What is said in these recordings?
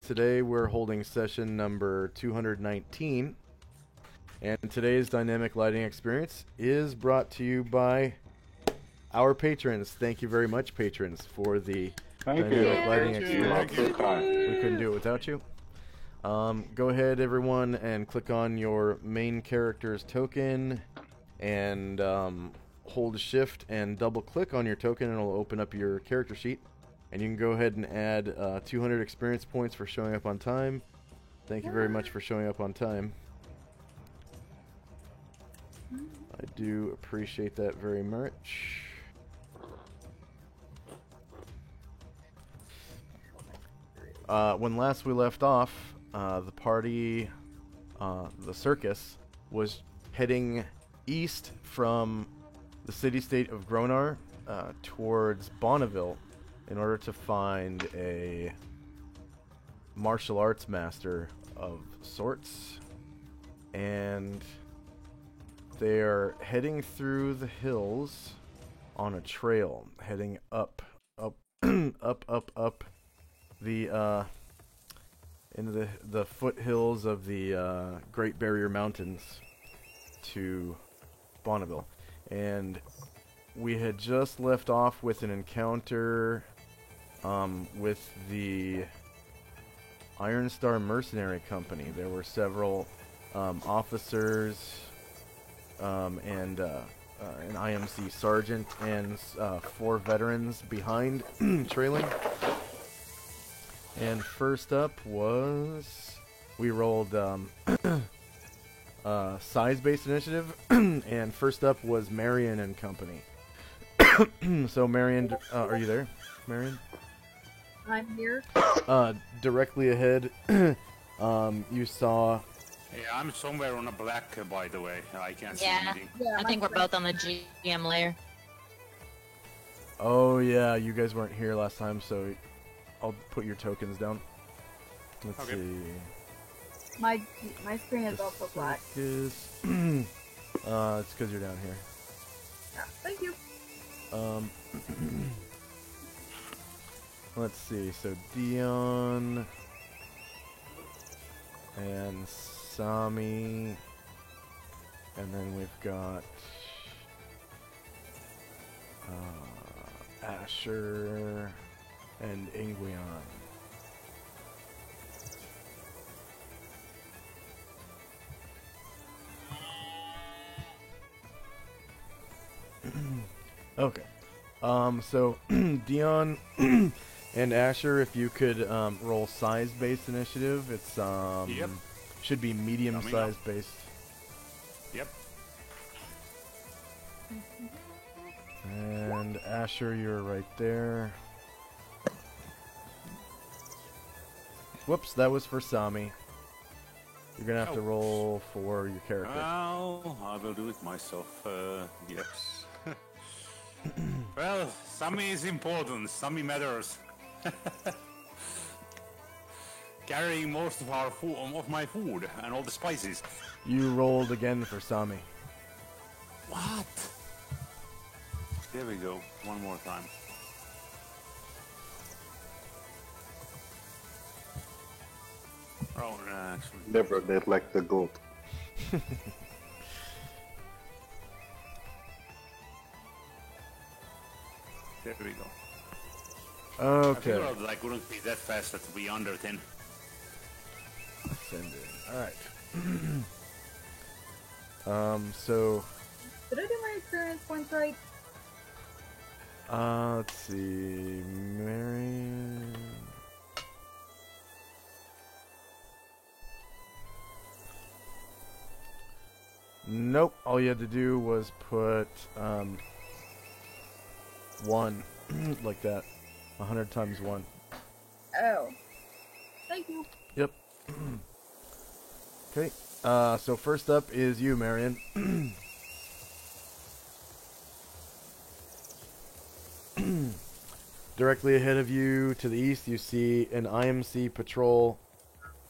Today we're holding session number 219, and today's dynamic lighting experience is brought to you by our patrons. Thank you very much, patrons, for the dynamic lighting experience. We couldn't do it without you. Go ahead, everyone, and click on your main character's token, and hold shift and double click on your token, and it'll open up your character sheet. And you can go ahead and add 200 experience points for showing up on time. Thank you very much for showing up on time. I do appreciate that very much. When last we left off, the party, the circus, was heading east from the city-state of Gronar towards Bonneville, in order to find a martial arts master of sorts. And they are heading through the hills on a trail, heading up the into the foothills of the Great Barrier Mountains to Bonneville. And we had just left off with an encounter with the Iron Star Mercenary Company. There were several officers and an IMC sergeant and 4 veterans behind, trailing. And first up was, we rolled size-based initiative, and first up was Marion and Company. So Marion, are you there, Marion? I'm here. Directly ahead, you saw... Yeah, I'm somewhere on a black, by the way. I can't see Yeah. anything. Yeah, I think we're both on the GM layer. Oh yeah, you guys weren't here last time, so I'll put your tokens down. Let's Okay. see. my screen is also black. It's because you're down here. Yeah, thank you. Let's see. So Dion and Sami, and then we've got Asher and Ingwion. Okay. So Dion and Asher, if you could roll size-based initiative, it's Yep. should be medium-sized based. Yep. And Asher, you're right there. Whoops, that was for Sami. You're gonna have to Oh. roll for your character. Well, I will do it myself. Yes. Well, Sami is important. Sami matters. Carrying most of our of my food and all the spices. You rolled again for Sami. What? There we go. One more time. Oh, no, actually. Never did like the goat. There we go. I Okay. figured I couldn't be that fast to be under 10. Send it. Alright. So, Did I do my experience points right? let's see. Marion. Nope. All you had to do was put 1 like that. 100 times 1. Oh. Thank you. Yep. Okay. So first up is you, Marion. Directly ahead of you to the east, you see an IMC patrol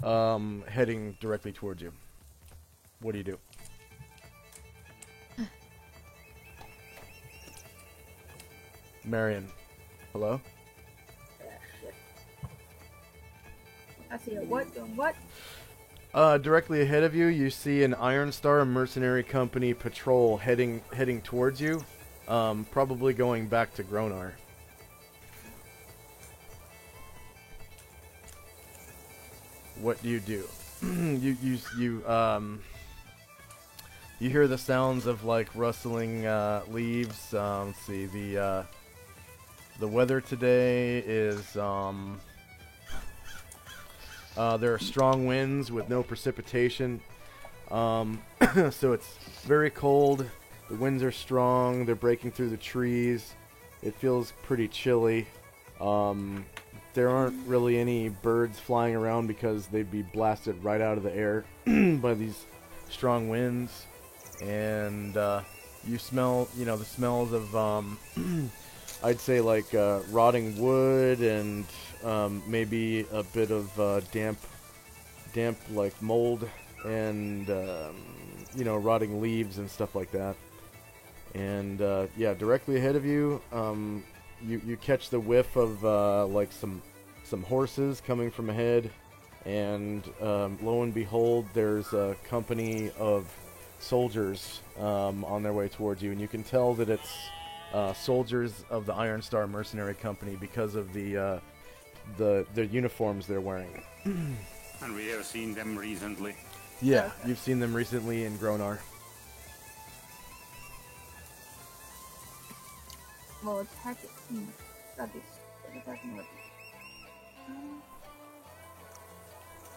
heading directly towards you. What do you do? Marion. Hello? Ah, shit. I see a what doing what? Directly ahead of you, you see an Iron Star Mercenary Company patrol heading towards you, probably going back to Gronar. What do? You hear the sounds of like rustling leaves. Let's see, the weather today is there are strong winds with no precipitation, so it's very cold. The winds are strong. They're breaking through the trees. It feels pretty chilly. There aren't really any birds flying around because they'd be blasted right out of the air by these strong winds. And you smell, the smells of, I'd say like rotting wood and maybe a bit of damp like mold and, rotting leaves and stuff like that. And yeah, directly ahead of you, you catch the whiff of like some horses coming from ahead, and lo and behold, there's a company of soldiers on their way towards you, and you can tell that it's soldiers of the Iron Star Mercenary Company because of the uniforms they're wearing. And we have seen them recently. Yeah, you've seen them recently in Gronar. Well, attack it. That'd be attacking with.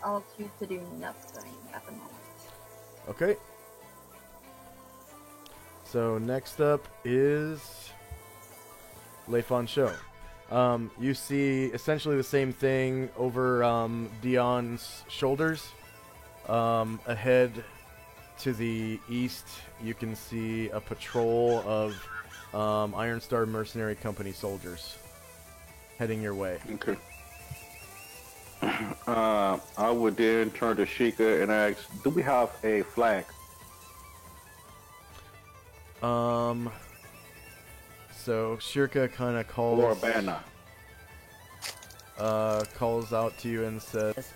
I'll choose to do nothing at the moment. Okay. So next up is Leifon Show. You see essentially the same thing over Dion's shoulders. Ahead to the east, you can see a patrol of Iron Star Mercenary Company soldiers heading your way. Okay. I would then turn to Sheikah and ask, do we have a flag? So Shirka kind of calls... Or a banner? Calls out to you and says...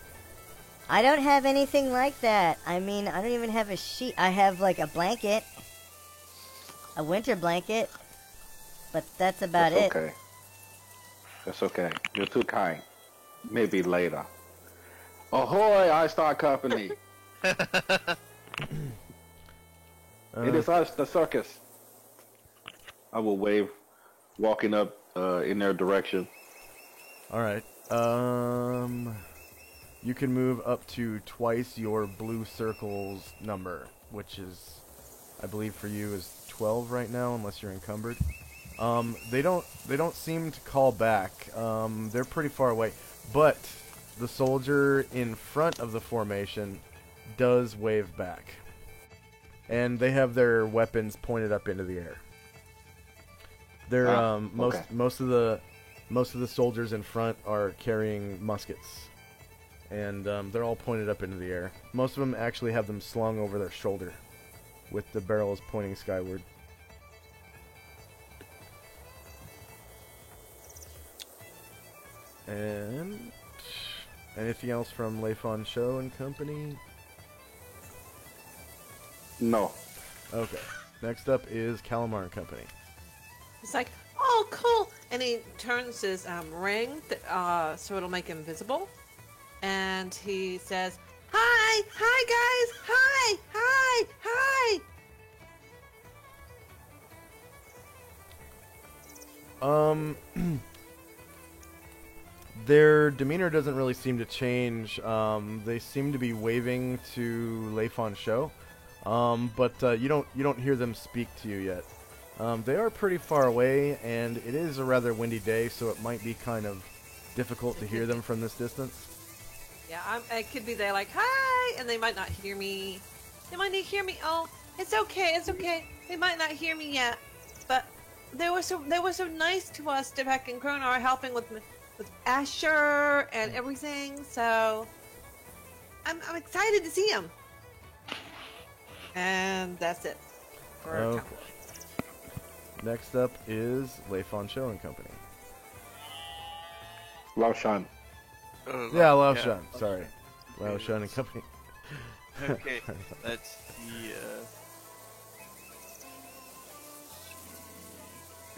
I don't have anything like that. I mean, I don't even have a sheet. I have like a blanket. A winter blanket. But that's about it. Okay. That's okay. You're too kind. Maybe later. Ahoy, Iron Star Company! It is us, the circus. I will wave, walking up in their direction. Alright. You can move up to twice your blue circle's number, which is, I believe for you, is 12 right now, unless you're encumbered. They don't seem to call back. They're pretty far away, but the soldier in front of the formation does wave back, and they have their weapons pointed up into the air. They're okay. most of the soldiers in front are carrying muskets, and they're all pointed up into the air. Most of them actually have them slung over their shoulder, with the barrels pointing skyward. And anything else from Leifon Show and Company? No. Okay. Next up is Calamar and Company. It's like, oh, cool. And he turns his ring so it'll make him visible. And he says, hi, guys, hi. Their demeanor doesn't really seem to change. They seem to be waving to Leifon Show, but you don't hear them speak to you yet. They are pretty far away, and it is a rather windy day, so it might be kind of difficult to hear them from this distance. Yeah, I could be there like, hi, and they might not hear me. They might not hear me. Oh, it's okay. They might not hear me yet, but they were so nice to us back in Gronar, helping with Asher and everything. So I'm excited to see him. And that's it. Okay. Next up is Leifon Show and Company. Laoshan. Yeah, Lao Shan. Sorry. Lao Shan and Company. Okay, that's the.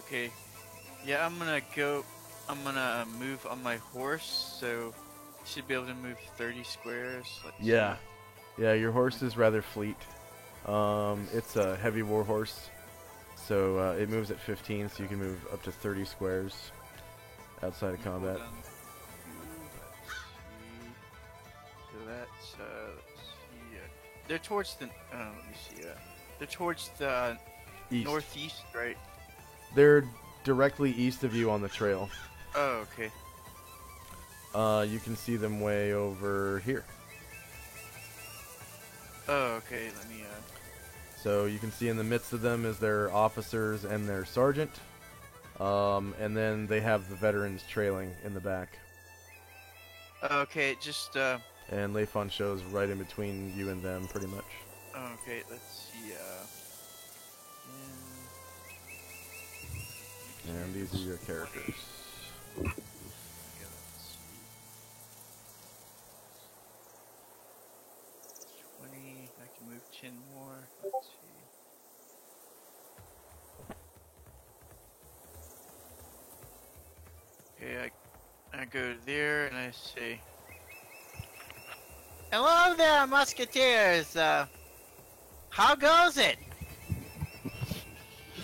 Okay, yeah, I'm gonna move on my horse, so should be able to move 30 squares. Yeah, yeah. Your horse is rather fleet. It's a heavy war horse, so it moves at 15, so you can move up to 30 squares outside of combat. So that's let's see. They're towards the. Let me see. They're towards the East. northeast, right? They're directly east of you on the trail. Oh, okay. You can see them way over here. Oh, okay. Let me. So you can see in the midst of them is their officers and their sergeant. And then they have the veterans trailing in the back. Okay, just. And Leifon shows right in between you and them, pretty much. Okay, let's see. And these are your characters. Yeah, let's see. 20. I can move 10 more. Let's see. Okay, I go there and I say, "Hello there, musketeers. How goes it?"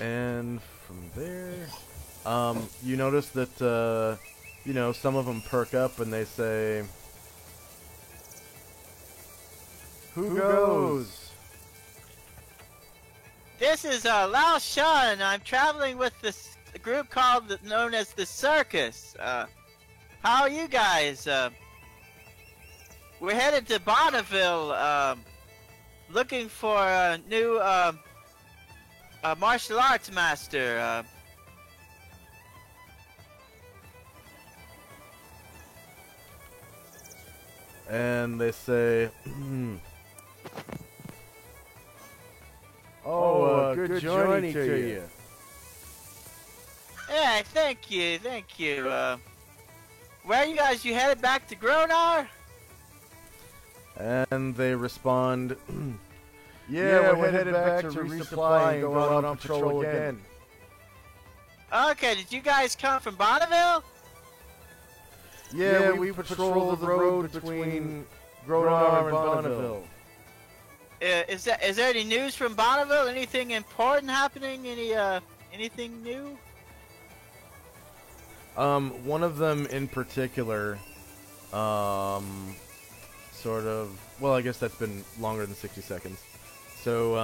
And from there, you notice that, some of them perk up and they say, Who goes? This is Lao Shan. I'm traveling with this group known as the Circus. How are you guys? We're headed to Bonneville, looking for a new martial arts master. And they say, good journey to you. Yeah, thank you. Where are you guys? You headed back to Gronar? And they respond, yeah, we're headed back to resupply and go out on patrol again. Okay, did you guys come from Bonneville? Yeah, we patrol the road between Gronar and Bonneville. Is there any news from Bonneville? Anything important happening? Anything new? One of them in particular, sort of, well, I guess that's been longer than 60 seconds. So,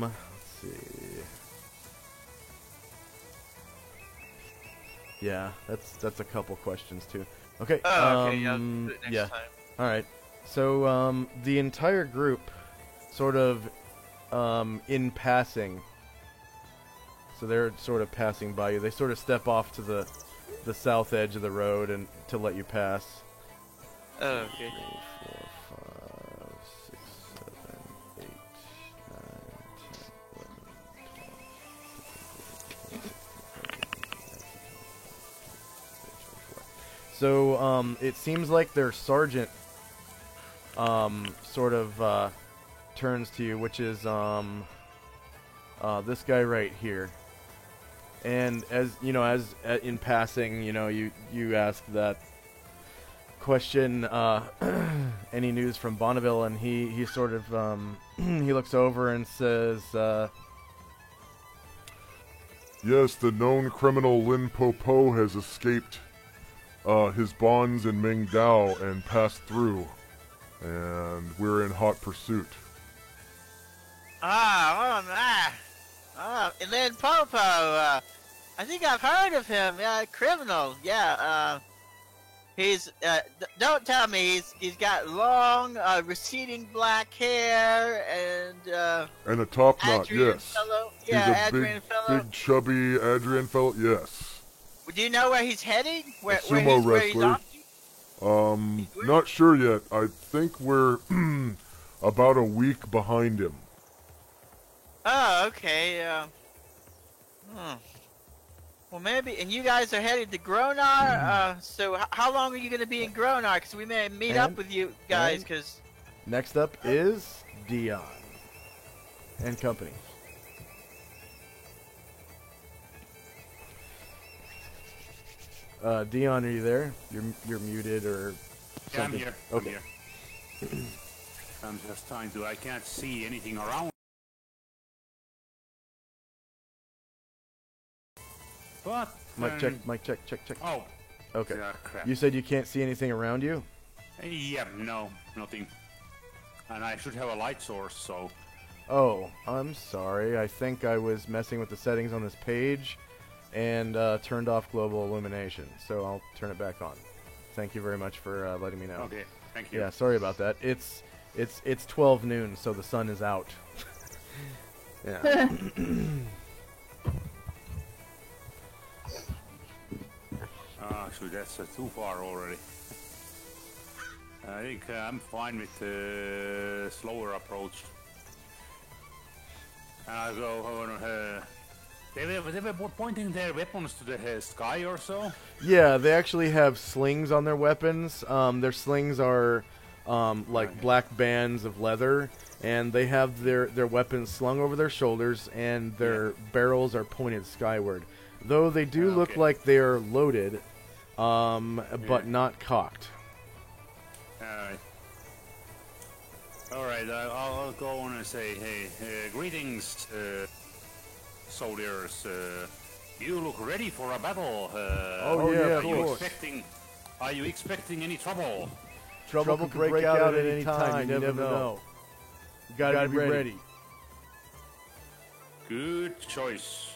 let's see. Yeah, that's a couple questions too. Okay. Oh, okay, yeah, I'll do it next time. All right. So, the entire group, sort of, in passing. So they're sort of passing by you. They sort of step off to the south edge of the road and to let you pass. Oh, okay. 3, 4, 5, 6, 7, 8, 9, 10, 11, 12, 13, 14, 15, 16, 17, 18, 19, 20, 21, 22, 23, 24. So, it seems like their sergeant, sort of, turns to you, which is, this guy right here. And as in passing, you ask that question, any news from Bonneville, and he sort of, he looks over and says, yes, the known criminal Lin Po Po has escaped his bonds in Mingdao and passed through, and we're in hot pursuit. And then Popo, I think I've heard of him. Yeah, criminal. Yeah, he's. Don't tell me he's got long, receding black hair and a top knot. Adrian Yes. fellow. He's Yeah, a Adrian fellow. big chubby Adrian fellow. Yes. Do you know where he's heading? Where sumo he's wrestler. off to? Not sure yet. I think we're about a week behind him. Oh, okay. Well, maybe. And you guys are headed to Gronar. So how long are you going to be in Gronar? Because we may meet up with you guys. Because next up is Dion and company. Dion, are you there? You're muted or Yeah, I'm something. here. Okay. I'm here. I'm just trying to. I can't see anything around. But Mic check. Mic check. Check. Check. Oh. Okay. Yeah, crap. You said you can't see anything around you. Yeah, no, nothing. And I should have a light source, so. Oh, I'm sorry. I think I was messing with the settings on this page and turned off global illumination. So I'll turn it back on. Thank you very much for letting me know. Okay, thank you. Yeah, sorry about that. It's 12 noon, so the sun is out. Yeah. Actually, that's too far already. I think I'm fine with the slower approach. I'll go. They were pointing their weapons to the sky or so. Yeah, they actually have slings on their weapons. Their slings are like black bands of leather, and they have their weapons slung over their shoulders, and their barrels are pointed skyward. Though they do look like they are loaded, but not cocked. Alright, I'll go on and say, hey, greetings, soldiers. You look ready for a battle. Oh yeah, of course. Are you expecting any trouble? Trouble could break out at any time. You never know. You gotta be ready. Good choice.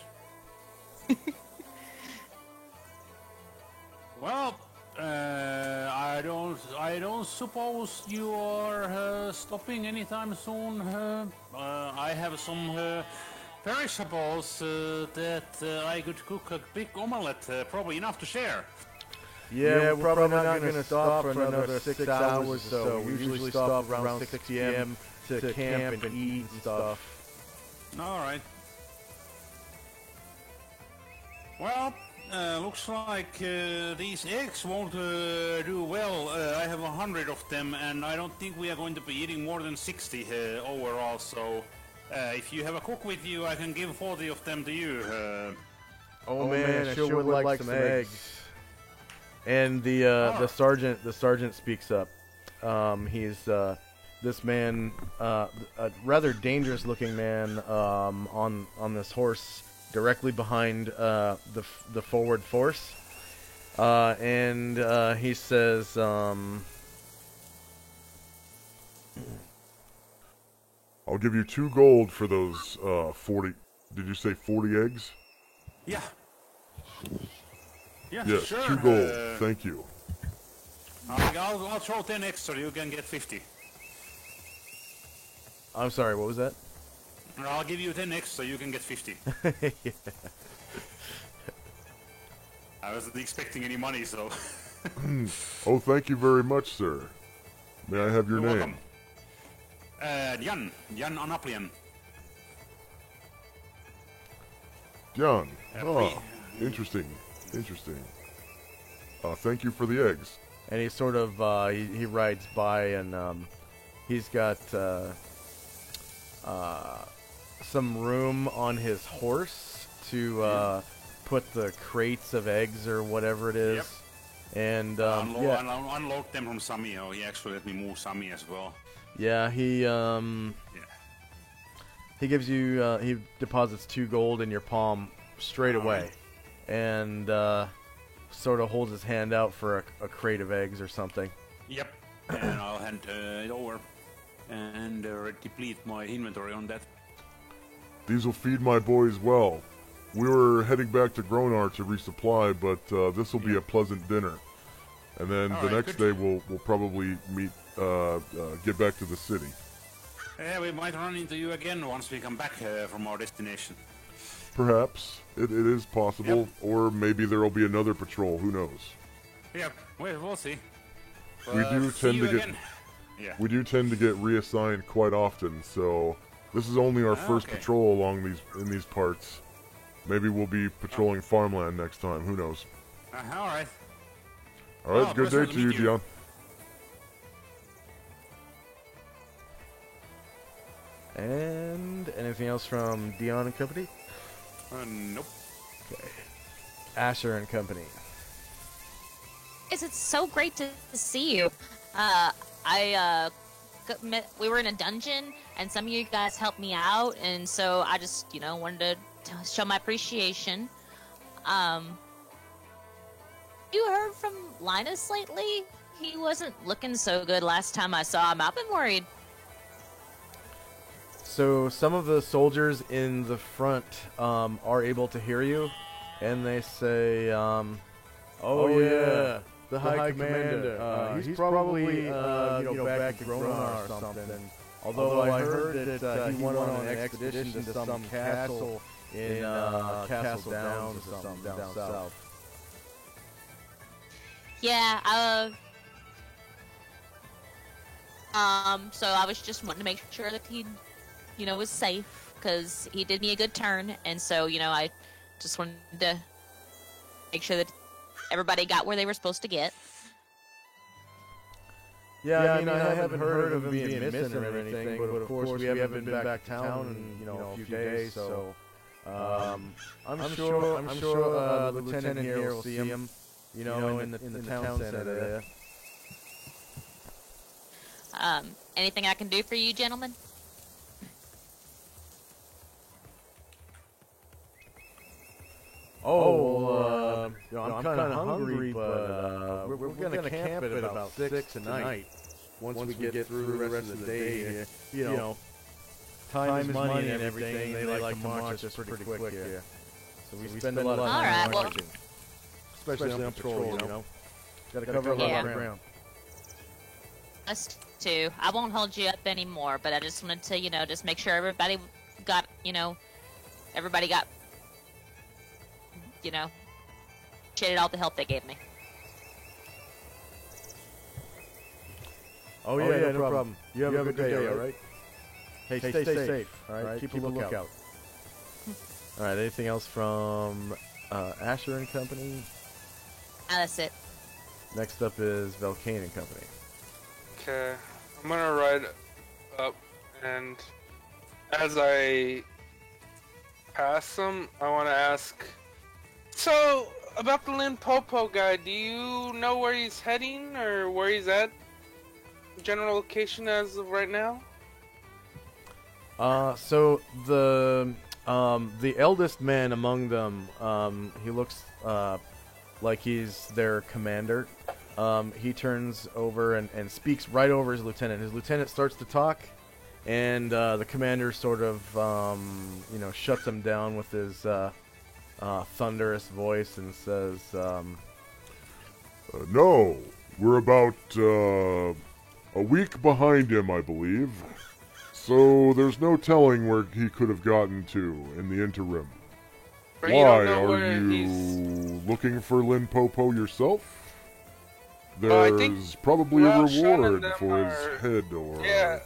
Well, I don't suppose you are stopping anytime soon. I have some perishables that I could cook a big omelette, probably enough to share. Yeah, we're probably not gonna stop for another 6 hours or so. We usually stop around 6 p.m. to camp and eat and stuff. All right. Well, looks like these eggs won't do well. I have 100 of them, and I don't think we are going to be eating more than 60 overall. So, if you have a cook with you, I can give 40 of them to you. Oh man, I sure would like some eggs. And the sergeant speaks up. He's this man, a rather dangerous-looking man, on this horse directly behind the forward force, and he says, I'll give you 2 gold for those 40. Did you say 40 eggs? Yeah. Yeah, Yes, sure. 2 gold. Thank you. I'll throw 10 extra. You can get 50. I'm sorry, what was that? I'll give you 10 extra. You can get 50. Yeah. I wasn't expecting any money, so. Oh, thank you very much, sir. May I have your You're name? welcome. Jan Anaplian. John. Please. Interesting. Thank you for the eggs. And he sort of he rides by, and he's got some room on his horse to put the crates of eggs or whatever it is. Yep. And unload them from Sami. Oh, he actually let me move Sami as well. yeah, he gives you he deposits 2 gold in your palm straight away, and sort of holds his hand out for a crate of eggs or something. Yep. And I'll hand it over and deplete my inventory on that. These will feed my boys well. We were heading back to Gronar to resupply, but this will be a pleasant dinner. And then All the right, next good. day we'll probably meet, get back to the city. Yeah, we might run into you again once we come back from our destination. Perhaps. It is possible. Yep. Or maybe there will be another patrol. Who knows? Yep, we'll see. We do See tend you to get again. Yeah. we do tend to get reassigned quite often, so this is only our first Okay. patrol in these parts. Maybe we'll be patrolling farmland next time. Who knows? All right. All right, Oh, good pleasure day to to you, meet you. Dion. And anything else from Dion and Company? Nope. Okay. Asher and Company. It's so great to see you. We were in a dungeon, and some of you guys helped me out, and so I just, wanted to show my appreciation. You heard from Linus lately? He wasn't looking so good last time I saw him. I've been worried. So some of the soldiers in the front are able to hear you, and they say, "Oh yeah, the High Commander. He's probably back to Gronar or something. Although I heard that he went on an expedition to some castle in Castle Downs or something down south." Yeah, so I was just wanting to make sure that he, was safe, because he did me a good turn, and so, I just wanted to make sure that everybody got where they were supposed to get. Yeah, I mean, I haven't heard of him being missing or anything, but of course we haven't been back to town in, a few days, so I'm sure the lieutenant here will see him, in the town center there. Anything I can do for you, gentlemen? I'm kind of hungry, but we're gonna camp at about 6 tonight. Once we get through the rest of the day, time is money and everything. They like to march us pretty quick here, so we spend a lot of time marching, especially on patrol. Gotta cover a lot of ground. Us too. I won't hold you up anymore, but I just wanted to, just make sure everybody got, appreciated all the help they gave me. Oh yeah, no problem. You have a good day, all right? Hey, stay safe. All right, keep a lookout. All right, anything else from Asher and Company? That's it. Next up is Velcane and Company. Okay, I'm gonna ride up, and as I pass them, I want to ask, so, about the Limpopo guy, do you know where he's heading, or where he's at? General location as of right now? So the eldest man among them, he looks like he's their commander. He turns over and speaks right over his lieutenant. His lieutenant starts to talk, and the commander sort of, shuts him down with his thunderous voice and says, No, we're about a week behind him, I believe. So there's no telling where he could have gotten to in the interim. But Why, you don't know are where you he's... looking for Limpopo yourself? I think There's probably a Ralph Shannon reward them for his are- head, or... Yeah,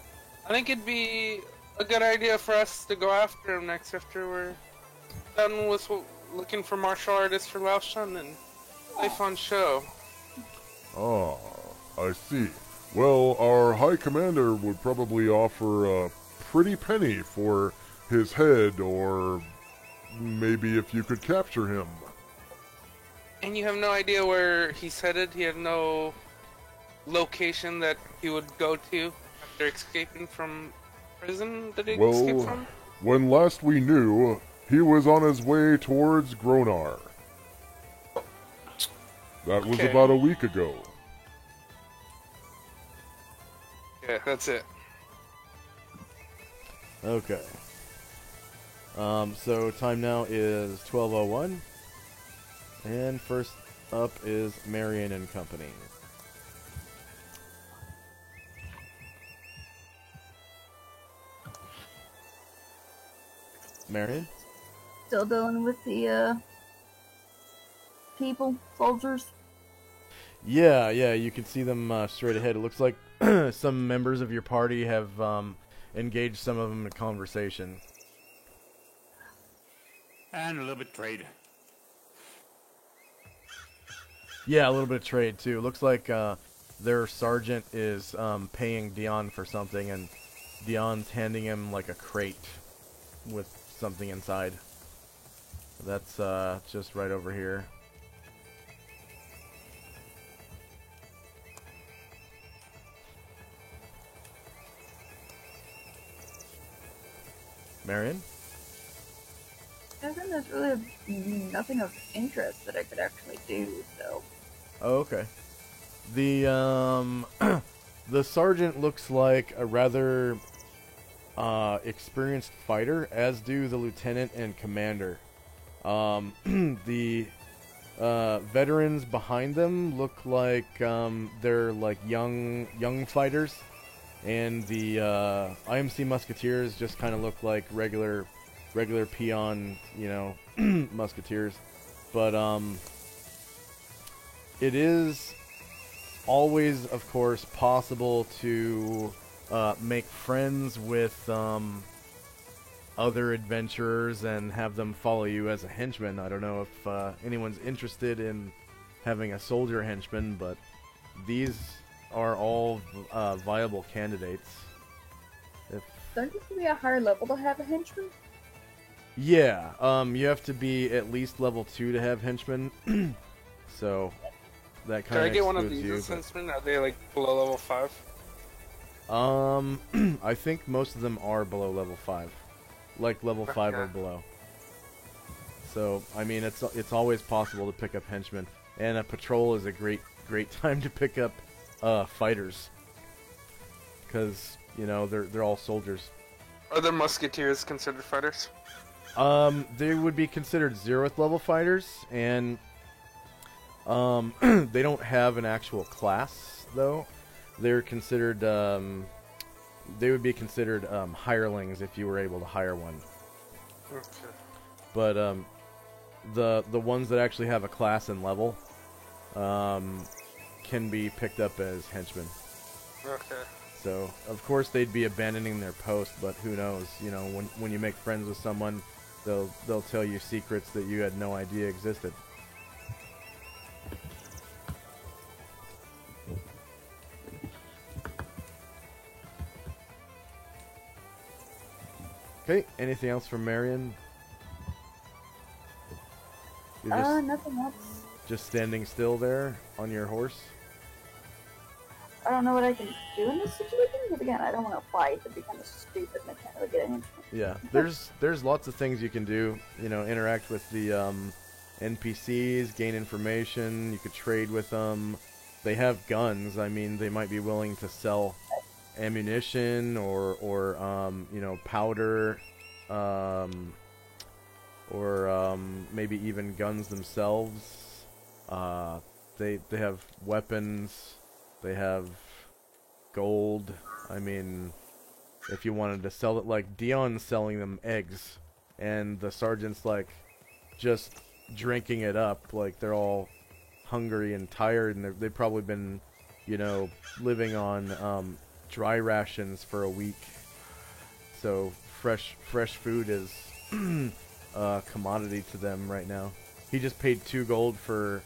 I think it'd be a good idea for us to go after him next after we're done with looking for martial artists for Lao Shan and a fun show. Ah, I see. Well, our High Commander would probably offer a pretty penny for his head, or maybe if you could capture him. And you have no idea where he's headed? He had no location that he would go to after escaping from prison that he escaped Well, from? when last we knew, he was on his way towards Gronar. That was Okay. about a week ago. Yeah, that's it. okay. So time now is 12:01, and first up is Marion and Company. Marion? Still dealing with the people, soldiers. Yeah, you can see them straight ahead. It looks like some members of your party have engaged some of them in conversation. And a little bit trade. Yeah, a little bit of trade too. Looks like their sergeant is paying Dion for something, and Dion's handing him like a crate with something inside. That's just right over here. Marion? I think there's really nothing of interest that I could actually do, so. Oh, okay. The the sergeant looks like a rather experienced fighter, as do the lieutenant and commander. The veterans behind them look like they're like young fighters, and the IMC musketeers just kind of look like regular peon, you know, musketeers. But it is always, of course, possible to make friends with other adventurers and have them follow you as a henchman. I don't know if anyone's interested in having a soldier henchman, but these are all viable candidates. Don't you have to be a higher level to have a henchman? Yeah, you have to be at least level 2 to have henchmen. So that Can kind I of get one of excludes these you. as henchmen? Are they like below level 5? I think most of them are below level 5. Like level 5 or Okay. below. So, I mean, it's always possible to pick up henchmen. And a patrol is a great time to pick up fighters. Because, you know, they're all soldiers. Are the musketeers considered fighters? They would be considered 0th level fighters, and they don't have an actual class, though. They're considered, they would be considered hirelings if you were able to hire one. Okay. But the ones that actually have a class and level can be picked up as henchmen. Okay. So, of course, they'd be abandoning their post, but who knows? You know, when you make friends with someone, they'll tell you secrets that you had no idea existed. Okay, anything else from Marion? You're Nothing else. just standing still there on your horse? I don't know what I can do in this situation, but again, I don't want to fight. It'd be kind of stupid, and I can't really get a henchman. Yeah, there's lots of things you can do. You know, interact with the NPCs, gain information. You could trade with them. They have guns. I mean, they might be willing to sell ammunition or you know, powder, or maybe even guns themselves. They have weapons. They have gold. I mean, if you wanted to sell it, like Dion's selling them eggs, and the sergeant's like just drinking it up, like they're all hungry and tired, and they've probably been, you know, living on dry rations for a week. So fresh food is a commodity to them right now. He just paid 2 gold for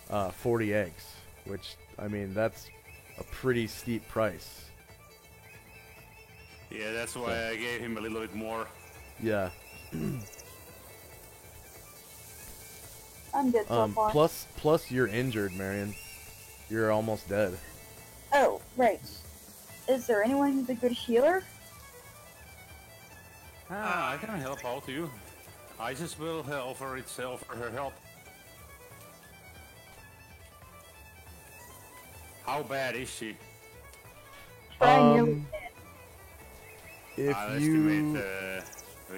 40 eggs, which, I mean, that's a pretty steep price. Yeah, that's why I gave him a little bit more. Yeah. I'm good so far. Plus you're injured, Marion. You're almost dead. Oh, right. Is there anyone who's a good healer? I can help out you. Isis will offer her help. How bad is she? If I'll you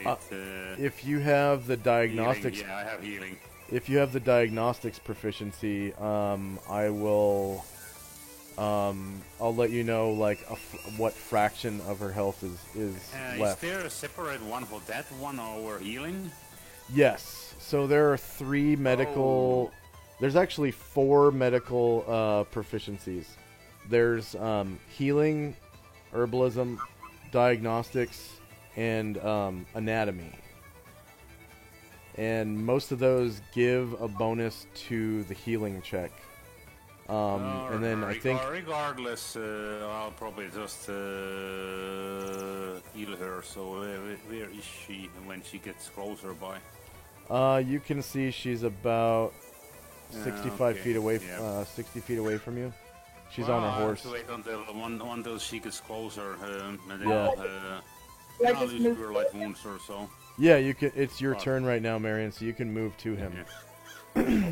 estimate, if you have the diagnostics, healing. Yeah, I have healing. if you have the diagnostics proficiency, I will. I'll let you know like what fraction of her health is left. Is there a separate one for that one or healing? Yes. So there are 3 medical. There's actually 4 medical proficiencies. There's healing, herbalism, diagnostics, and anatomy. and most of those give a bonus to the healing check. And then I think regardless, I'll probably just heal her. So where is she when she gets closer by? you can see she's about 65 feet away. Yeah. 60 feet away from you. She's Well, on her I'll have horse. to wait until she gets closer, and then Yeah. I'll use Cure Light Wounds or so. Yeah, you can. It's your turn right now, Marion. So you can move to him. Yeah.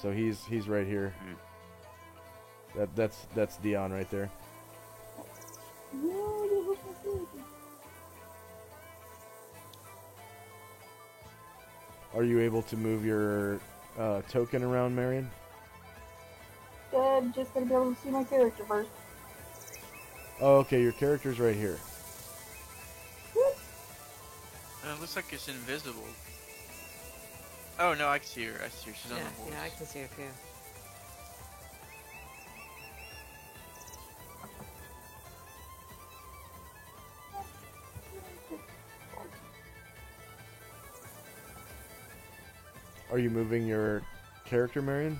So he's right here. That's Dion right there. Are you able to move your token around, Marion? I'm just gonna be able to see my character first. Oh, okay. Your character's right here. It looks like it's invisible. Oh no, I can see her. I see her. She's on the horse. Yeah, I can see her too. Are you moving your character, Marion?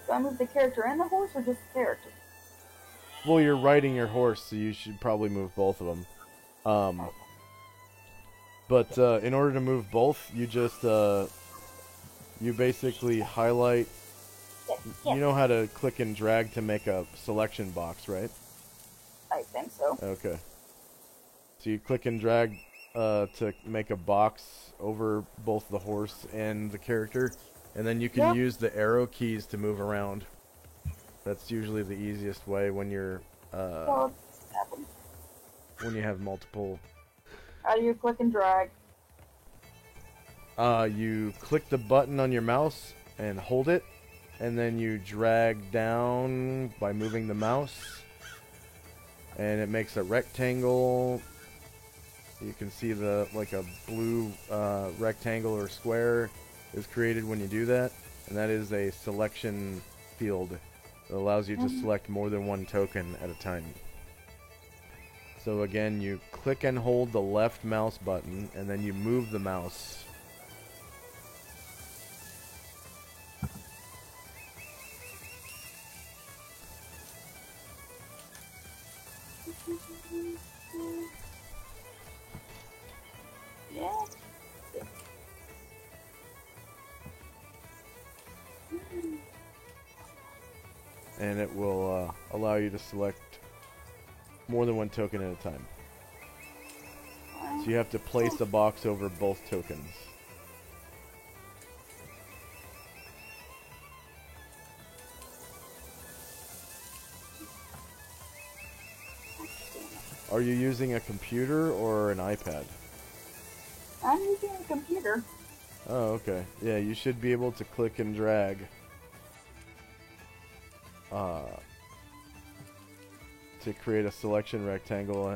Do I move the character and the horse, or just the character? Well, you're riding your horse, so you should probably move both of them. But in order to move both, you just you basically highlight. You know how to click and drag to make a selection box, right? I think so. Okay. So you click and drag to make a box over both the horse and the character, and then you can use the arrow keys to move around. That's usually the easiest way when you're when you have multiple. How do you click and drag? You click the button on your mouse and hold it, and then you drag down by moving the mouse, and it makes a rectangle. You can see the a blue rectangle or square is created when you do that, and that is a selection field that allows you to select more than one token at a time. So again, you click and hold the left mouse button, and then you move the mouse. Yeah. And it will allow you to select more than one token at a time. So you have to place a box over both tokens. Are you using a computer or an iPad? I'm using a computer. Oh, okay. Yeah, you should be able to click and drag to create a selection rectangle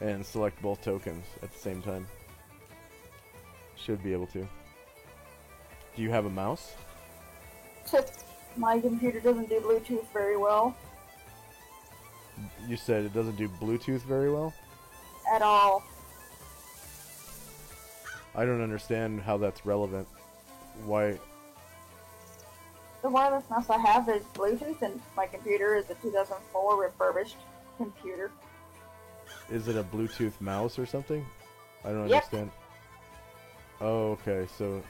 and select both tokens at the same time. Should be able to. Do you have a mouse? My computer doesn't do Bluetooth very well. You said it doesn't do Bluetooth very well? At all. I don't understand how that's relevant. Why? The wireless mouse I have is Bluetooth, and my computer is a 2004 refurbished computer. Is it a Bluetooth mouse or something? I don't Yep. understand. Oh, okay, so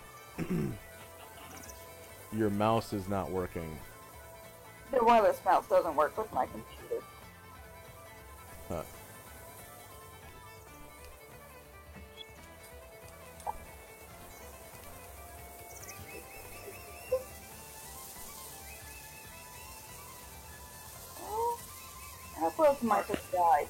your mouse is not working. The wireless mouse doesn't work with my computer. Huh. How close am I to die?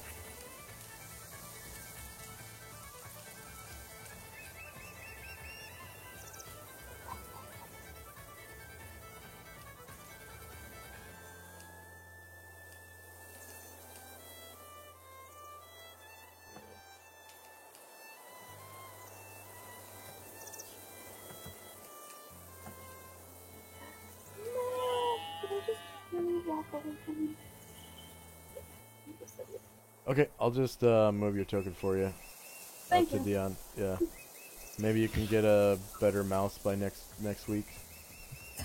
Okay, I'll just move your token for you. Thank up to you. Dion. Yeah. Maybe you can get a better mouse by next week.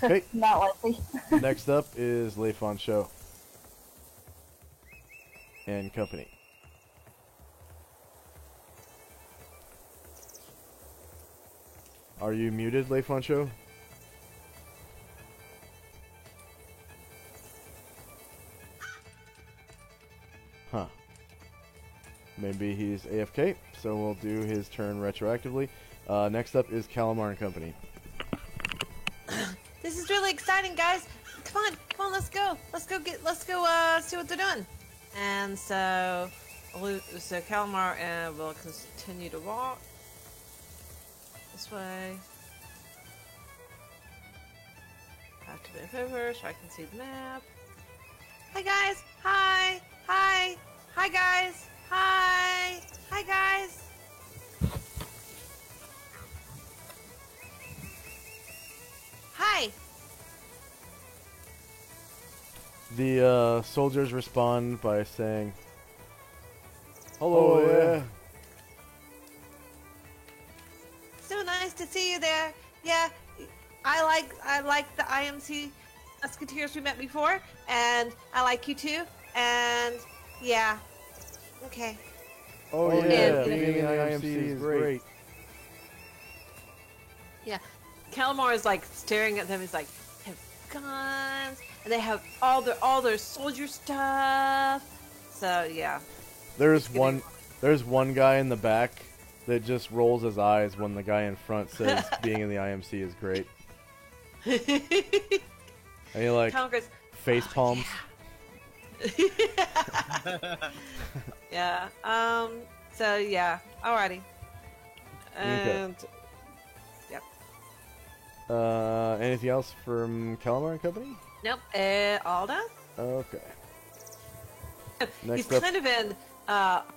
Okay. Not likely. Next up is Leifon Show and Company. Are you muted, Leifon Show? Huh. Maybe he's AFK, so we'll do his turn retroactively. Next up is Calamar and Company. This is really exciting, guys. Come on, let's go. Let's go see what they're doing. And so Calamar will continue to walk this way. Back to the river so I can see the map. Hi guys. Hi guys. Hi guys. Hi. The soldiers respond by saying, "Hello, yeah." So nice to see you there. Yeah, I like the IMC Musketeers we met before, and I like you too. And yeah, okay. Oh yeah, being in IMC is great. Yeah, Calamar is like staring at them. He's like, they have guns, and they have all their soldier stuff. So yeah. There's one guy in the back that just rolls his eyes when the guy in front says being in the IMC is great. And he like Congress. face palms. Yeah. So yeah. Alrighty. And yep. Anything else from Calamar and Company? Nope. All done. Okay. He's Next up, kind of in.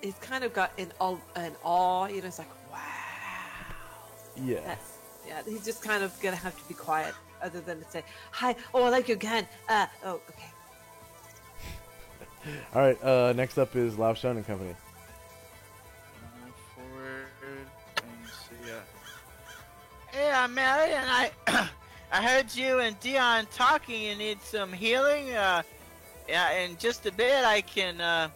He's kind of got in awe. You know, it's like wow. yeah. Yeah. He's just kind of gonna have to be quiet, other than to say hi. Oh, I like your gun. Oh, okay. All right. Next up is Lao Shan and Company. Forward and see ya. Hey, Mary, and I heard you and Dion talking. You need some healing. Yeah, in just a bit I can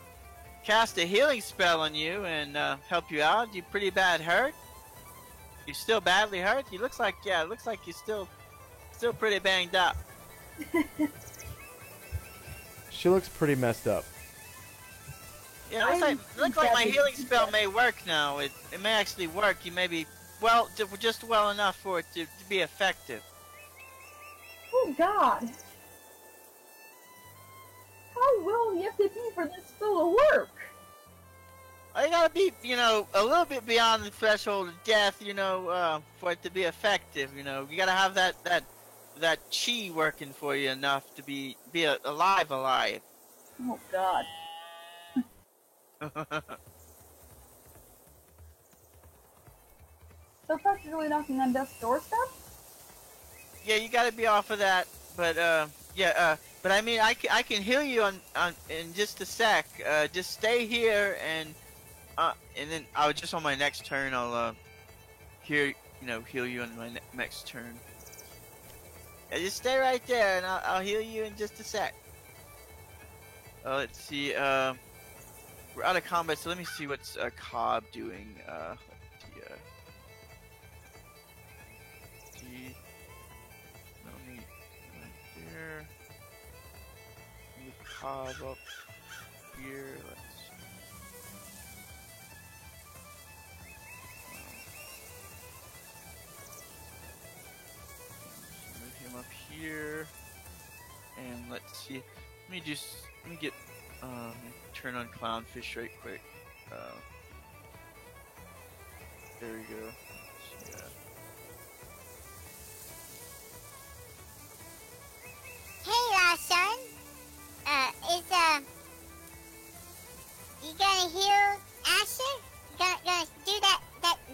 cast a healing spell on you and help you out. You pretty bad hurt? You still badly hurt? It looks like you're still pretty banged up. She looks pretty messed up. Yeah, looks like my healing spell may work now. It may actually work. You may be just well enough for it to be effective. Oh God! How well do you have to be for this spell to work? I gotta be, a little bit beyond the threshold of death, for it to be effective. You gotta have that chi working for you enough to be alive. Oh God! So practically knocking on death's doorstep? Yeah, you gotta be off of that. But but I mean, I can heal you in just a sec. Just stay here and then I'll just on my next turn I'll heal you on my next turn. Yeah, just stay right there and I'll heal you in just a sec. Let's see. We're out of combat, so let me see what's Cobb doing. Let's see. No need right there. Move Cobb up here. Let's see. Move him up here. And let's see. Let me get turn on Clownfish right quick. There we go. Yeah. Hey, son. You gonna heal Asher? Gonna do that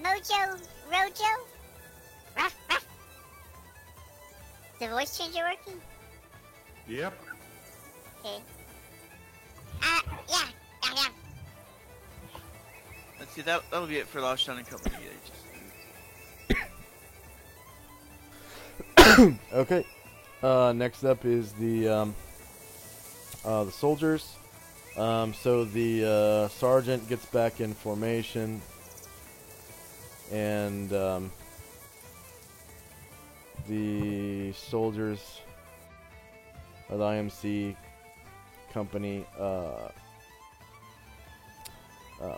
Mojo Rojo? Ruff, ruff. The voice changer working? Yep. Okay. Yeah. Let's see, that'll be it for Lost Shining Company. Okay. Next up is the soldiers. So the sergeant gets back in formation, and the soldiers of the IMC company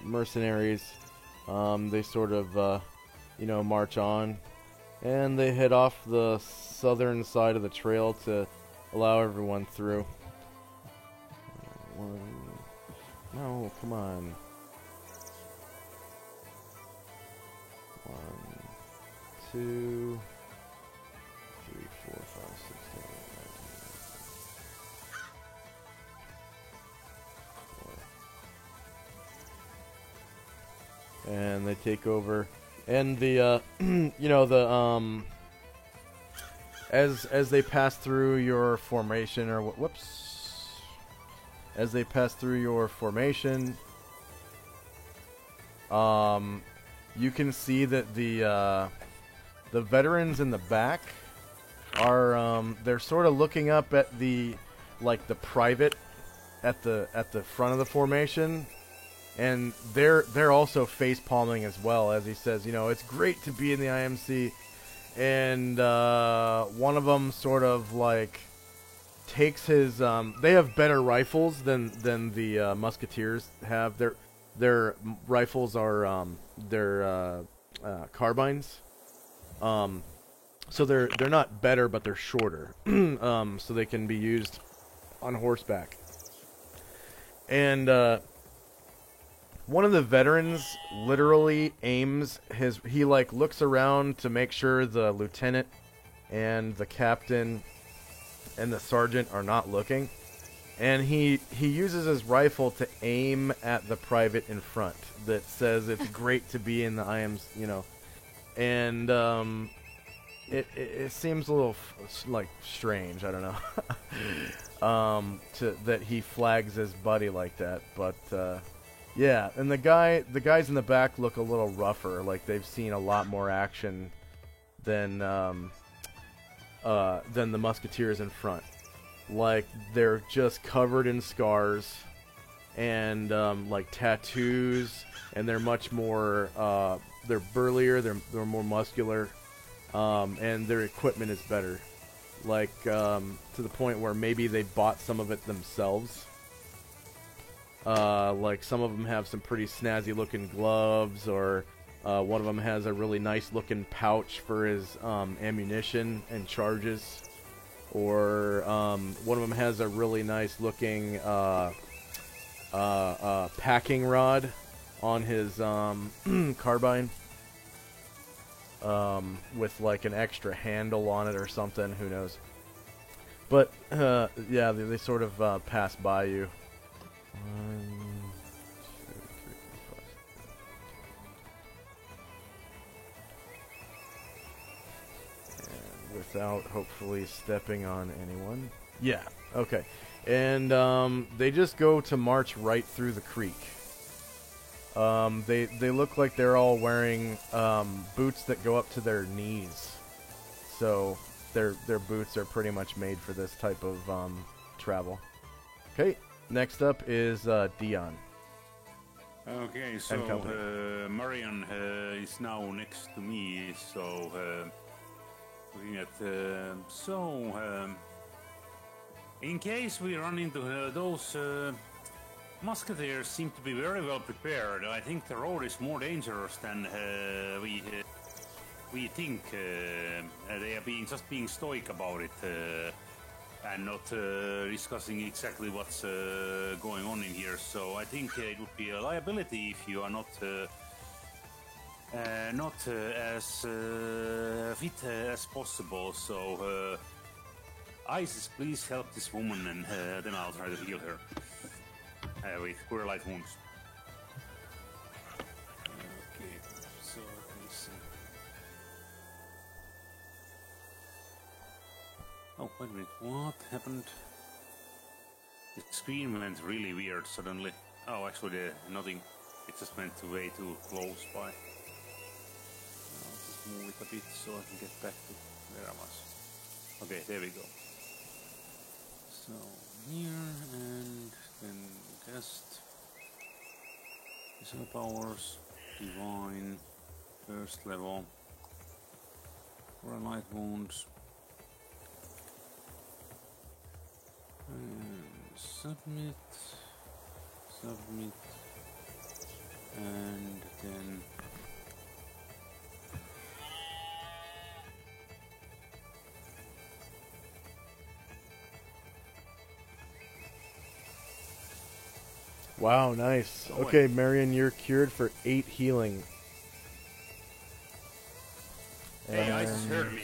mercenaries, they sort of march on, and they head off the southern side of the trail to allow everyone through. No, come on. 1, 2, 3, 4, 5, 6, 7, 8, 9, 10, 11, 12. And they take over, and the as they pass through your formation, or as they pass through your formation, you can see that the veterans in the back are they're sort of looking up at the private at the front of the formation, and they're also face palming as well, as he says, it's great to be in the IMC. And one of them sort of takes his they have better rifles than the musketeers have. Their rifles are carbines, so they're not better, but they're shorter, so they can be used on horseback. And one of the veterans literally aims he looks around to make sure the lieutenant and the captain and the sergeant are not looking, and he uses his rifle to aim at the private in front that says it's great to be in the IMs, and it seems a little strange, I don't know, that he flags his buddy like that, but yeah, and the guys in the back look a little rougher, like they've seen a lot more action than the musketeers in front. Like, they're just covered in scars and tattoos, and they're much more they're burlier, they're more muscular, and their equipment is better. To the point where maybe they bought some of it themselves. Some of them have some pretty snazzy looking gloves, or one of them has a really nice looking pouch for his ammunition and charges, or one of them has a really nice looking packing rod on his carbine, with an extra handle on it or something, who knows. But yeah, they sort of pass by you. 1, 2, 3, 4, 5. And without hopefully stepping on anyone. Yeah, okay. And they just go to march right through the creek. They look like they're all wearing boots that go up to their knees. So their boots are pretty much made for this type of travel. Okay. Next up is Dion. Okay, so Marion is now next to me, so looking at in case we run into those musketeers seem to be very well prepared. I think the road is more dangerous than we think. They are just being stoic about it. And not discussing exactly what's going on in here. So I think it would be a liability if you are not as fit as possible. So Isis, please help this woman, and then I'll try to heal her with cure light wounds. Okay, so please. Oh, wait a minute, what happened? The screen went really weird suddenly. Oh, actually, nothing. It just went way too close by. I'll just move it a bit so I can get back to where I was. Okay, there we go. So, here, and then test. Missile powers, divine, first level. For light wounds. And submit, and then Wow, nice. Okay, Marion, you're cured for 8 healing. Hey, Isis heard me.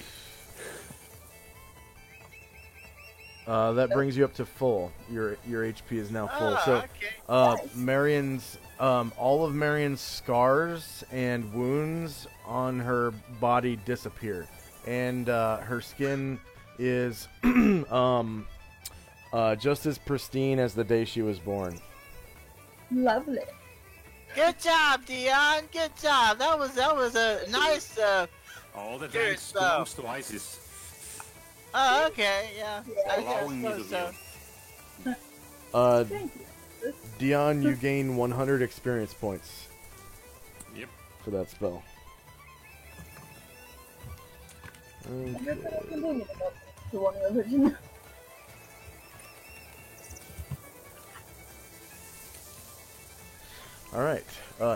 That brings you up to full. Your HP is now full. So, okay. Marion's all of Marion's scars and wounds on her body disappear, and her skin is just as pristine as the day she was born. Lovely. Good job, Dion. Good job. That was a nice. All the Good thanks stuff. belongs to Isis. Oh, okay, yeah. Allowing me to so. heal. Thank you. Dion, you gain 100 experience points. Yep. For that spell. I'm Okay. just gonna continue to one religion. All right.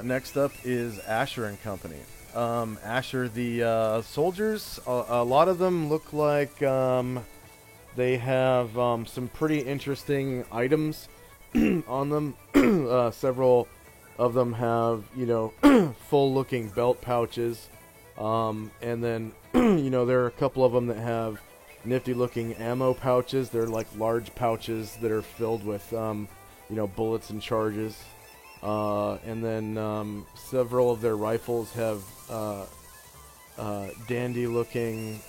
Next up is Asher and Company. Asher, the soldiers, a lot of them look like they have some pretty interesting items on them. Several of them have, full-looking belt pouches. And then, there are a couple of them that have nifty-looking ammo pouches. They're like large pouches that are filled with, bullets and charges. And then several of their rifles have dandy-looking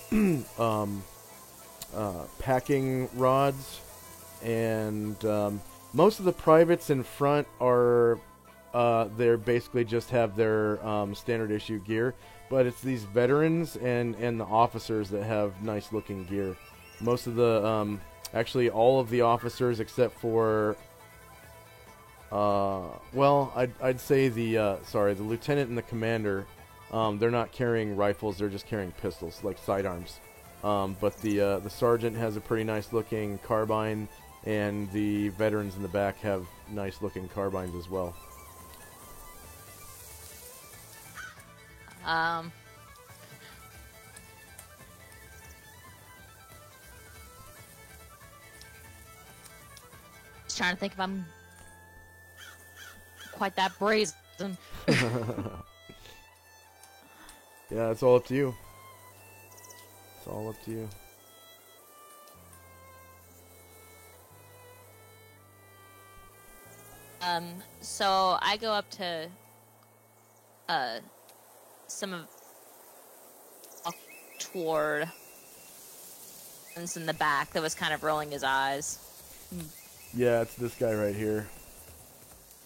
packing rods, and most of the privates in front are they basically just have their standard issue gear, but it's these veterans and the officers that have nice-looking gear. Most of the actually all of the officers except for I'd say the lieutenant and the commander, they're not carrying rifles, they're just carrying pistols, like sidearms. But the sergeant has a pretty nice looking carbine, and the veterans in the back have nice looking carbines as well. Just trying to think if I'm quite that brazen. Yeah, it's all up to you. It's all up to you. So I go up to some of toward in the back that was kind of rolling his eyes. Yeah, it's this guy right here.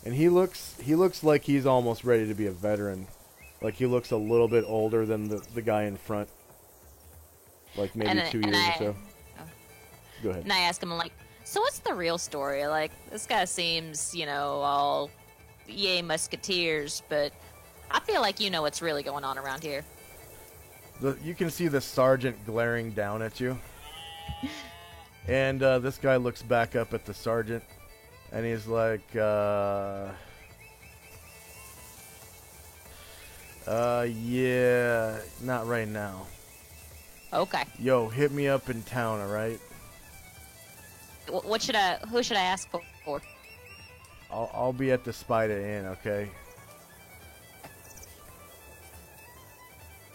And he looks like he's almost ready to be a veteran. Like he looks a little bit older than the guy in front. Like maybe 2 years or so. Go ahead. And I ask him, like, so what's the real story? Like, this guy seems, all yay musketeers, but I feel like you know what's really going on around here. You can see the sergeant glaring down at you. And this guy looks back up at the sergeant. And he's like, yeah, not right now. Okay. Yo, hit me up in town, alright? Who should I ask for? I'll be at the Spider Inn, okay?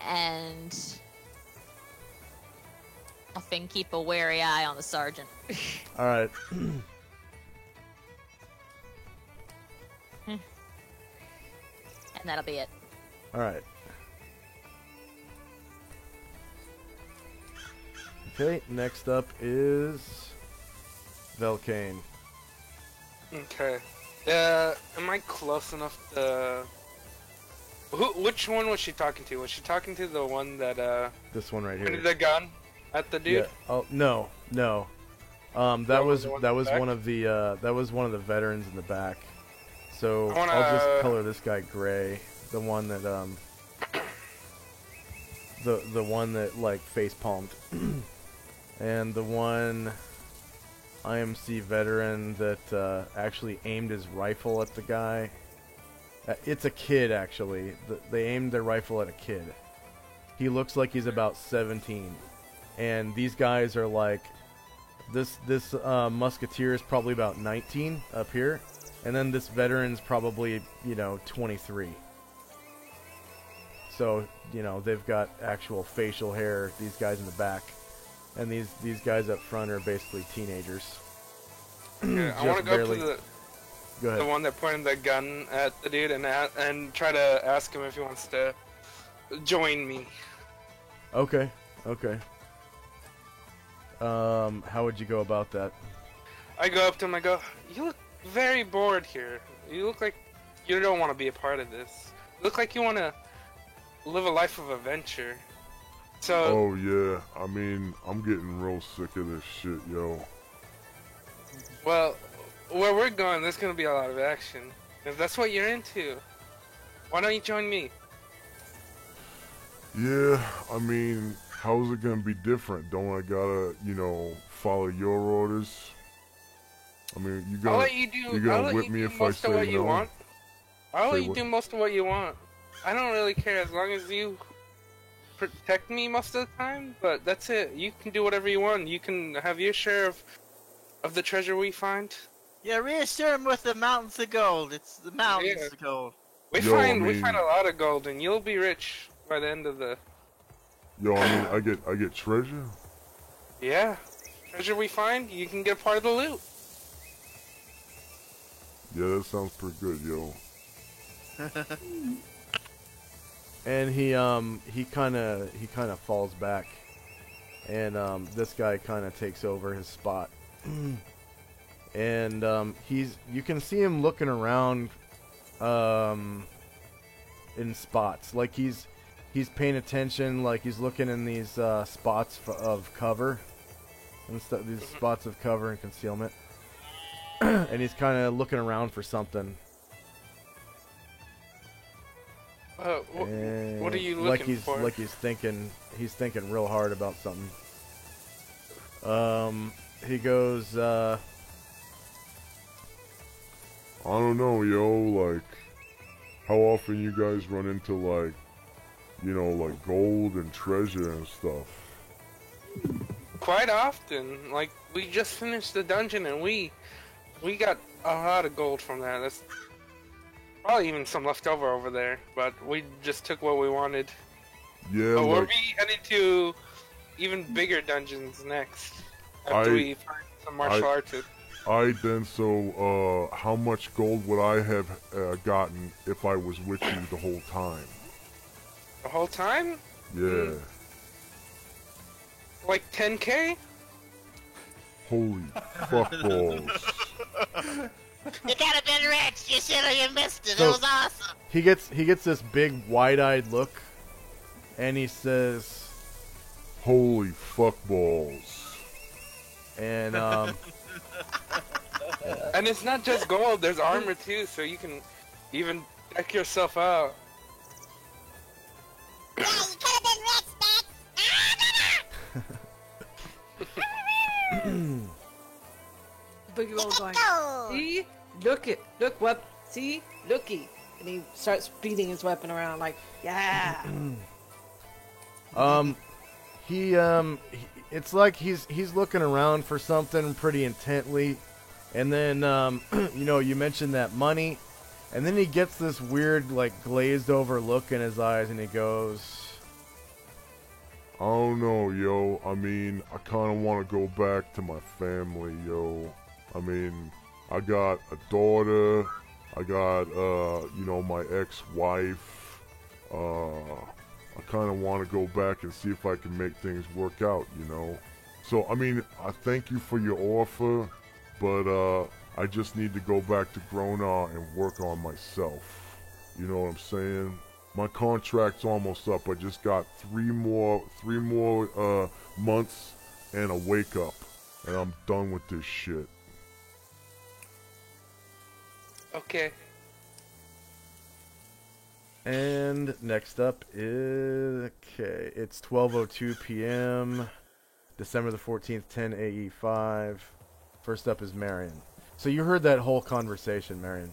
And often keep a wary eye on the sergeant. Alright. And that'll be it. Alright. Okay, next up is Velcane. Okay. Am I close enough to... Which one was she talking to? Was she talking to the one that, This one right here. pointed the gun at the dude? Yeah. Oh no. That was one of the veterans in the back. So I'll just color this guy gray. The one that the one that like face palmed, and the one IMC veteran that actually aimed his rifle at the guy. It's a kid actually. They aimed their rifle at a kid. He looks like he's about 17, and these guys are like. This musketeer is probably about 19 up here, and then this veteran's probably 23. So they've got actual facial hair. These guys in the back, and these guys up front are basically teenagers. Yeah, I want to go to Go ahead. the one that pointed the gun at the dude and try to ask him if he wants to join me. Okay. How would you go about that? I go up to him, I go, you look very bored here. You look like you don't want to be a part of this. You look like you want to live a life of adventure. So... Oh yeah, I mean, I'm getting real sick of this shit, yo. Well, where we're going, there's going to be a lot of action. If that's what you're into, why don't you join me? Yeah, I mean, how's it gonna be different? Don't I gotta, follow your orders? I mean, I'll let you do, you're gonna whip me if I say what you no? want. I'll let Say you what? do most of what you want. I don't really care as long as you protect me most of the time, but that's it. You can do whatever you want. You can have your share of the treasure we find. Yeah, reassure him with the mountains of gold. It's the mountains of gold. We find a lot of gold, and you'll be rich by the end of the... Yo, I mean, I get treasure? Yeah. Treasure we find, you can get part of the loot. Yeah, that sounds pretty good, yo. And he kind of falls back, and this guy kind of takes over his spot, and you can see him looking around in spots, like he's paying attention, like he's looking in these spots of cover and stuff, these spots of cover and concealment, and he's kind of looking around for something. What are you looking for? Like he's thinking real hard about something. He goes, I don't know, yo, like, how often you guys run into, like, like gold and treasure and stuff? Quite often. Like, we just finished the dungeon and we got a lot of gold from that. That's probably even some left over there, but we just took what we wanted. Yeah, but we'll like, be heading to even bigger dungeons next after we find some martial artists. So, how much gold would I have gotten if I was with you the whole time? The whole time? Yeah. Like 10K? Holy fuck balls. You could have been rich. You should have missed it. So- It was awesome. he gets this big wide-eyed look, and he says, Holy fuck balls. and And it's not just gold, there's armor too, so you can even deck yourself out. Yeah, you could have been rich, man. Boogie Roll going, Go. see? Look it. Look what? See? Looky. And he starts beating his weapon around like, yeah. it's like he's looking around for something pretty intently, and then you mentioned that money, and then he gets this weird like glazed over look in his eyes, and he goes, I don't know, yo. I mean, I kind of want to go back to my family, yo. I mean, I got a daughter. I got, my ex-wife. I kind of want to go back and see if I can make things work out, So, I mean, I thank you for your offer, but I just need to go back to Grona and work on myself. You know what I'm saying? My contract's almost up. I just got three more months and a wake up, and I'm done with this shit. Okay. And next up is it's 12:02 p.m. December the 14th, 10 AE5. First up is Marion. So you heard that whole conversation, Marion.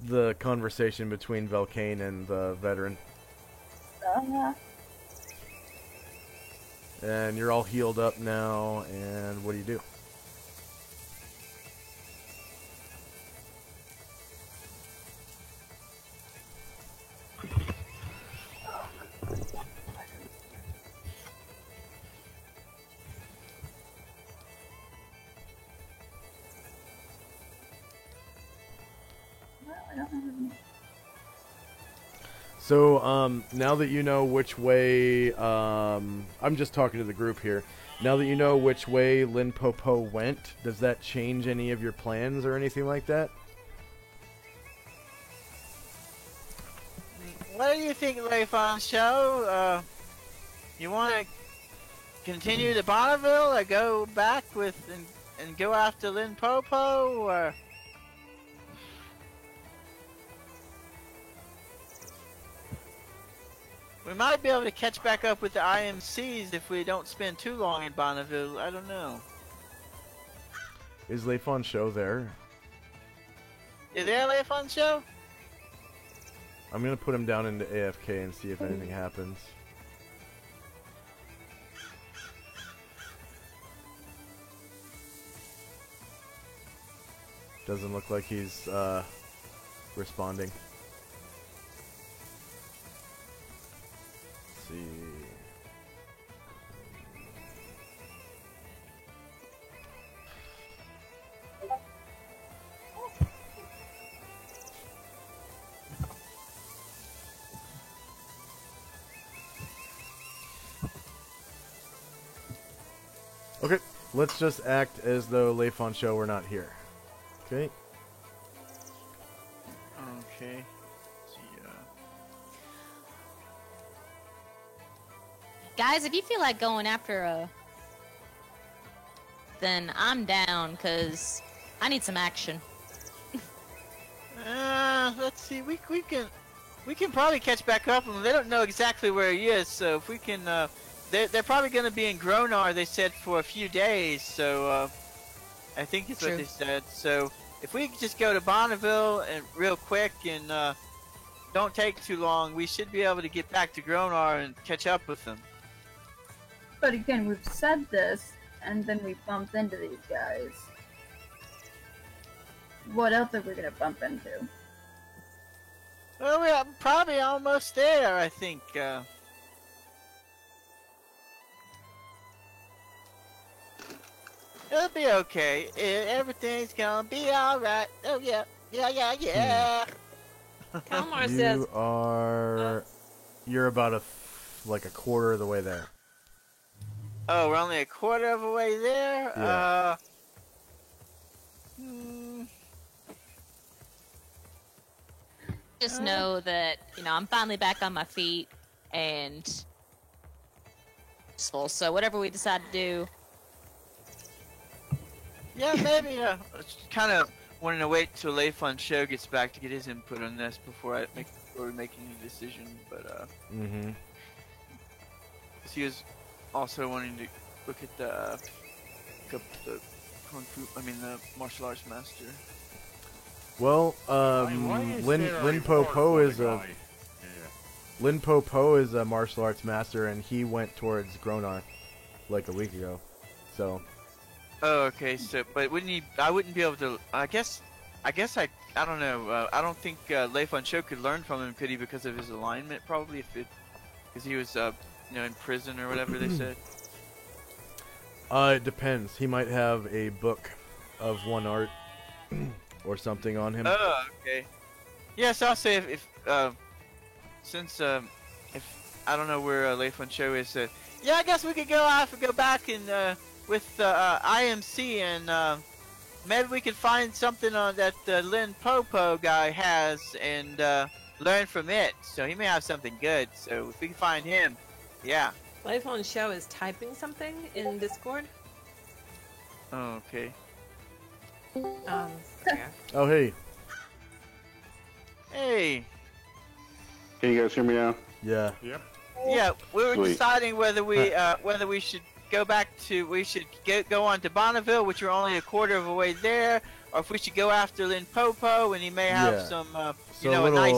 The conversation between Velcane and the veteran. Yeah. And you're all healed up now, and what do you do? So, now that you know which way, I'm just talking to the group here. Now that you know which way Limpopo went, does that change any of your plans or anything like that? What do you think, Leifon Show? You want to continue to Bonneville or go back with and go after Limpopo, or? We might be able to catch back up with the IMCs if we don't spend too long in Bonneville. I don't know. Is Leifon Show there? Is there a Leifon Show? I'm gonna put him down into AFK and see if anything happens. Doesn't look like he's responding. Let's see. Okay, let's just act as though Leifon Show were not here. Okay. Okay. Guys, if you feel like going after then I'm down, because I need some action. Let's see. We can probably catch back up with them. They don't know exactly where he is, so if we can, they're probably going to be in Gronar, they said, for a few days. So I think it's what they said. So if we could just go to Bonneville and real quick and don't take too long, we should be able to get back to Gronar and catch up with them. But again, we've said this, and then we bumped into these guys. What else are we gonna bump into? Well, we're probably almost there, I think. It'll be okay. Everything's gonna be alright. Oh, yeah. Yeah. Kalmar says... You are... You're about like a quarter of the way there. Oh, we're only a quarter of the way there? Yeah. Just know that, I'm finally back on my feet, and so whatever we decide to do. Yeah, maybe, kind of wanting to wait till Leifon Show gets back to get his input on this before we make any decision, but, Mm-hmm. Because he was also wanting to look at the the martial arts master. Well, Limpopo is a martial arts master, and he went towards Gronar like a week ago. So. Oh, okay. So, but I wouldn't be able to. I guess I don't know. I don't think Leifon Show could learn from him, could he? Because of his alignment, probably, because he was in prison or whatever they said. It depends. He might have a book of one art or something on him. Oh, okay. Yes, I'll say if I don't know where Leifun Show is. Yeah, I guess we could go back and with IMC and maybe we could find something on that Lin Popo guy has and learn from it. So he may have something good. So if we can find him, yeah. Life on Show is typing something in Discord. Oh, okay. Yeah. Oh, hey. Hey. Can you guys hear me now? Yeah. Yep. Yeah, we were Sweet. deciding whether we should go back to go on to Bonneville, which we're only a quarter of a way there, or if we should go after Lin Popo and he may have Yeah. some So a nice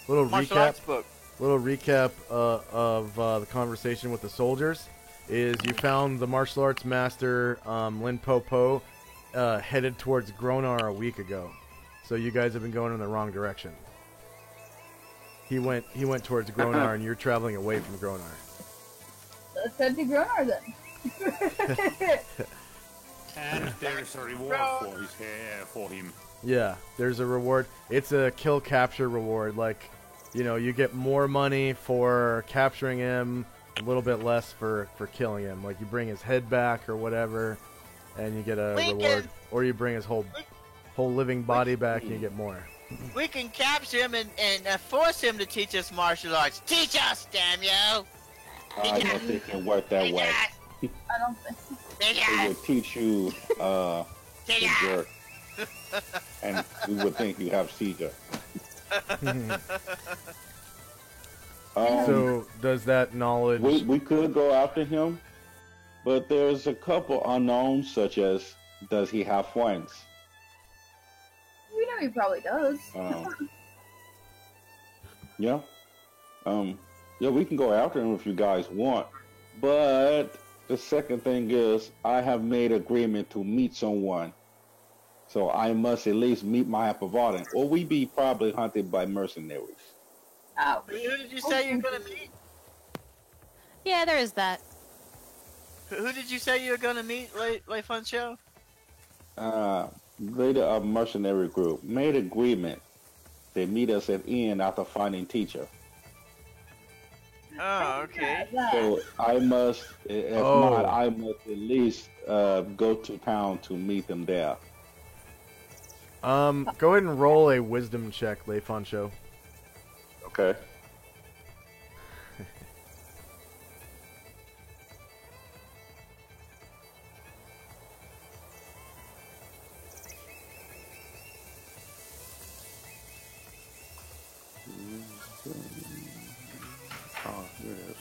little martial recap. arts book. Little recap of the conversation with the soldiers is you found the martial arts master Lin Popo headed towards Gronar a week ago, so you guys have been going in the wrong direction. He went towards Gronar, and you're traveling away from Gronar. Let's head to Gronar then. And there's a reward for him. Yeah, there's a reward. It's a kill capture reward. Like, you know, you get more money for capturing him, a little bit less for killing him. Like, you bring his head back or whatever, and you get a reward. Or you bring his whole living body back, and you get more. We can capture him and force him to teach us martial arts. Teach us, damn you! I don't think it can work that way. I don't think so. It would teach you to jerk. And we would think you have seizure. So, does that knowledge... We could go after him, but there's a couple unknowns, such as, does he have friends? We know he probably does. Yeah. Yeah, we can go after him if you guys want. But the second thing is, I have made agreement to meet someone. So I must at least meet my Apavadan, or we be probably hunted by mercenaries. Oh. Who did you say you're gonna meet? Yeah, there is that. Who did you say you were gonna meet, Leifun Show? Leader of mercenary group made agreement. They meet us at inn after finding teacher. Oh, okay. So I must, if not, I must at least go to town to meet them there. Go ahead and roll a wisdom check, Leifun Show. Okay. Oh, here it is.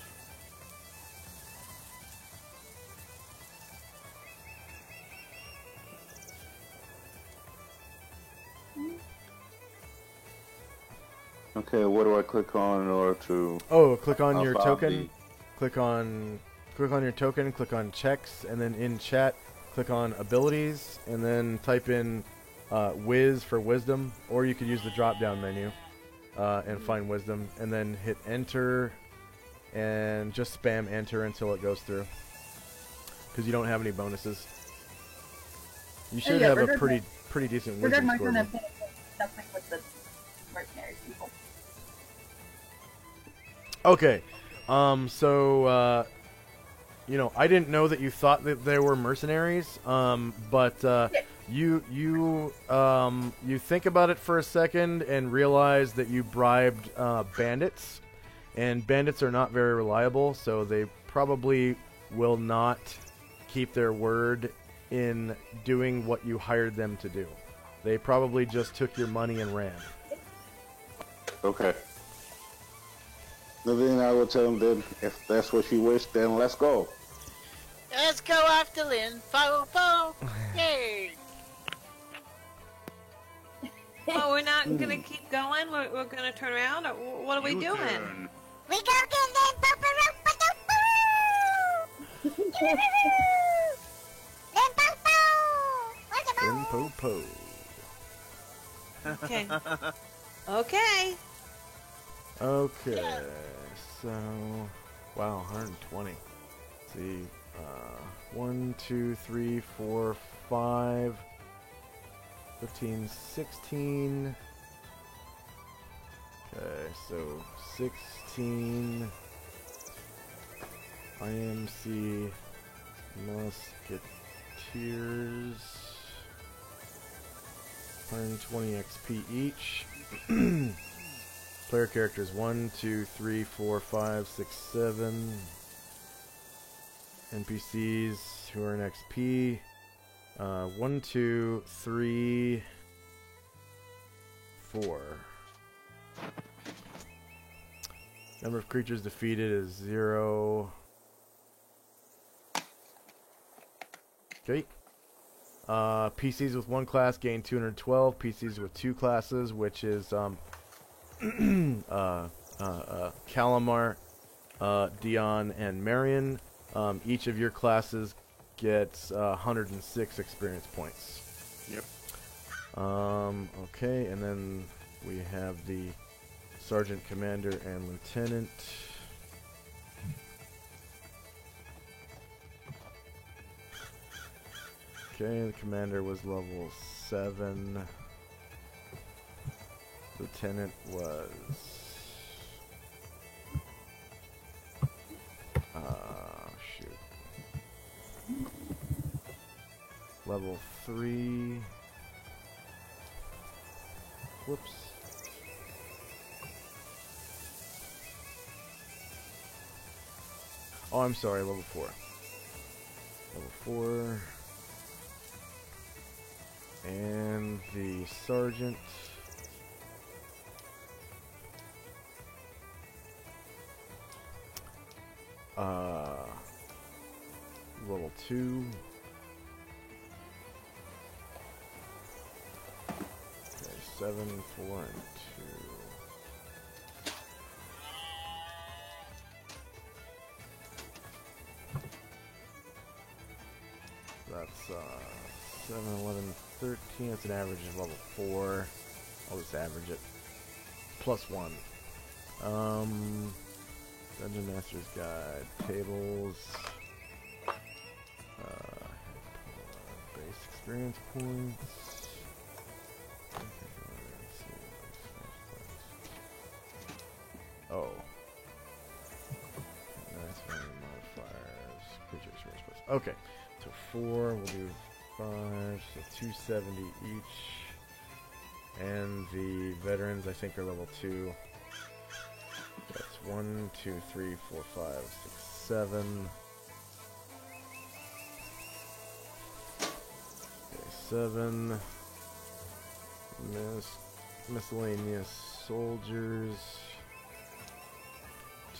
Okay, what do I click on in order to... Oh, click on your find token. Click on your token, click on checks, and then in chat, click on abilities, and then type in Wiz for wisdom, or you could use the drop-down menu and find wisdom, and then hit enter, and just spam enter until it goes through, because you don't have any bonuses. You should have a pretty decent We're good, wisdom my score. turn. I've been nothing with the mercenary people. Okay, so, you know, I didn't know that you thought that they were mercenaries, but, you think about it for a second and realize that you bribed, bandits, and bandits are not very reliable, so they probably will not keep their word in doing what you hired them to do. They probably just took your money and ran. Okay. So then I will tell them then, if that's what you wish, then let's go. Let's go after Lin Popo. Yay! Oh, we're not gonna keep going. We're gonna turn around. Or what are we doing? We go get Lin Popo. Lin Popo. Lin Popo. Okay. Okay. Okay, so wow, 120. Let's see, 1, 2, 3, 4, 5, 15, 16. Okay, so 16, IMC Musketeers. 120 XP each. Player characters 1, 2, 3, 4, 5, 6, 7. NPCs who earn XP. 1, 2, 3, 4. Number of creatures defeated is 0. Okay. PCs with one class gain 212. PCs with two classes, which is Calamar, Dion, and Marion. Each of your classes gets 106 experience points. Yep. Okay, and then we have the Sergeant, Commander, and Lieutenant. Okay, the Commander was level 7. Lieutenant was... shoot. Level 3. Whoops. Oh, I'm sorry, level 4. Level 4. And the Sergeant. Level 2. Okay, 7, 4, and 2. That's 7, 11, 13. That's an average of level 4. I'll just average it. Plus 1. Dungeon Master's Guide. Tables. Base experience points. Oh. That's my modifiers. Creature experience points. Okay. So 4, we'll do 5, so 270 each. And the veterans, I think, are level 2. That's 1, 2, 3, 4, 5, 6, 7. Okay, 7. Miscellaneous soldiers.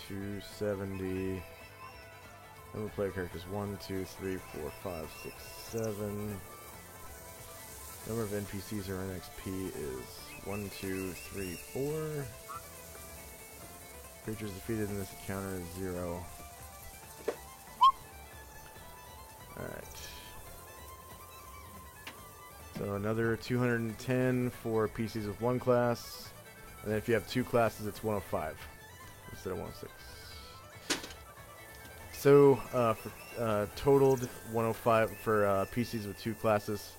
270. Number of player characters 1, 2, 3, 4, 5, 6, 7. Number of NPCs or NXP is 1, 2, 3, 4. Creatures defeated in this encounter is 0. Alright. So another 210 for PCs with one class. And then if you have two classes, it's 105 instead of 106. So, for totaled 105 for PCs with two classes.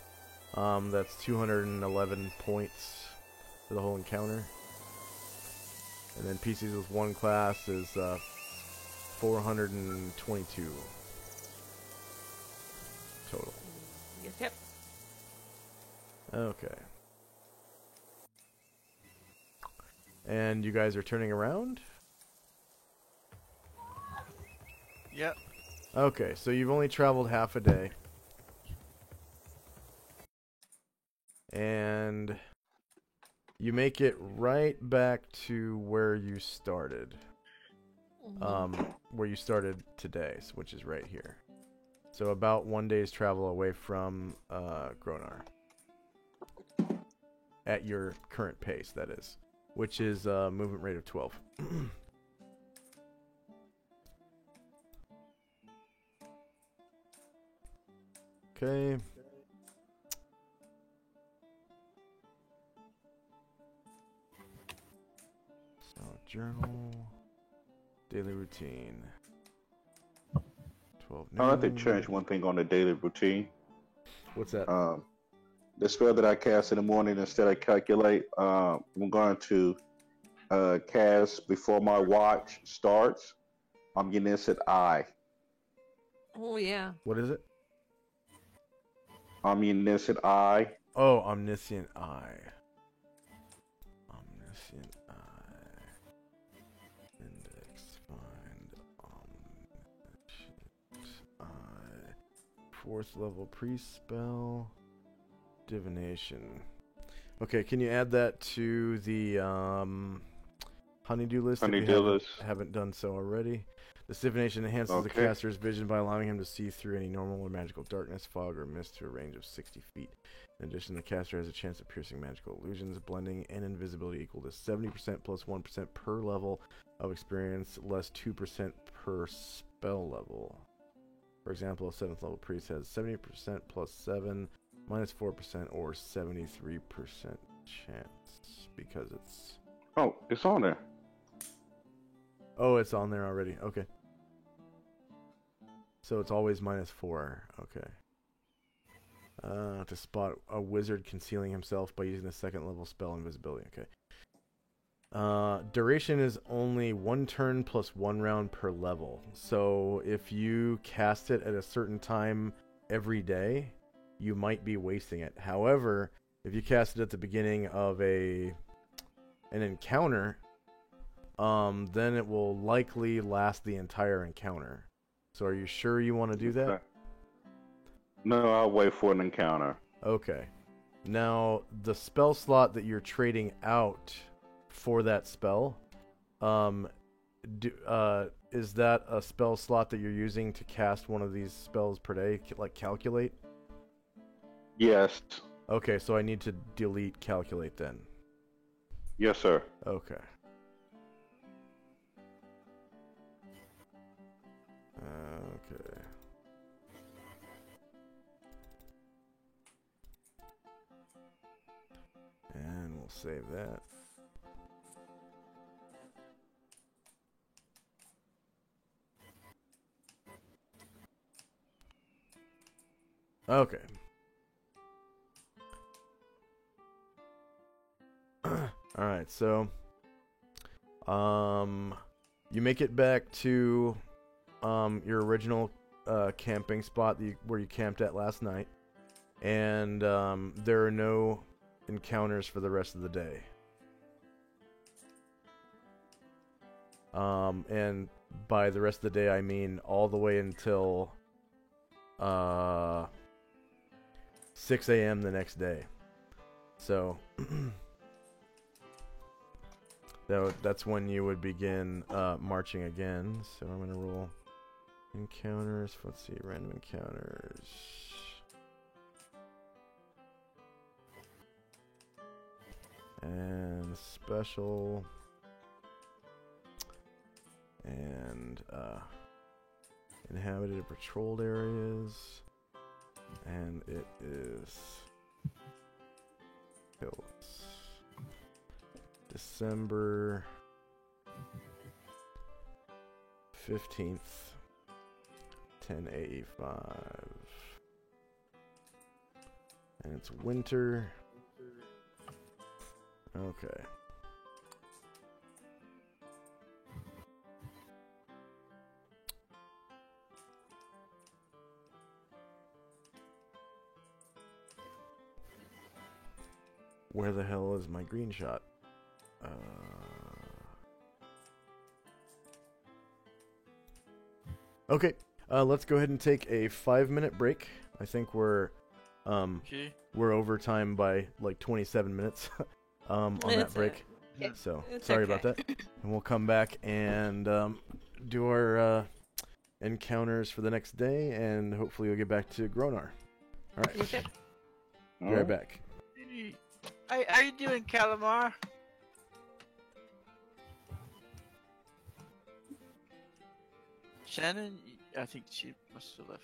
That's 211 points for the whole encounter. And then PCs with one class is 422 total. Yep. Okay. And you guys are turning around? Yep. Okay, so you've only traveled half a day. And you make it right back to where you started. Where you started today, which is right here. So about 1 day's travel away from Gronar. At your current pace, that is. Which is a movement rate of 12. Okay. So, journal. Daily routine. 12 noon. I'd like to change one thing on the daily routine. What's that? The spell that I cast in the morning, instead of calculate, I'm going to cast before my watch starts. I'm getting this at I. Oh yeah. What is it? Omniscient eye. Oh, omniscient eye. Omniscient eye. Index find omniscient eye. 4th level pre-spell. Divination. Okay, can you add that to the honeydew list Honeydew if you list. haven't done so already? This divination enhances the Okay. caster's vision by allowing him to see through any normal or magical darkness, fog, or mist to a range of 60 feet. In addition, the caster has a chance of piercing magical illusions, blending, and invisibility equal to 70% plus 1% per level of experience, less 2% per spell level. For example, a 7th level priest has 70% plus 7 minus 4% or 73% chance because it's... Oh, it's on there. Oh, it's on there already. Okay. So it's always minus 4. Okay. To spot a wizard concealing himself by using the 2nd level spell invisibility. Okay. Duration is only 1 turn plus 1 round per level. So if you cast it at a certain time every day, you might be wasting it. However, if you cast it at the beginning of an encounter, then it will likely last the entire encounter. So are you sure you want to do that? Okay. No, I'll wait for an encounter. Okay. Now, the spell slot that you're trading out for that spell, is that a spell slot that you're using to cast one of these spells per day, like calculate? Yes. Okay, so I need to delete calculate then. Yes, sir. Okay. Okay. And we'll save that. Okay. Alright, so you make it back to your original camping spot where you camped at last night, and there are no encounters for the rest of the day. And by the rest of the day, I mean all the way until 6 a.m. the next day. So that's when you would begin marching again. So I'm gonna roll encounters. Let's see, random encounters. And special. And inhabited or patrolled areas. And it is hills. December 15th, 10:85. And it's winter. Okay. Where the hell is my green shot? Okay, let's go ahead and take a 5-minute break. I think we're over time by like 27 minutes on that break. So sorry about that. And we'll come back and do our encounters for the next day, and hopefully we'll get back to Gronar. All right. Okay. Be right back. How you doing, Calamar? Shannon? I think she must have left.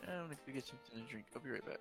I'm gonna go get something to drink. I'll be right back.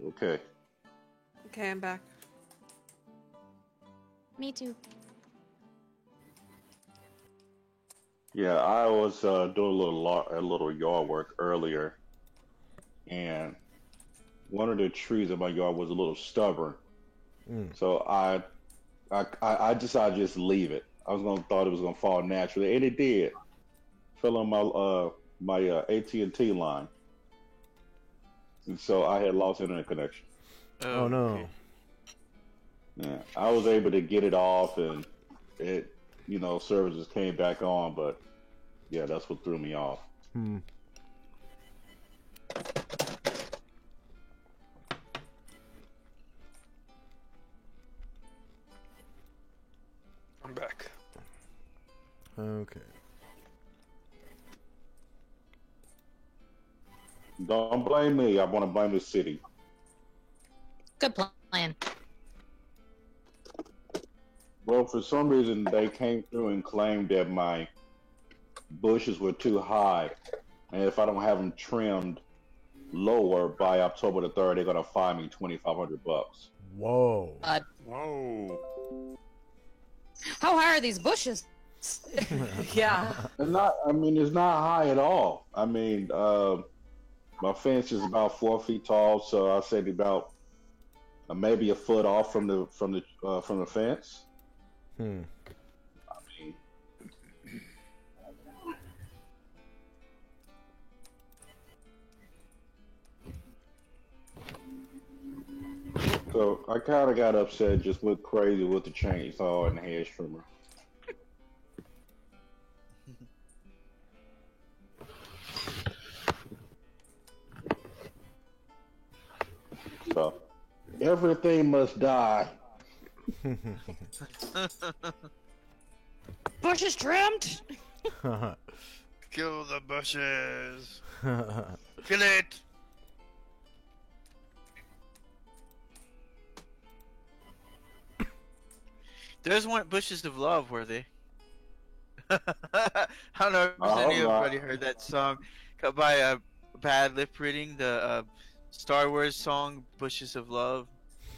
Okay. Okay, I'm back. Me too. Yeah, I was doing a little yard work earlier, and one of the trees in my yard was a little stubborn. So I decided to just leave it. I was gonna thought it was gonna fall naturally, and it did. Fell on my AT&T line, and so I had lost internet connection. Oh no. Okay. Yeah, I was able to get it off, and it, services came back on, but yeah, that's what threw me off. I'm back. Okay. Don't blame me. I want to blame the city. Good plan. Well, for some reason, they came through and claimed that my bushes were too high, and if I don't have them trimmed lower by October the 3rd, they're gonna fine me $2,500. Whoa. Whoa. How high are these bushes? Yeah. It's not. I mean, it's not high at all. I mean, my fence is about 4 feet tall, so I say about maybe a foot off from the fence. I mean, so I kind of got upset, just went crazy with the chainsaw and the hedge trimmer. So everything must die. Bushes trimmed. Kill the bushes. Kill it. Those weren't bushes of love, were they? I don't know if anybody heard that song by Bad Lip Reading, the Star Wars song "Bushes of Love."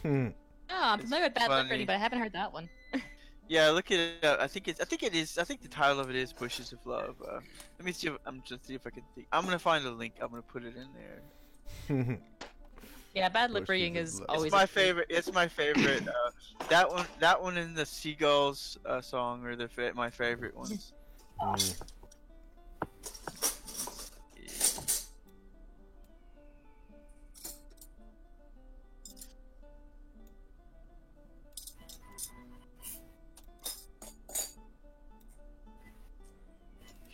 Oh, I'm familiar with Bad funny. Liberty, but I haven't heard that one. Yeah, look at it up. I think the title of it is "Bushes of Love." Let me see. I'm just see if I can think. I'm gonna find a link. I'm gonna put it in there. Yeah, Bad Lip Reading is always It's my favorite. It's my favorite. That one and the Seagulls song are my favorite ones.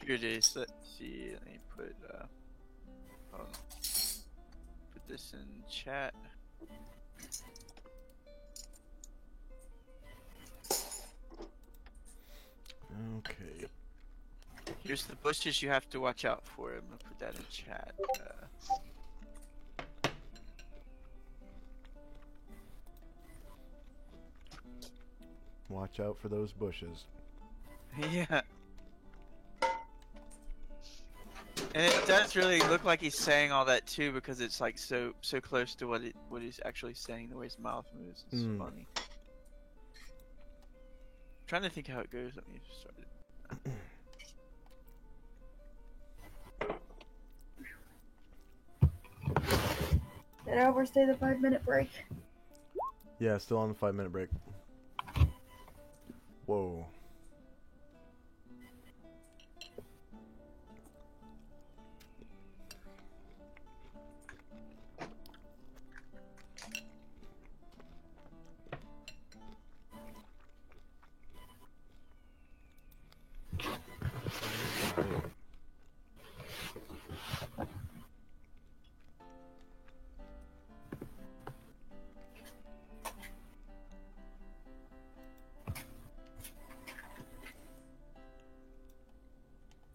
Here it is. Let's see. Let me put. Hold on. Put this in chat. Okay. Here's the bushes you have to watch out for. I'm gonna put that in chat. Watch out for those bushes. Yeah. And it does really look like he's saying all that too, because it's like so close to what he's actually saying. The way his mouth moves, it's funny. I'm trying to think how it goes. Let me start it. Did I overstay the 5-minute break? Yeah, still on the 5-minute break. Whoa.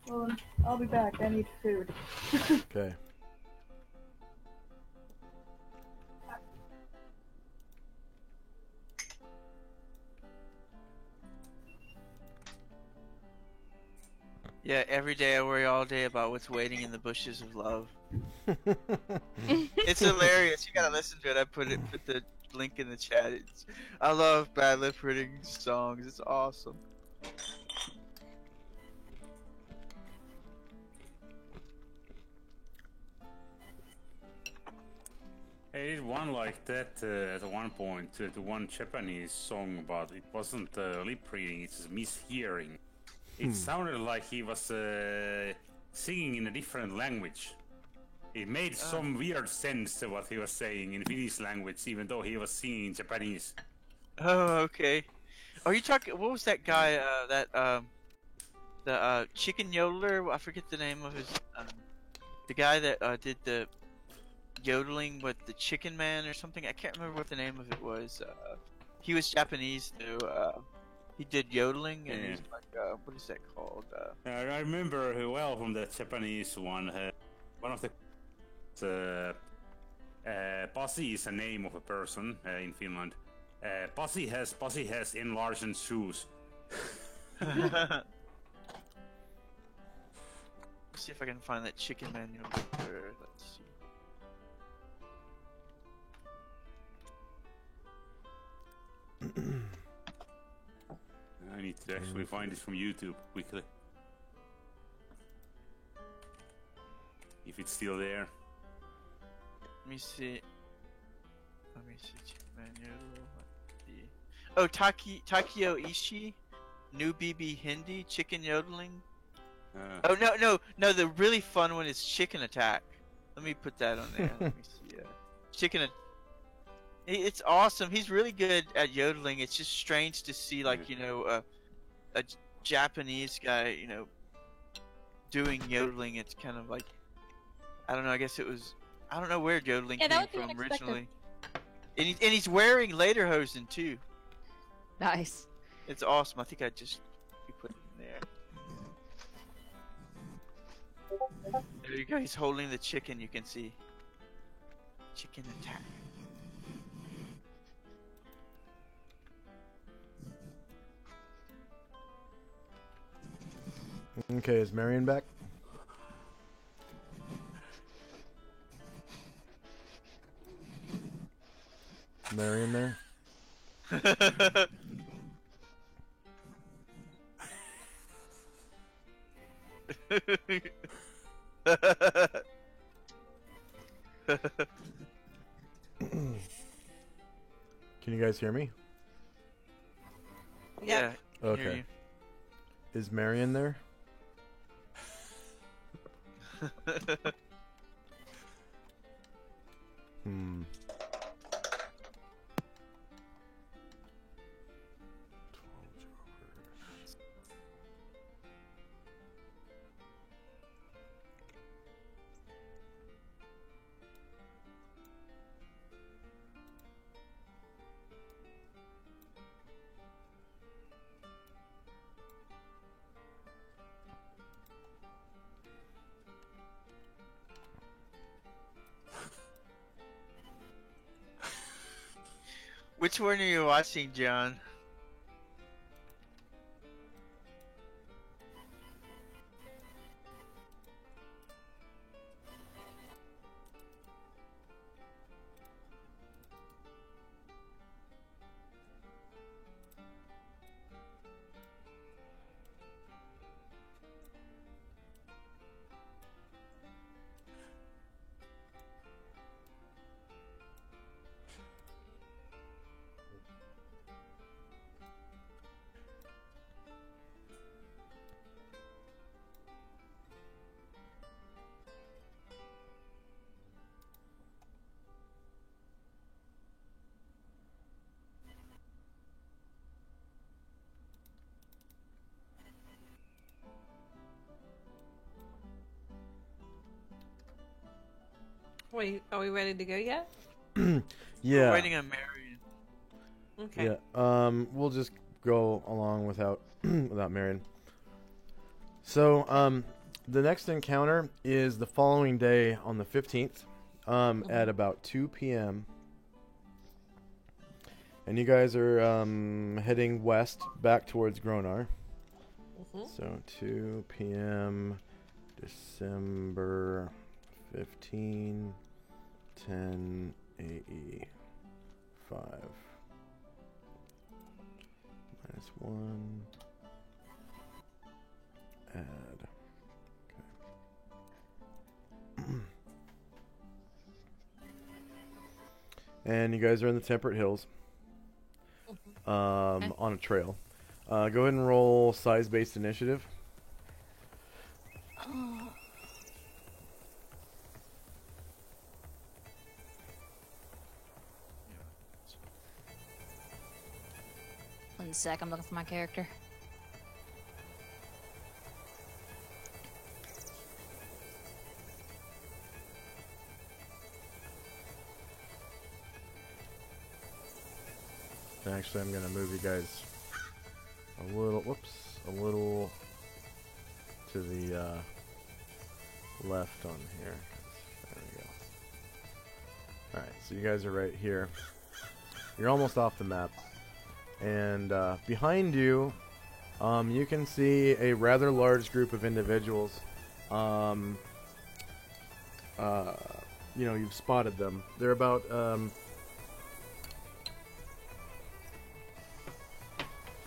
Well, I'll be back. I need food. Okay. Yeah, every day I worry all day about what's waiting in the bushes of love. It's hilarious. You gotta listen to it. I put the link in the chat. I love Bad Lip Reading songs. It's awesome. I did one like that at one point, the one Japanese song, but it wasn't lip reading, it's mishearing. It sounded like he was singing in a different language. It made some weird sense to what he was saying in Finnish language, even though he was singing in Japanese. Oh, okay. Are you talking? What was that guy? The chicken yodeler. I forget the name of his. The guy that did the yodeling with the Chicken Man or something. I can't remember what the name of it was. He was Japanese too. He did yodeling, and he's like, what is that called? I remember well from the Japanese one. One of the Pasi is a name of a person in Finland. Pasi has enlarged shoes. Let's see if I can find that Chicken Man yodeler. Let's see. I need to actually find this from YouTube quickly. If it's still there. Let me see. Chicken Man yodeler. Oh, Takio Ishii, new BB Hindi, chicken yodeling. Oh no! The really fun one is Chicken Attack. Let me put that on there. Let me see. Chicken. It's awesome. He's really good at yodeling. It's just strange to see, like, you know, a Japanese guy, you know, doing yodeling. It's kind of like, I don't know. I guess it was. I don't know where yodeling came from originally. And he's wearing lederhosen too. Nice. It's awesome. I think I just put it in there. There you go. He's holding the chicken. You can see. Chicken Attack. Okay, is Marion back? Marion there? Can you guys hear me? Yeah. Okay. Is Marion there? Which one are you watching, John? Wait, are we ready to go yet? Yeah. We're waiting on Marion. Okay. Yeah. We'll just go along without without Marion. So, the next encounter is the following day on the 15th, at about 2 p.m. And you guys are heading west back towards Gronar. So 2 p.m. December 15, 10 AE 5 minus 1 add. Okay. And you guys are in the Temperate Hills on a trail. Go ahead and roll size-based initiative. One sec, I'm looking for my character. Actually, I'm gonna move you guys a little to the left on here. There we go. Alright, so you guys are right here. You're almost off the map. And behind you, you can see a rather large group of individuals. You know, you've spotted them. They're about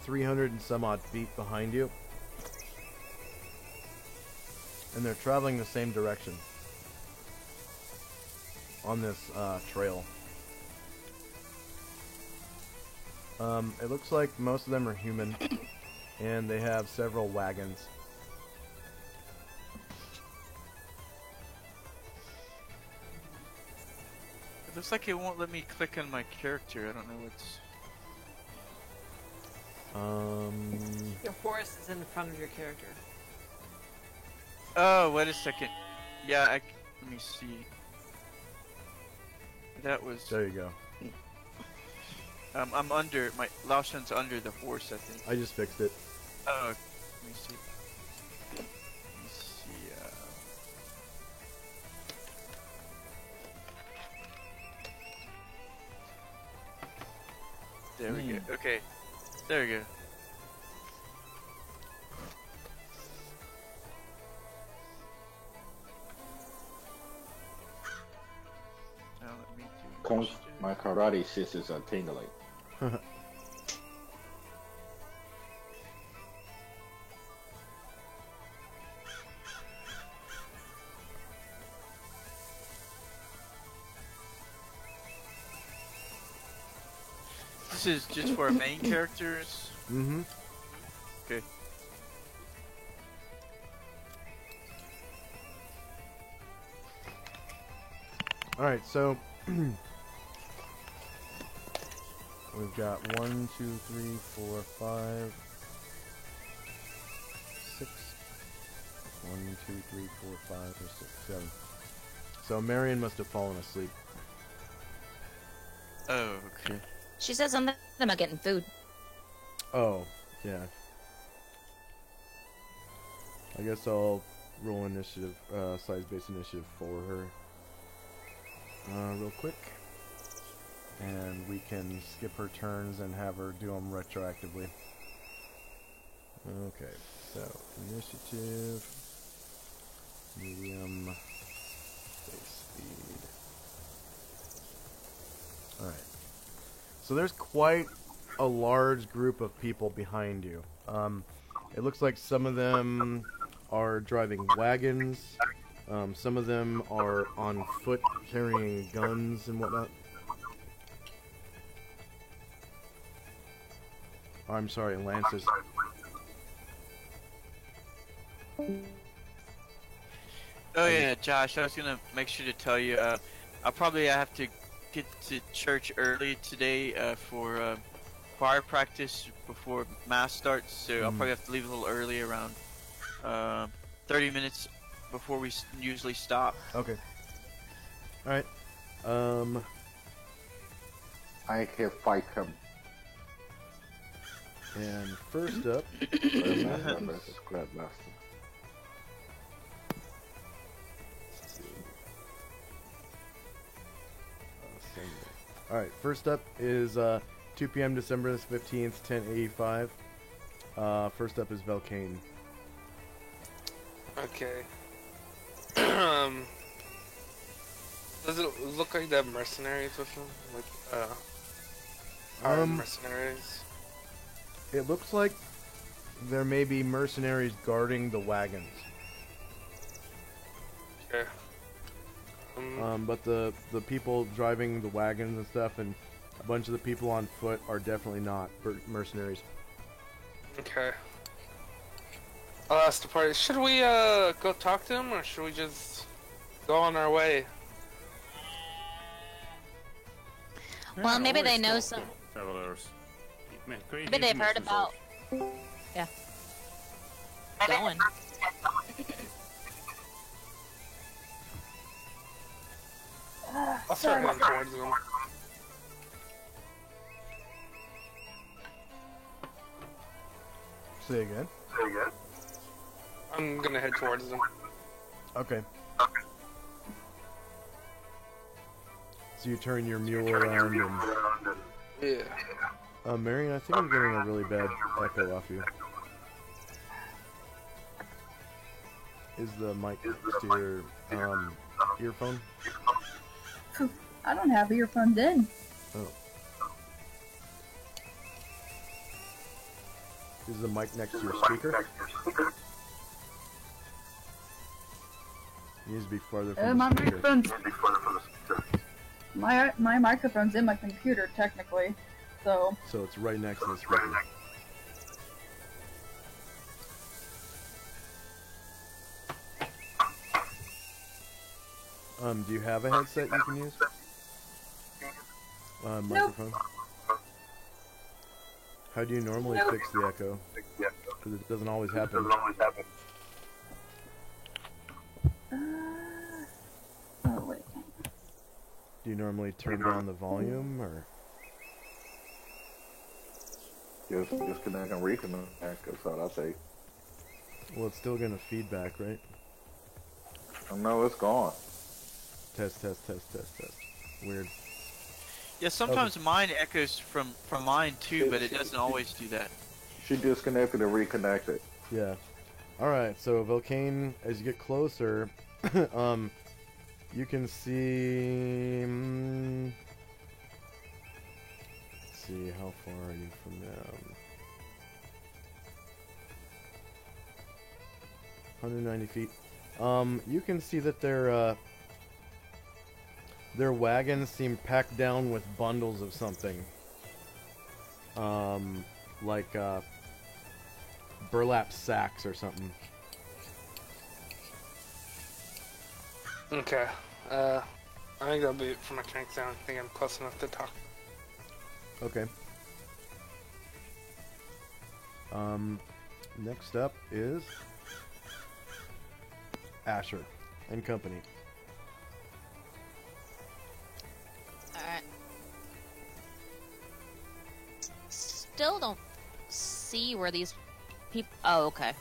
300 and some odd feet behind you, and they're traveling the same direction on this trail. It looks like most of them are human, and they have several wagons. It looks like it won't let me click on my character. I don't know what's... Your horse is in front of your character. Oh, wait a second. Yeah, let me see. That was... There you go. I'm under... My Laoshan's under the horse, I think. I just fixed it. Oh, let me see. Let me see, There we go. Okay. There we go. Now let me do My karate senses are tingling. This is just for our main characters? Mm-hmm. Okay. Alright, so we've got 1, 2, 3, 4, 5, 6. 1, 2, 3, 4, 5, or 6, 7. So Marion must have fallen asleep. Oh, okay. She said something about getting food. Oh, yeah. I guess I'll roll initiative, size-based initiative for her. Real quick. And we can skip her turns and have her do them retroactively. Okay, so initiative, medium, base speed. Alright. So there's quite a large group of people behind you. It looks like some of them are driving wagons. Some of them are on foot carrying guns and whatnot. Oh, I'm sorry, lances. Oh yeah, Josh, I was gonna make sure to tell you, I'll probably have to get to church early today for choir practice before mass starts, so I'll probably have to leave a little early, around 30 minutes before we usually stop. Okay. Alright. I can fight him. And first up... Alright, first up is 2 p.m. December 15th, 10:85. First up is Velcane. Okay. Does it look like they have mercenaries with them? Like, armed mercenaries? It looks like there may be mercenaries guarding the wagons. Okay. But the people driving the wagons and stuff, and a bunch of the people on foot are definitely not mercenaries. Okay. I'll ask the party. Should we go talk to him, or should we just go on our way? Well, maybe they know some. Travelers. Maybe they've heard about. Yeah. Going. I'll start heading towards them. Say again. I'm gonna head towards them. Okay. So you turn your mule around and... Yeah. Marion, I think I'm getting a really bad echo off you. Is the mic next to your earphone? I don't have earphones in. Oh. Is the mic next to your speaker? It needs to be farther from My the speaker. microphone's... My microphone's in my computer, technically, so... So it's right next to the speaker. Do you have a headset you can use? Microphone? How do you normally fix the echo? Because it doesn't always happen. Oh, wait. Do you normally turn down the volume, or? Just disconnect and reconnect. That's all I say. Well, it's still gonna feedback, right? No, it's gone. Test. Weird. Yeah, sometimes mine echoes from mine too, but it doesn't always do that. She disconnected and reconnected. Yeah. Alright, so Volcane, as you get closer, you can see... let's see, how far are you from them? 190 feet. You can see that their wagons seem packed down with bundles of something. Like burlap sacks or something. Okay. I think that'll be it for my tank sound. I think I'm close enough to talk. Okay. Next up is Asher and company. Alright. Still don't see where these people... Oh, okay.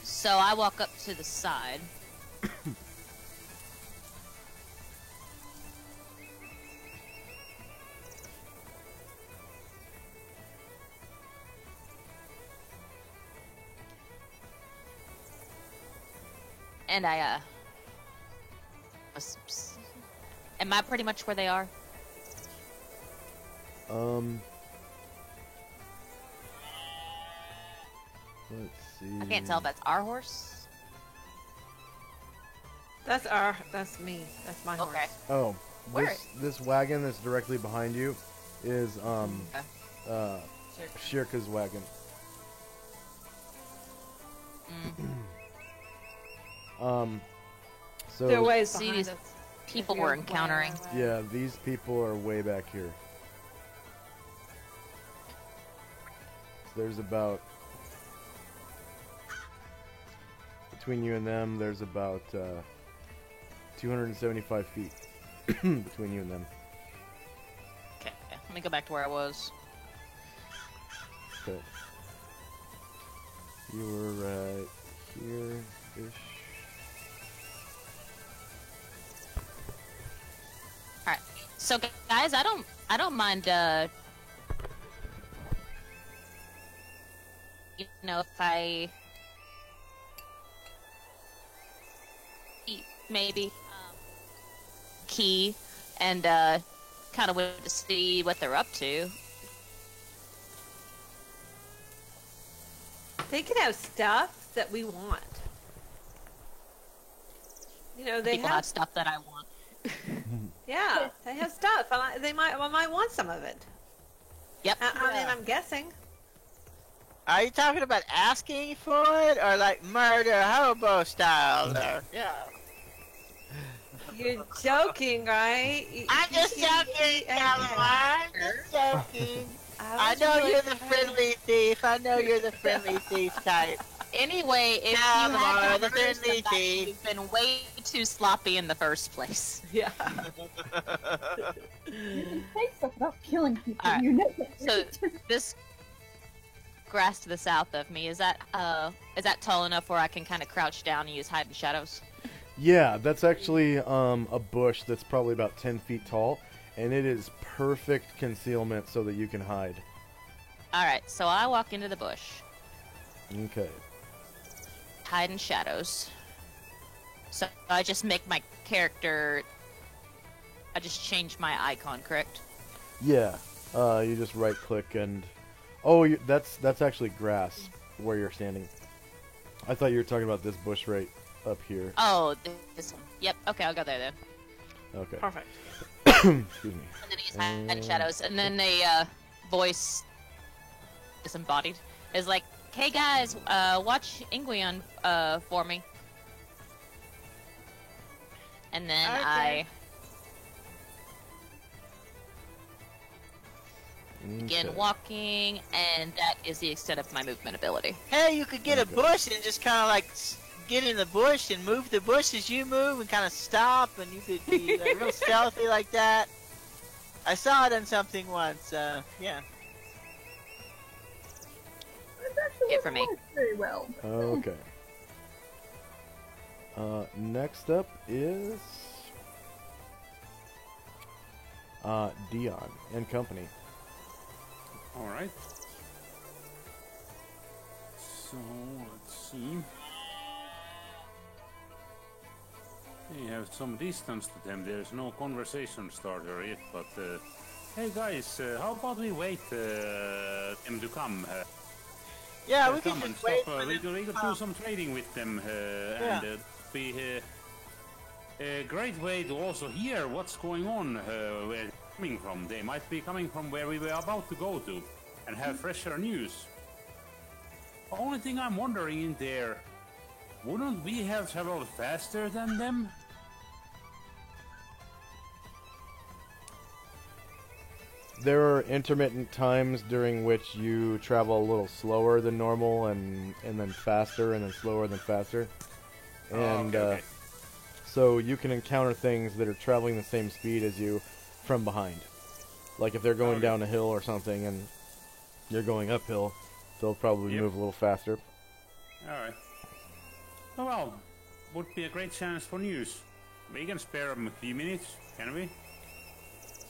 So I walk up to the side. And I, am I pretty much where they are? Let's see. I can't tell if that's our horse. That's me. That's my horse. Okay. Oh, Where? this wagon that's directly behind you is Shirka's wagon. So They're ways see behind these us. people we're encountering. yeah, these people are way back here. So there's about between you and them, there's about 275 feet between you and them. Okay, let me go back to where I was. Okay. You were right here-ish. So guys, I don't mind. You know, if I maybe key and kind of wait to see what they're up to. They can have stuff that we want. You know, they People have stuff that I want. Yeah, they have stuff. I might want some of it. Yep. I mean, I'm guessing. Are you talking about asking for it, or like murder hobo style? Yeah. You're joking, right? I'm just joking, Calamar. Just joking. I know you're the friendly thief. I know you're the friendly thief type. Anyway, if Now, you had the to murder friendly somebody, you've been way too sloppy in the first place. Yeah. You can say stuff without killing people. Alright. You know that. So this grass to the south of me, is that tall enough where I can kind of crouch down and use hide and shadows? Yeah, that's actually a bush that's probably about 10 feet tall, and it is perfect concealment so that you can hide. Alright, so I walk into the bush. Okay. Hide in shadows. So I just make my character... I just change my icon, correct? Yeah, you just right click and... Oh, that's actually grass where you're standing. I thought you were talking about this bush right up here. Oh, this one. Yep, okay, I'll go there then. Okay. Perfect. Excuse me. And then he's hide in shadows. And then a voice disembodied is like, hey guys, watch Ingweon for me. And then I begin walking, and that is the extent of my movement ability. Hey, you could get a bush and just kind of like get in the bush and move the bush as you move and kind of stop, and you could be like, real stealthy like that. I saw it on something once. Yeah. It for me. Very well. Okay. Next up is Dion and company. Alright. So, let's see. We have some distance to them. There's no conversation starter yet, but hey guys, how about we wait them to come? Yeah, we come can and just wait stop. for We them could to do come. some trading with them, Yeah. and be a great way to also hear what's going on, where they're coming from. They might be coming from where we were about to go to, and have fresher news. The only thing I'm wondering in there, wouldn't we have traveled faster than them? There are intermittent times during which you travel a little slower than normal, and then faster, and then slower than faster. And okay. so you can encounter things that are traveling the same speed as you from behind. Like if they're going down a hill or something and you're going uphill, they'll probably move a little faster. Alright. Oh, well, would be a great chance for news. We can spare them a few minutes, can we?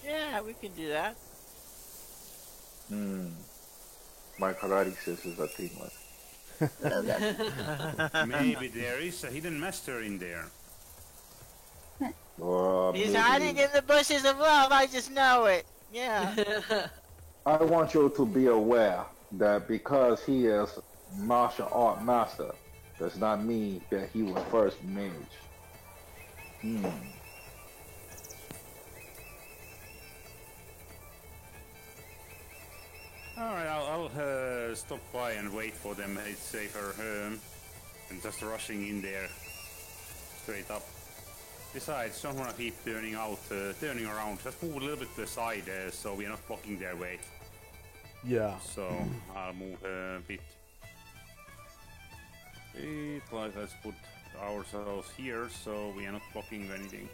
Yeah, we can do that. My paralysis is a thing. Maybe there is a hidden master in there. He's hiding in the bushes of love. I just know it. Yeah. I want you to be aware that because he is martial art master, does not mean that he was first mage. Alright, I'll stop by and wait for them. It's safer than just rushing in there straight up. Besides, don't want to keep turning around. Just move a little bit to the side so we're not blocking their way. Yeah. So I'll move a bit. Let's put ourselves here so we are not blocking anything.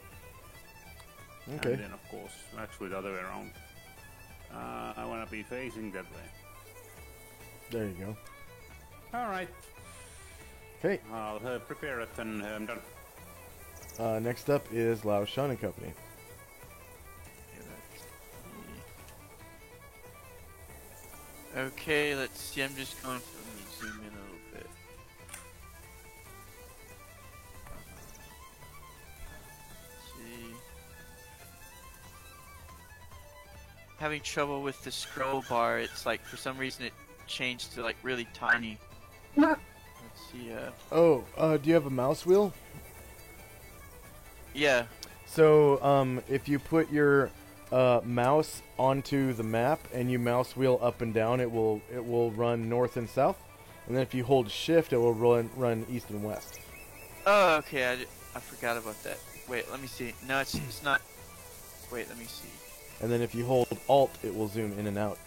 Okay. And then of course, actually the other way around. I want to be facing that way. There you go. Alright. Okay. I'll prepare it and I'm done. Next up is Lao Shun and Company. Okay, let's see. I'm just going to let me zoom in a little bit. See. Having trouble with the scroll bar. It's like for some reason it changed to like really tiny. Let's see. Oh, do you have a mouse wheel? Yeah. So, if you put your mouse onto the map and you mouse wheel up and down, it will run north and south. And then if you hold shift, it will run east and west. Oh, okay. I forgot about that. Wait, let me see. No, it's not. Wait, let me see. And then if you hold alt, it will zoom in and out.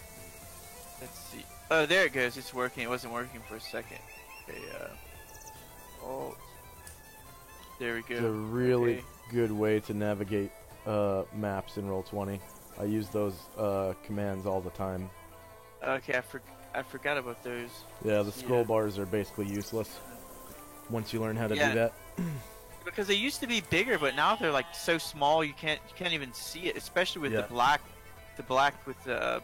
Let's see. Oh, there it goes. It's working. It wasn't working for a second. Okay, alt. There we go. It's a really okay. good way to navigate maps in Roll20. I use those commands all the time. Okay, I forgot about those. Yeah, the scroll bars are basically useless once you learn how to do that. Because they used to be bigger, but now they're like so small you can't even see it, especially with the black with the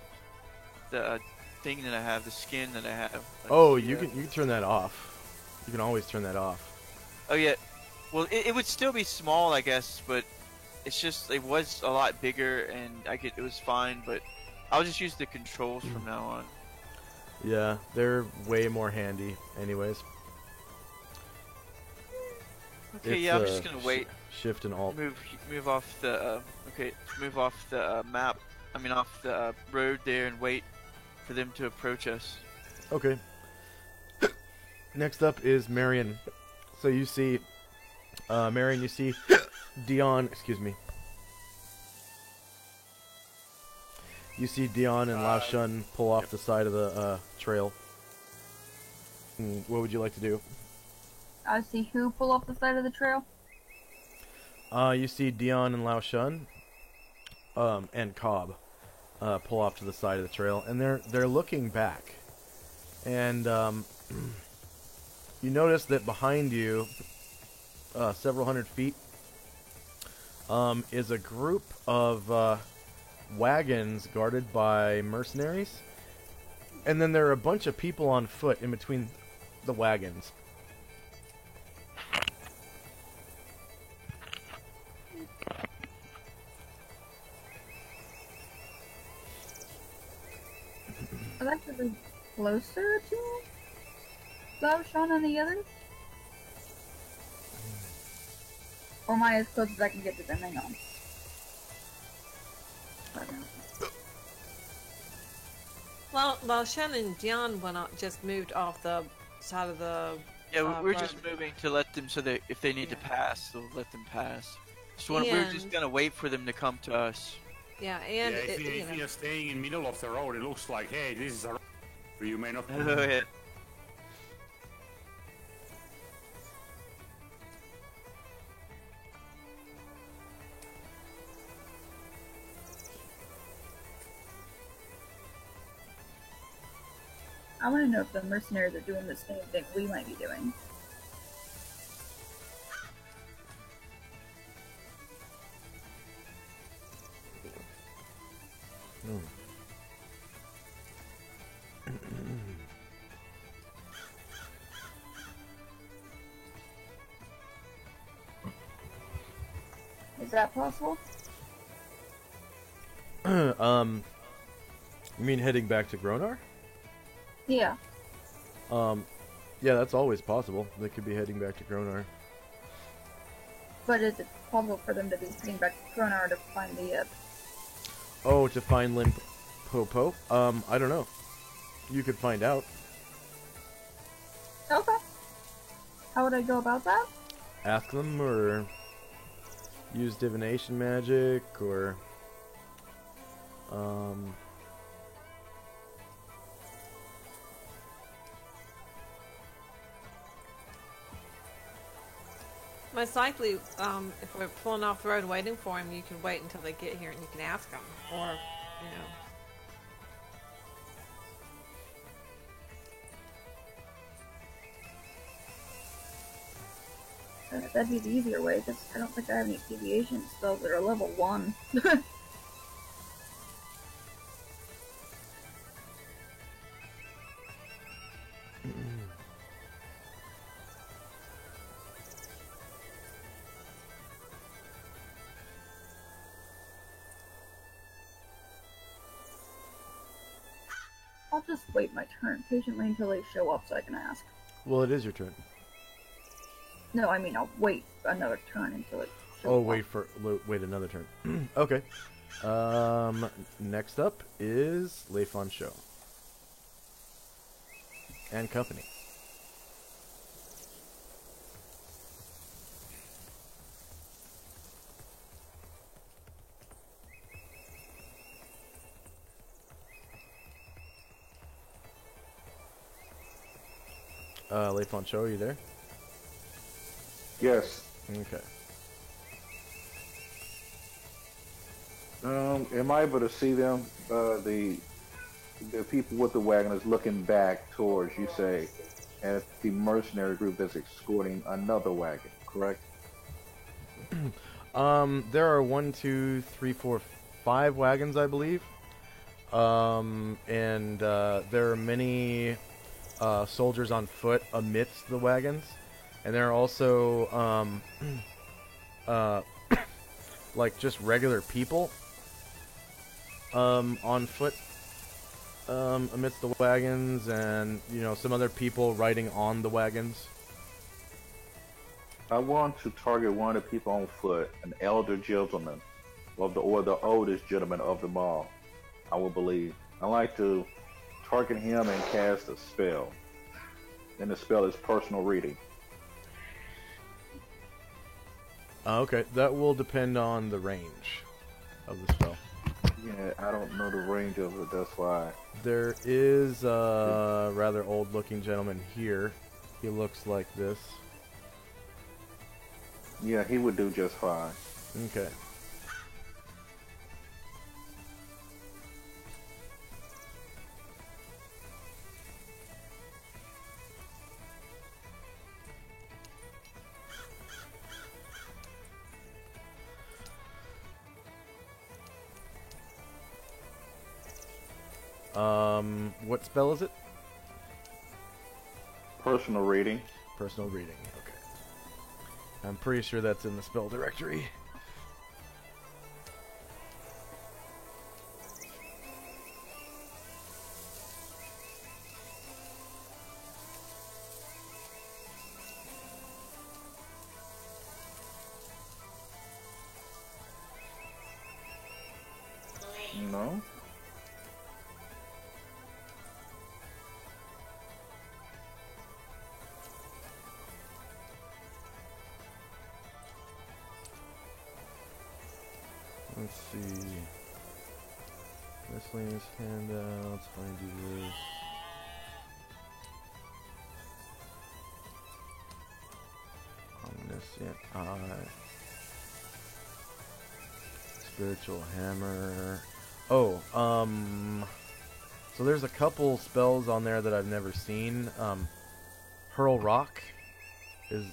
thing that I have, the skin that I have. You can turn that off. You can always turn that off. Oh yeah, well it would still be small, I guess, but it's just it was a lot bigger, and it was fine. But I'll just use the controls from now on. Yeah, they're way more handy, anyways. Okay, yeah, I'm just gonna wait. Shift and alt. Move off the move off the map. I mean, off the road there, and wait for them to approach us. Okay. Next up is Marion. So you see, Marion. You see, Dion. Excuse me. You see Dion and Lao Shun pull off the side of the trail. What would you like to do? I see who pull off the side of the trail. You see Dion and Lao Shun, and Cobb, pull off to the side of the trail, and they're looking back, and you notice that behind you, several hundred feet, is a group of wagons guarded by mercenaries, and then there are a bunch of people on foot in between the wagons. I'd like to be closer to Lao Shun and the others. Or am I as close as I can get to them? Hang on. Well, Shen and Dion just moved off the side of the. Yeah, we're just moving to let them, so that if they need to pass, we'll let them pass. So we're just gonna wait for them to come to us. Yeah, and if you're staying in the middle of the road, it looks like, hey, this is a road. You may not. Oh, yeah. I want to know if the mercenaries are doing the same thing we might be doing. Is that possible? You mean heading back to Gronar? Yeah. Yeah, that's always possible. They could be heading back to Gronar. But is it possible for them to be heading back to Gronar to find the, Oh, to find Limpopo? I don't know. You could find out. Okay. How would I go about that? Ask them, or use divination magic, or most likely, if we're pulling off the road waiting for him, you can wait until they get here and you can ask them, or That'd be the easier way, because I don't think I have any deviation spells that are level 1. I'll just wait my turn patiently until they show up so I can ask. Well, it is your turn. No, I mean I'll wait another turn until it shows Oh, up. wait another turn. Okay. Next up is Leifon Show. And company. Leifon Show, are you there? Yes. Okay. Am I able to see them? The people with the wagon is looking back towards, you say, at the mercenary group that's escorting another wagon, correct? There are 1, 2, 3, 4, 5 wagons, I believe. And there are many soldiers on foot amidst the wagons. And there are also, like, just regular people on foot amidst the wagons, and, you know, some other people riding on the wagons. I want to target one of the people on foot, an elder gentleman, or the oldest gentleman of them all, I will believe. I like to target him and cast a spell. And the spell is personal reading. Okay, that will depend on the range of the spell. Yeah, I don't know the range of it, that's why. There is a rather old-looking gentleman here. He looks like this. Yeah, he would do just fine. Okay. What spell is it? Personal reading. Personal reading, okay. I'm pretty sure that's in the spell directory. No? Let's see. Miscellaneous handouts, find this. Omniscient Eye. Spiritual Hammer. Oh, so there's a couple spells on there that I've never seen. Hurl Rock is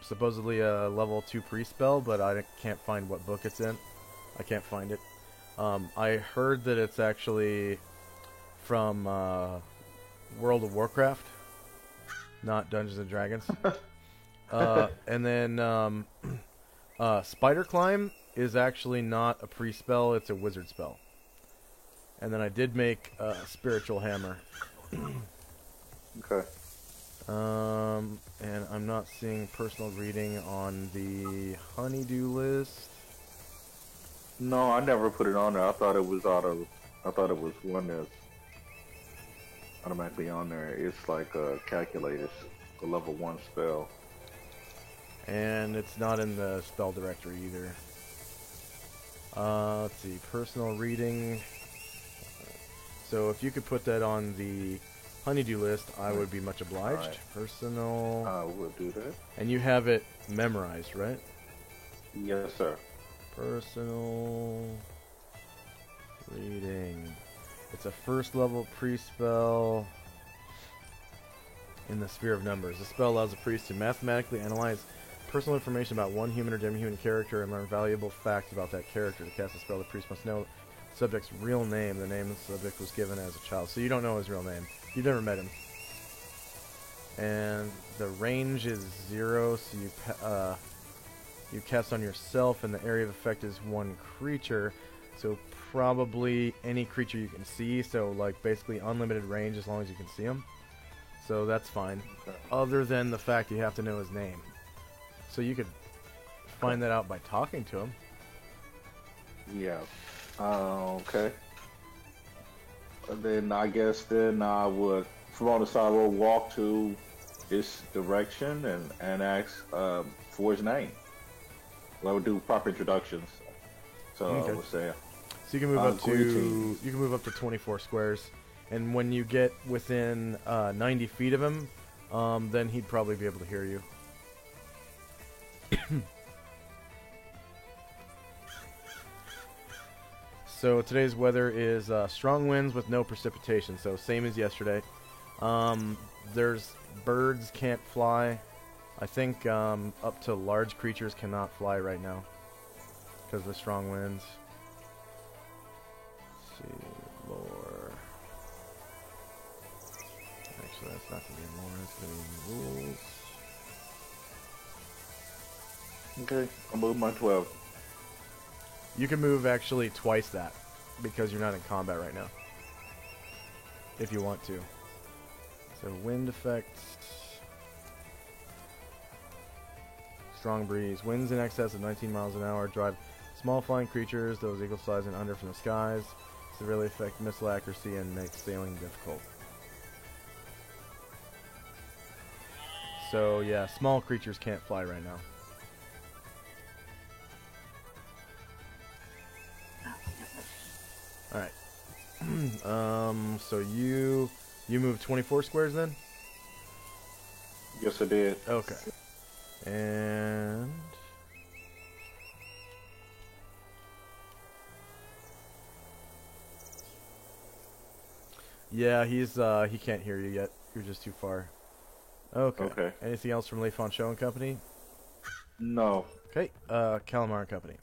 supposedly a level 2 pre-spell, but I can't find what book it's in. I can't find it. I heard that it's actually from World of Warcraft, not Dungeons and Dragons. And then Spider Climb is actually not a pre-spell, it's a wizard spell. And then I did make a Spiritual Hammer. Okay. And I'm not seeing personal reading on the honeydew list. No, I never put it on there. I thought it was one that's automatically on there. It's like calculated, the level 1 spell. And it's not in the spell directory either. Let's see, personal reading. So if you could put that on the honeydew list, I would be much obliged. Right. Personal. I will do that. And you have it memorized, right? Yes, sir. Personal reading. It's a first level pre-spell in the sphere of numbers. The spell allows a priest to mathematically analyze personal information about one human or demi-human character and learn valuable facts about that character. To cast a spell, the priest must know the subject's real name. The name of the subject was given as a child. So you don't know his real name. You've never met him. and the range is 0, so you cast on yourself, and the area of effect is 1 creature, so probably any creature you can see, so like basically unlimited range as long as you can see them. So that's fine, other than the fact you have to know his name. So you could find that out by talking to him. Yeah. Okay. And then I guess I would, from on the side, I will walk to this direction and ask for his name. I would do proper introductions. So Okay. I would say. So you can move greetings. you can move up to 24 squares, and when you get within 90 feet of him, then he'd probably be able to hear you. So today's weather is strong winds with no precipitation, so same as yesterday. There's birds can't fly. I think up to large creatures cannot fly right now because of the strong winds. Let's see, lore. Actually, that's not going to be lore, that's going to be rules. Okay, I'll move my 12. You can move actually twice that because you're not in combat right now. If you want to. So wind effects. Strong breeze. Winds in excess of 19 miles an hour drive small flying creatures, those eagle size and under, from the skies. Severely affect missile accuracy and make sailing difficult. So yeah, small creatures can't fly right now. Alright. So you moved 24 squares then? Yes, I did. Okay. And yeah, he can't hear you yet. You're just too far. Okay. Okay. Anything else from Leifon Show and Company? No. Okay. Calamar and Company.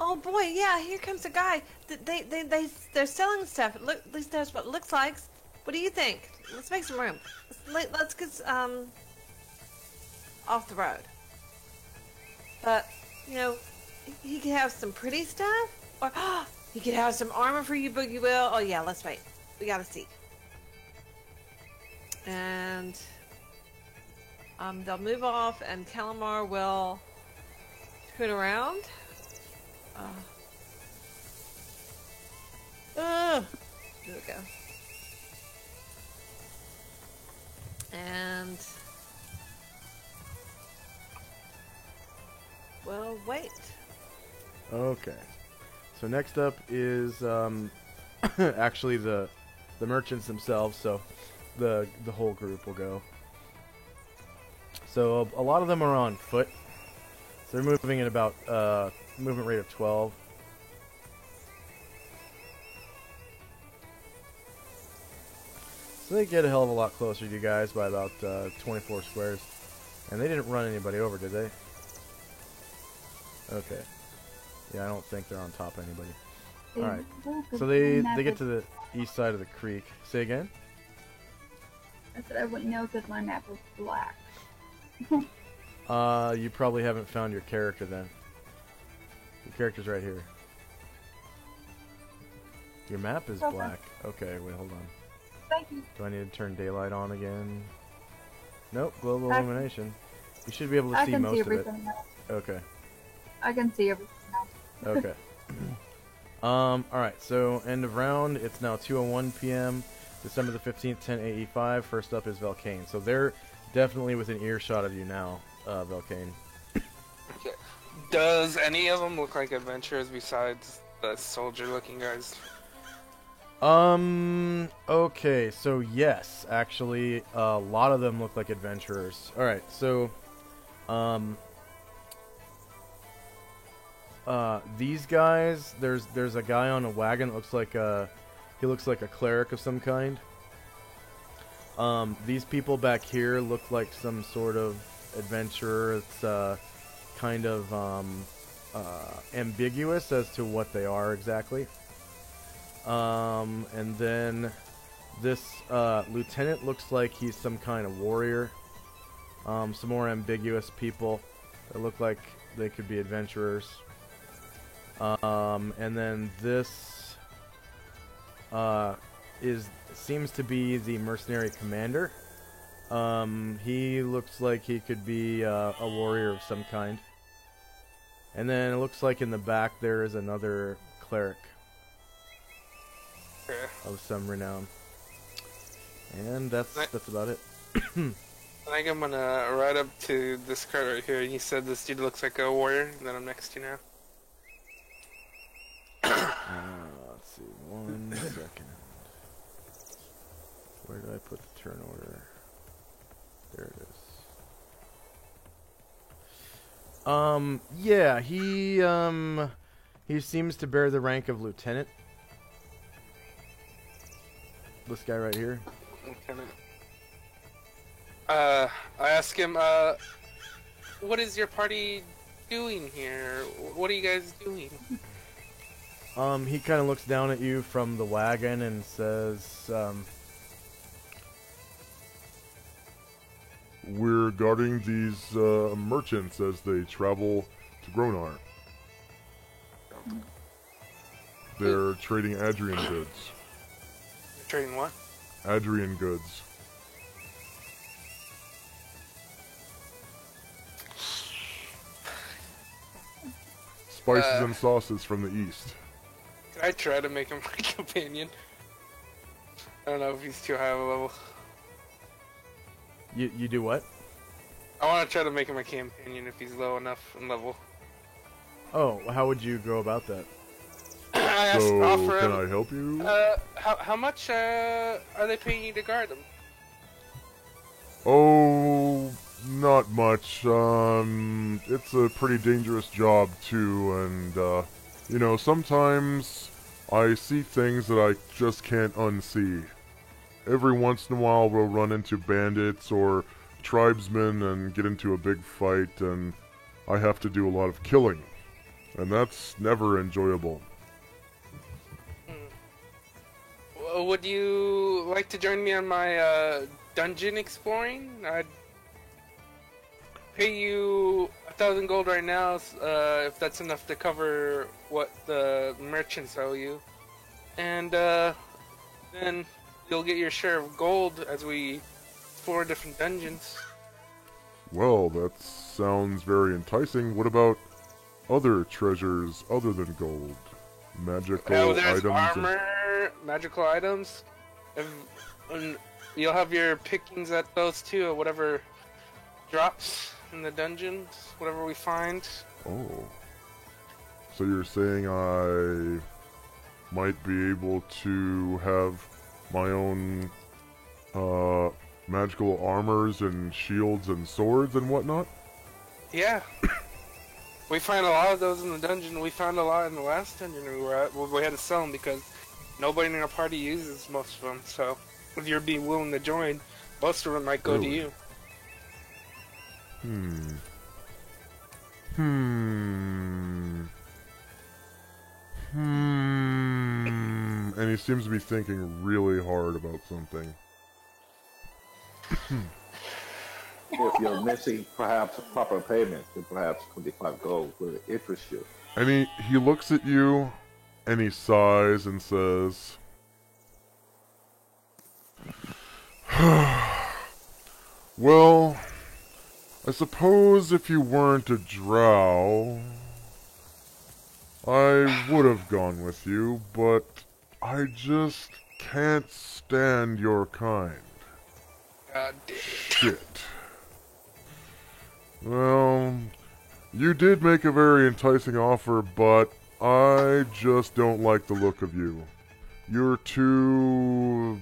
Oh boy, yeah, here comes a guy. They're selling stuff. Look, at least that's what it looks like. What do you think? Let's make some room. Let's get off the road. But you know, he could have some pretty stuff, or he could have some armor for you, Boogie Will. Oh yeah, let's wait. We gotta see. And they'll move off, and Calamar will turn around. There we go. And well, wait. Okay. So next up is actually the merchants themselves. So the whole group will go. So a lot of them are on foot. So they're moving at about movement rate of 12. So they get a hell of a lot closer to you guys by about 24 squares. And they didn't run anybody over, did they? Okay. Yeah, I don't think they're on top of anybody. Alright. So they get to the east side of the creek. Say again? I said I wouldn't know because my map was black. You probably haven't found your character then. Your character's right here. Your map is Okay. black. Okay, wait, hold on. Thank you. Do I need to turn daylight on again? Nope, global I- illumination. You should be able to I see can most see of it. everything now. Okay. I can see everything now. Okay. Alright, so end of round. It's now 2:01 p.m. December the 15th, 10:85. First up is Velcane. So they're definitely within earshot of you now, Velcane. Okay. Does any of them look like adventurers besides the soldier-looking guys? Okay, so yes, actually, a lot of them look like adventurers. Alright, so, these guys, there's a guy on a wagon that looks like he looks like a cleric of some kind. These people back here look like some sort of adventurer. It's, kind of, ambiguous as to what they are exactly. And then This lieutenant looks like he's some kind of warrior. Some more ambiguous people that look like they could be adventurers. And then this seems to be the mercenary commander. He looks like he could be a warrior of some kind. And then it looks like in the back there is another cleric of some renown. And that's about it. I think I'm gonna ride up to this cart right here. You said this dude looks like a warrior that I'm next to now. Let's see, 1 second. Where did I put the turn order? There it is. Yeah, he seems to bear the rank of lieutenant. This guy right here. Lieutenant. I ask him, what is your party doing here? What are you guys doing? He kind of looks down at you from the wagon and says, we're guarding these merchants as they travel to Gronar. They're trading Adrian goods. Trading what? Adrian goods. Spices and sauces from the east. Can I try to make him my companion? I don't know if he's too high of a level. You do what? I want to try to make him a companion if he's low enough in level. Oh, how would you go about that? Can I help you? How much are they paying you to guard them? Oh, not much. It's a pretty dangerous job too, and you know, sometimes I see things that I just can't unsee. Every once in a while we'll run into bandits or tribesmen and get into a big fight, and I have to do a lot of killing. And that's never enjoyable. Would you like to join me on my dungeon exploring? I'd pay you 1,000 gold right now, if that's enough to cover what the merchants owe you. And then you'll get your share of gold as we explore different dungeons. Well, that sounds very enticing. What about other treasures other than gold? Magical there's items? armor, magical items. And you'll have your pickings at those too, whatever drops in the dungeons, whatever we find. Oh. So you're saying I might be able to have my own magical armors and shields and swords and whatnot? Yeah. We find a lot of those in the dungeon. We found a lot in the last dungeon we were at. We had to sell them because nobody in our party uses most of them. So if you're being willing to join, most of them might go to you. And he seems to be thinking really hard about something. If you're missing perhaps proper payment, then perhaps 25 gold would interest you. And he looks at you, and he sighs and says, well, I suppose if you weren't a drow, I would have gone with you, but I just can't stand your kind. God damn. Shit. Well, you did make a very enticing offer, but I just don't like the look of you. You're too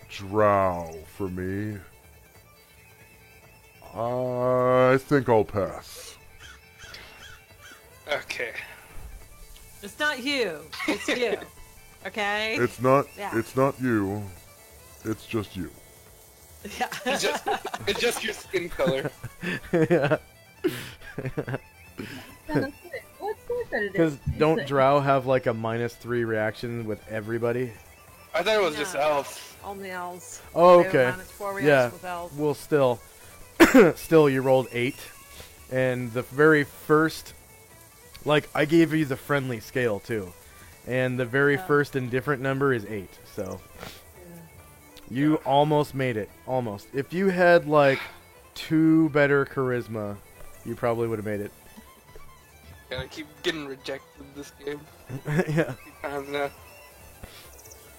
drow for me. I think I'll pass. Okay. It's not you. It's you. Okay? It's not. Yeah. It's not you. It's just you. Yeah. It's just your skin color. Yeah. Because don't drow have like a -3 reaction with everybody? I thought it was just elves. Only elves. Oh, They were okay. -4 reactions Yeah. with elves. Well, still, still, you rolled 8, and the very first, like, I gave you the friendly scale too, and the very first indifferent number is 8. So you almost made it. Almost. If you had like 2 better charisma, you probably would have made it. I keep getting rejected this game. Yeah. Times now.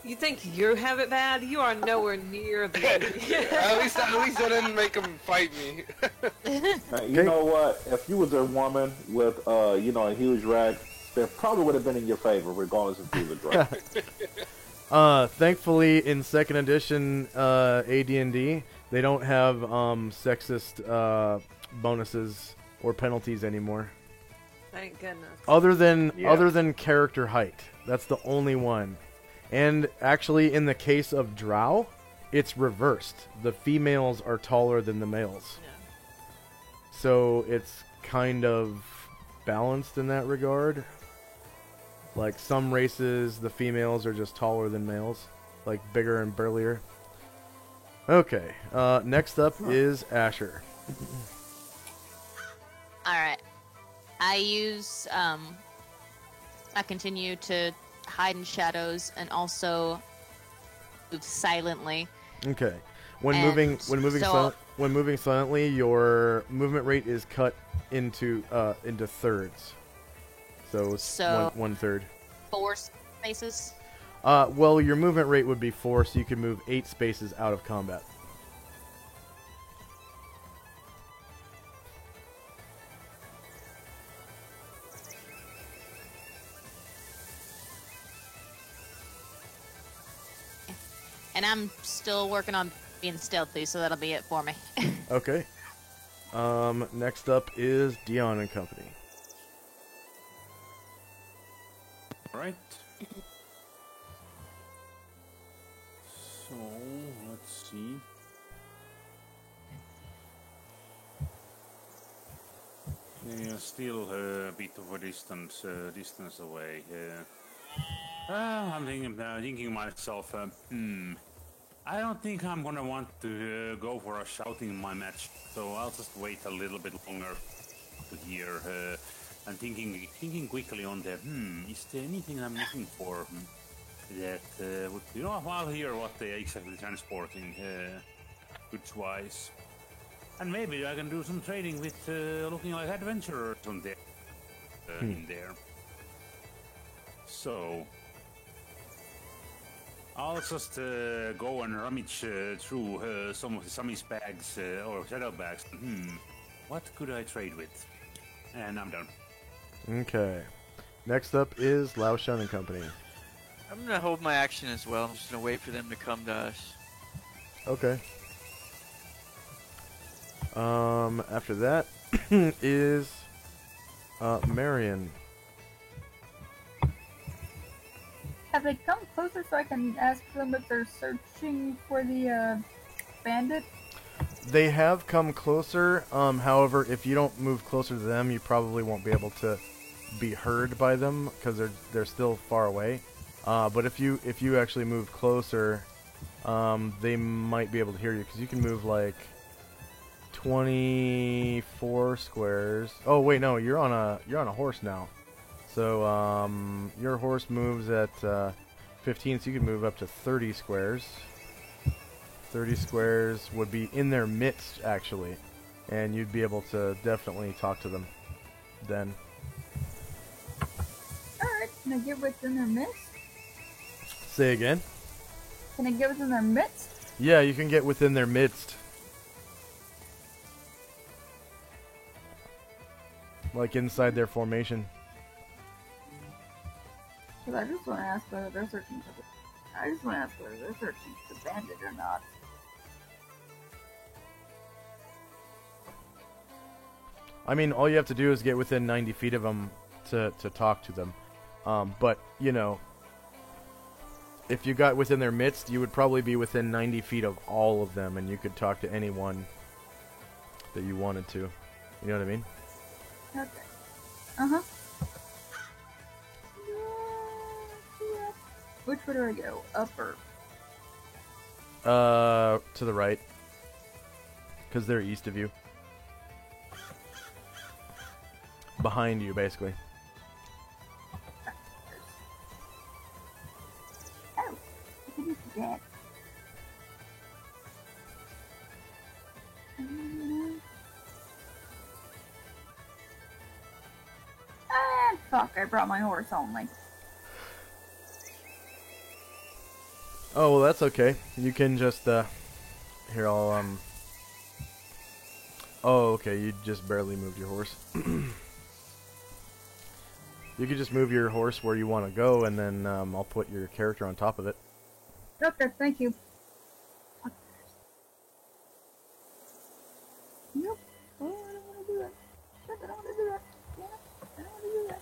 You think you have it bad? You are nowhere near the. at least I didn't make him fight me. You know what? If you was a woman with, a huge rag, that probably would have been in your favor, regardless if you was a drag. Thankfully, in second edition AD&D, they don't have sexist bonuses or penalties anymore. Thank goodness. Other than character height, that's the only one. And actually, in the case of Drow, it's reversed. The females are taller than the males. Yeah. So it's kind of balanced in that regard. Like some races, the females are just taller than males, like bigger and burlier. Okay, next up is Asher. Alright. I use, I continue to hide in shadows and also move silently. Okay. When And moving silently, your movement rate is cut into thirds. So it's So- 1/3. 4 spaces. Well, your movement rate would be 4, so you can move 8 spaces out of combat. And I'm still working on being stealthy, so that'll be it for me. Okay. Next up is Dion and Company. Right. So let's see. Yeah, still a bit of a distance away. I'm thinking myself. I don't think I'm gonna want to go for a shouting in my match, so I'll just wait a little bit longer to hear. I'm thinking quickly on the. Is there anything I'm looking for that would? I'll hear what they're exactly transporting, goods-wise, and maybe I can do some trading with looking like adventurers on there, in there. So. I'll just go and rummage through some of the Sammy's bags or shadow bags. What could I trade with? And I'm done. Okay. Next up is Lao Shan and Company. I'm gonna hold my action as well. I'm just gonna wait for them to come to us. Okay. After that is Marion. Have they come closer so I can ask them if they're searching for the bandit? They have come closer. However, if you don't move closer to them, you probably won't be able to be heard by them because they're still far away. But if you actually move closer, they might be able to hear you because you can move like 24 squares. Oh wait, no, you're on a horse now. So your horse moves at 15, so you can move up to 30 squares. 30 squares would be in their midst, actually, and you'd be able to definitely talk to them then. Alright, can I get within their midst? Say again? Can I get within their midst? Yeah, you can get within their midst. Like inside their formation. Because I just want to ask whether they're searching for the bandit or not. I mean, all you have to do is get within 90 feet of them to talk to them. But, you know, if you got within their midst, you would probably be within 90 feet of all of them, and you could talk to anyone that you wanted to. You know what I mean? Okay. Uh-huh. Which way do I go? Up or? To the right. Because they're east of you. Behind you, basically. Oh, what is that? Ah, fuck, I brought my horse only. Oh, well, that's okay. You can just, here, I'll, Oh, okay, you just barely moved your horse. You could just move your horse where you want to go, and then, I'll put your character on top of it. Okay, thank you. Nope. Oh, I don't want to do that. Shit, I don't want to do that. Damn it. I don't want to do that.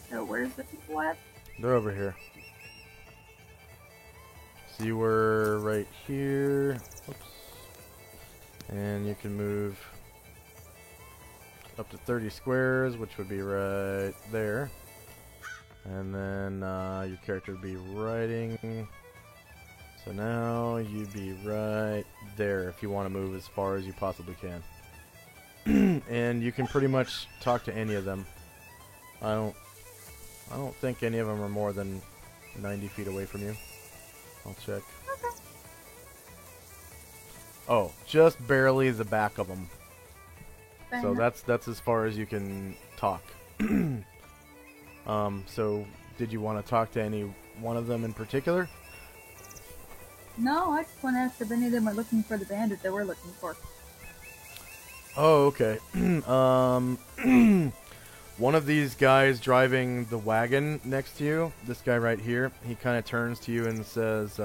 So where's the people at? They're over here. So you were right here. Oops. And you can move up to 30 squares, which would be right there. And then your character would be riding. So now you'd be right there if you want to move as far as you possibly can. And you can pretty much talk to any of them. I don't think any of them are more than 90 feet away from you. I'll check. Okay. Oh, just barely the back of them. Fair So enough. that's as far as you can talk. So did you want to talk to any one of them in particular? No, I just want to ask if any of them are looking for the bandit that we're looking for. Oh, okay. One of these guys driving the wagon next to you, this guy right here, he kind of turns to you and says,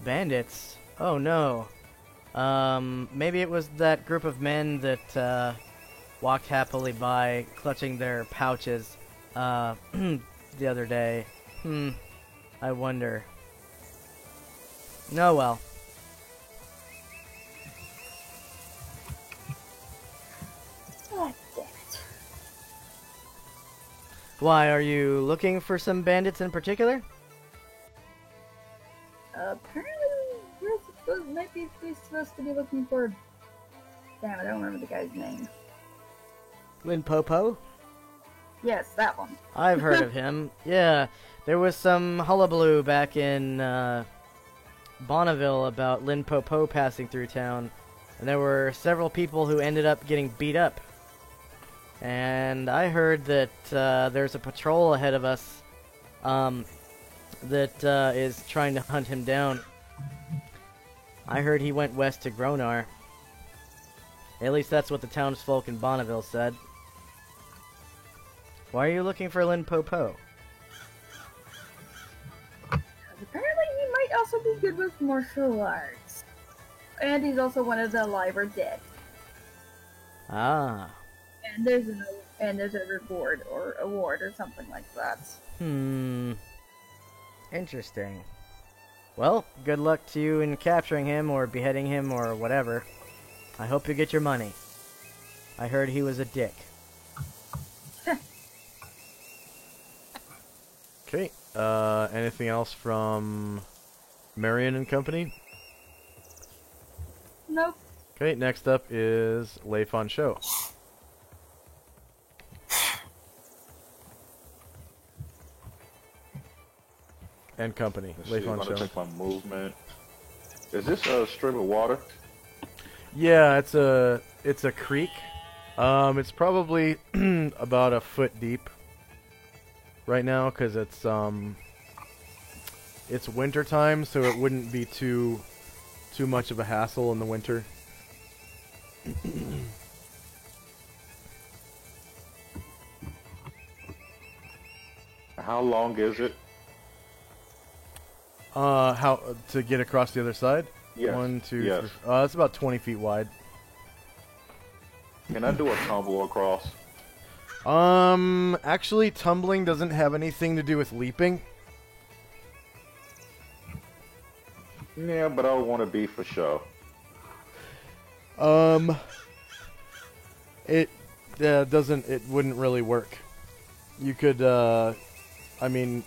Bandits? Oh no. Maybe it was that group of men that walked happily by, clutching their pouches, the other day. I wonder. Oh well. God damn it. Why, are you looking for some bandits in particular? Apparently, we're supposed to be looking for. Damn, I don't remember the guy's name. Limpopo? Yes, that one. I've heard of him. Yeah, there was some hullabaloo back in Bonneville about Limpopo passing through town, and there were several people who ended up getting beat up. And I heard that there's a patrol ahead of us that is trying to hunt him down. I heard he went west to Gronar. At least that's what the townsfolk in Bonneville said. Why are you looking for Limpopo? Apparently, he might also be good with martial arts. And he's also one of the alive or dead. Ah. And there's a reward or award or something like that. Interesting. Well, good luck to you in capturing him or beheading him or whatever. I hope you get your money. I heard he was a dick. okay, anything else from Marion and Company? Nope. Okay, next up is Leif on Show. And Company. Leif on Show. Check my movement. Is this a stream of water? Yeah, it's a creek. It's probably about a foot deep right now because it's winter time, so it wouldn't be too much of a hassle in the winter. How long is it? How to get across the other side? Yes. 1, 2, Yes. 3. It's about 20 feet wide. Can I do a tumble across? Actually, tumbling doesn't have anything to do with leaping. Yeah, but I want to be for show. It doesn't. It wouldn't really work. You could, I mean,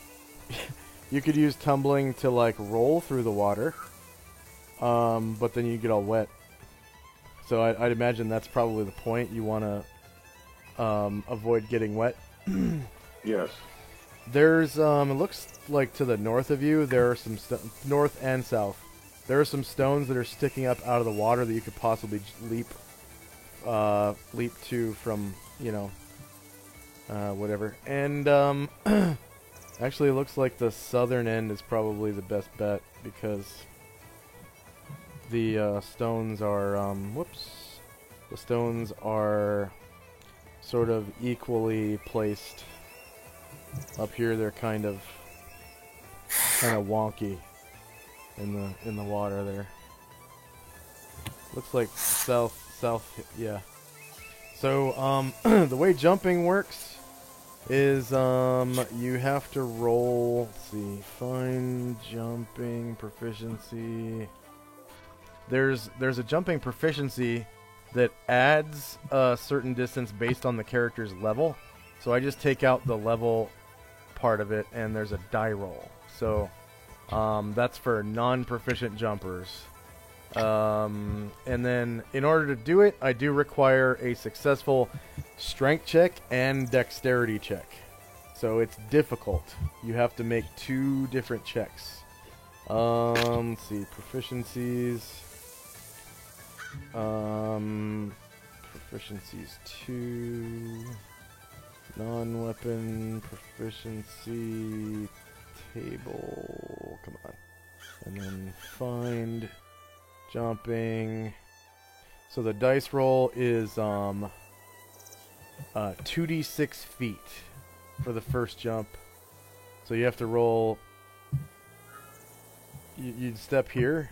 you could use tumbling to like roll through the water. But then you get all wet. So I'd imagine that's probably the point. You want to avoid getting wet. Yes. There's it looks like to the north of you there are some north and south. There are some stones that are sticking up out of the water that you could possibly leap to from, you know, whatever. And actually it looks like the southern end is probably the best bet because the stones are the stones are sort of equally placed. Up here they're kind of wonky in the water there. Looks like south, yeah. So the way jumping works is you have to roll, let's see, find jumping proficiency. There's a jumping proficiency that adds a certain distance based on the character's level. So I just take out the level part of it, and there's a die roll. So that's for non-proficient jumpers. And then in order to do it, I do require a successful strength check and dexterity check. So it's difficult. You have to make 2 different checks. Let's see, proficiencies. Proficiencies 2. Non-weapon proficiency table. Come on. And then find jumping. So the dice roll is 2d6 feet for the first jump. So you have to roll. You'd step here,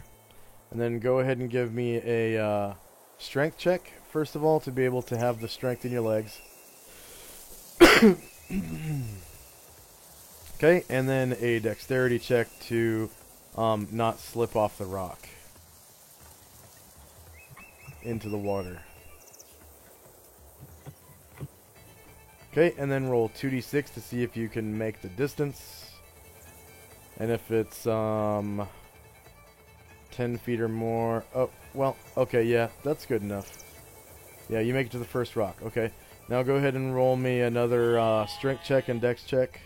and then go ahead and give me a strength check first of all to be able to have the strength in your legs. Okay, and then a dexterity check to not slip off the rock into the water. Okay, and then roll 2d6 to see if you can make the distance. And if it's 10 feet or more... Oh, well, okay, yeah, that's good enough. Yeah, you make it to the first rock. Okay, now go ahead and roll me another strength check and dex check.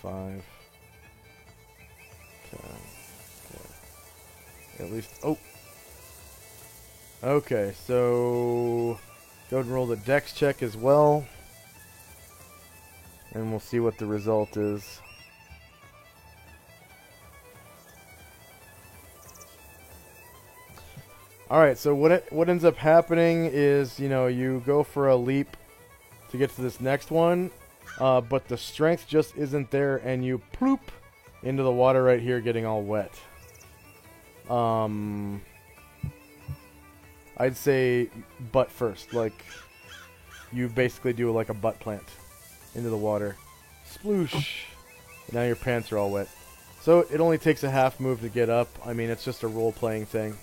5. 10. Okay. At least... Oh! Okay, so... Go ahead and roll the dex check as well. And we'll see what the result is. Alright, so what ends up happening is, you know, you go for a leap to get to this next one, but the strength just isn't there, and you ploop into the water right here, getting all wet. I'd say butt first, like, you basically do like a butt plant into the water. Sploosh! Now your pants are all wet. So it only takes a half move to get up. I mean, it's just a role-playing thing.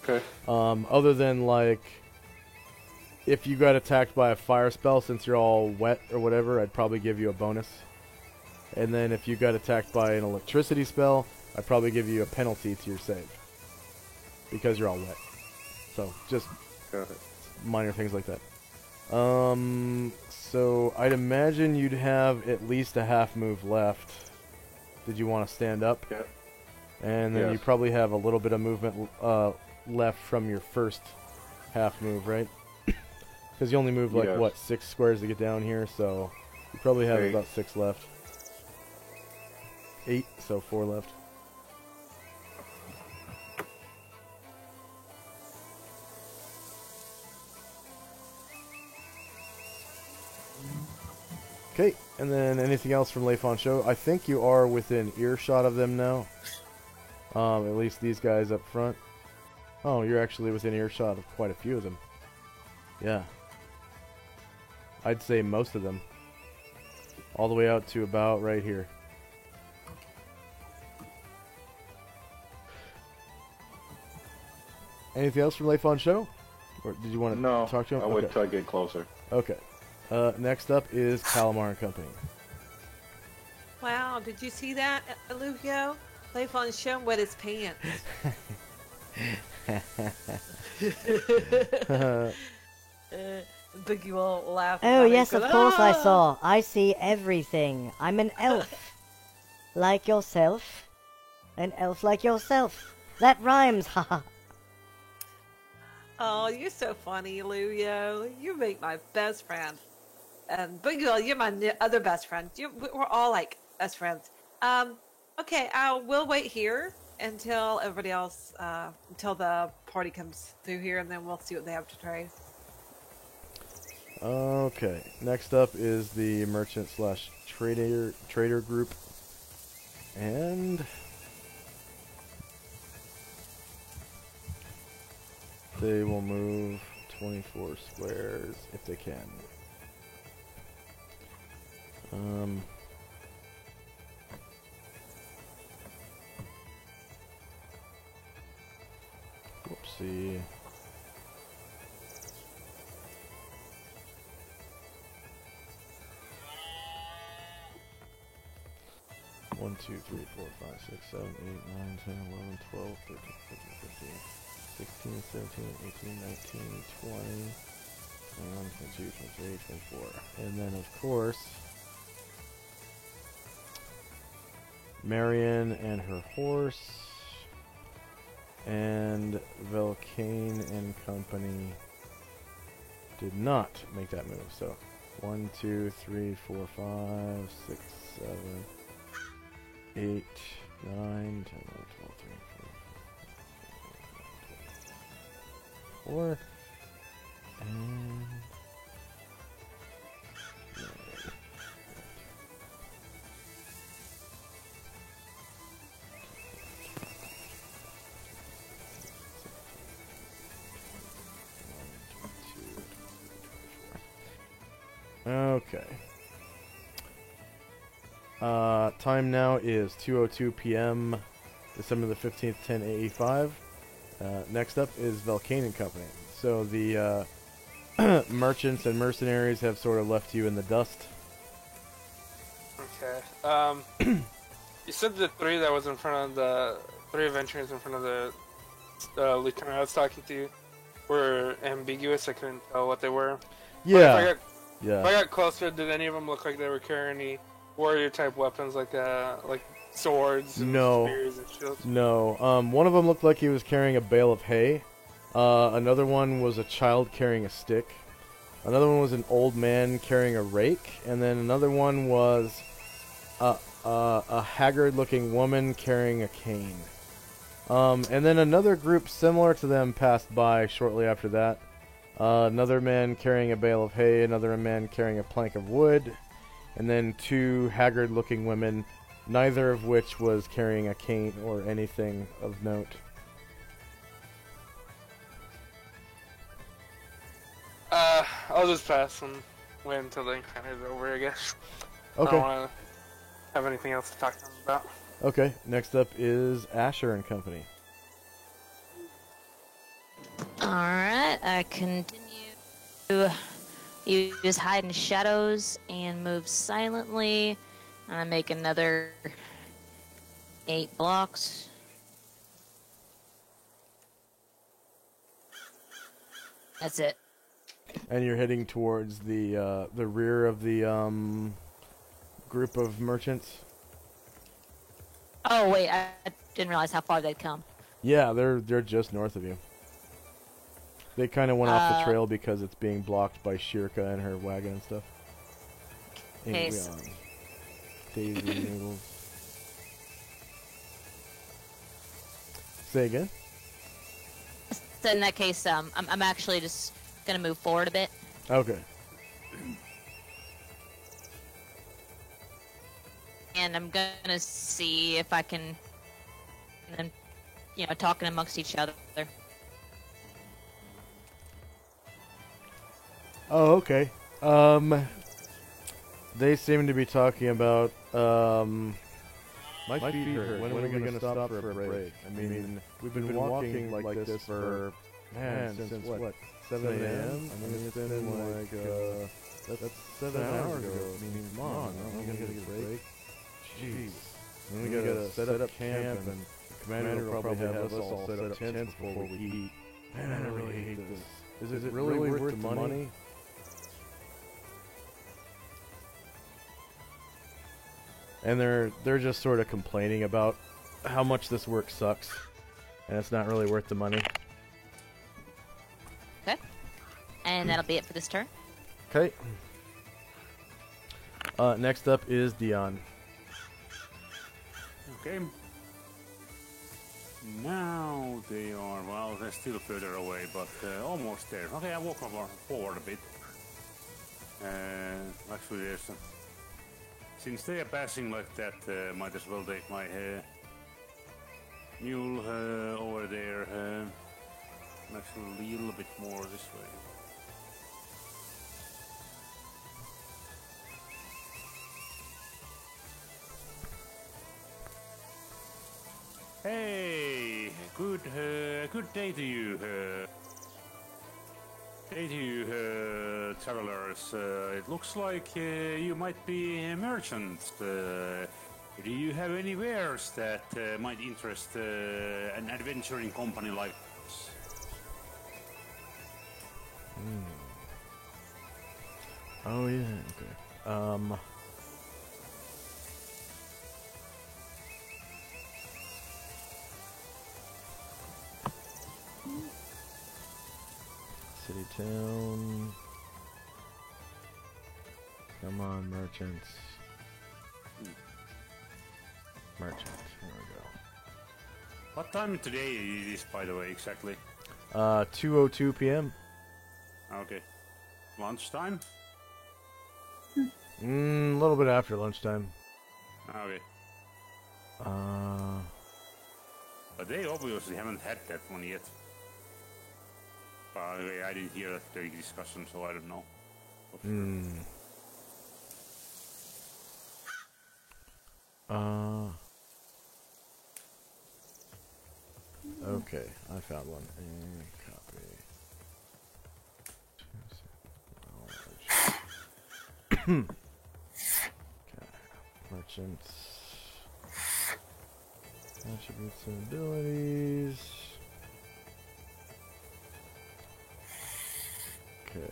Okay. Other than, like, if you got attacked by a fire spell, since you're all wet or whatever, I'd probably give you a bonus. And then if you got attacked by an electricity spell, I'd probably give you a penalty to your save. Because you're all wet. So, just minor things like that. So, I'd imagine you'd have at least a half move left. Did you want to stand up? Yep. And then Yes. you probably have a little bit of movement left from your first half move, right? Because you only move, like, Yes. what, 6 squares to get down here, so you probably have 8. about 6 left. 8, so 4 left. Okay, and then anything else from Leifon Show? I think you are within earshot of them now. At least these guys up front. Oh, you're actually within earshot of quite a few of them. Yeah. I'd say most of them. All the way out to about right here. Anything else from Leifon Show? Or did you want to talk to him? I would try to get closer. Okay. Next up is Calamar and Company. Wow, did you see that, Aluvio? Leifon showing wet his pants. Biggie will laugh. Oh, yes, of course I saw. I see everything. I'm an elf. Like yourself. An elf like yourself. That rhymes, haha. Oh, you're so funny, Aluvio. You make my best friend. And Biggie, you're my other best friend. We're all like best friends. Okay, we'll wait here until everybody else, until the party comes through here, and then we'll see what they have to trade. Okay, next up is the merchant / trader group, and they will move 24 squares if they can. Whoopsie. One, 2, 3, 4, 5, 6, 7, 8, 9, 10, 11, 12, 13, 14, 15, 16, 17, 18, 19, 20, 21, 22, 23, 24. And then, of course, Marion and her horse, and Velcane and Company did not make that move. So, 1, 2, 3, 4, 5, 6, 7, 8, 9, 10, 11, 12, 13, 14, and... Okay. Time now is 2:02 p.m. December the 15th, 10:85. Next up is Velcane and Company. So the merchants and mercenaries have sort of left you in the dust. Okay. You said the three that was in front of the three adventurers in front of the lieutenant I was talking to were ambiguous. I couldn't tell what they were. Yeah. If I got closer, did any of them look like they were carrying any warrior type weapons like swords and spears and shields? No. One of them looked like he was carrying a bale of hay. Another one was a child carrying a stick. Another one was an old man carrying a rake, and then another one was a haggard-looking woman carrying a cane. And then another group similar to them passed by shortly after that. Another man carrying a bale of hay, another man carrying a plank of wood, and then two haggard-looking women, neither of which was carrying a cane or anything of note. I'll just pass and wait until the encounter is over, I guess. Okay. I don't want to have anything else to talk to them about. Okay, next up is Asher and Company. Alright, I continue to use hide in shadows and move silently. And I make another 8 blocks. That's it. And you're heading towards the rear of the group of merchants? Oh wait, I didn't realize how far they'd come. Yeah, they're just north of you. They kind of went off the trail because it's being blocked by Shirka and her wagon and stuff. Okay. Daisy noodles. Say again? So in that case, I'm actually just gonna move forward a bit. Okay. and I'm gonna see if I can, and then, you know, talking amongst each other. Oh, okay. They seem to be talking about, my feet hurt. When are we gonna stop for a break? I mean, we've been walking like this for, man, since what, 7 a.m.? I mean, it's been like, that's 7 hours ago. I mean, come on, aren't we gonna get a break? Jeez. And we gotta set up camp, and the commander will probably have us all set up tents before we eat. Man, I really hate this. Is it really worth the money? And they're just sort of complaining about how much this work sucks, and it's not really worth the money. Okay. And that'll be it for this turn. Okay. Next up is Dion. Okay. Now they are, well, they're still further away, but almost there. Okay, I walk forward a bit. Actually, there's since they are passing like that, might as well take my mule over there. Actually, a little bit more this way. Hey, good day to you. Hey to you, travelers. It looks like you might be merchants. Do you have any wares that might interest an adventuring company like us? Oh yeah, okay. City town. Come on, merchants. Merchant. There we go. What time today it is, by the way, exactly? 2:02 p.m. Okay. Lunchtime? A little bit after lunchtime. Okay. But they obviously haven't had that one yet. By the way, I didn't hear that discussion, so I don't know. Okay, I found one. Copy. Okay. Merchants. Attributes and abilities. Okay.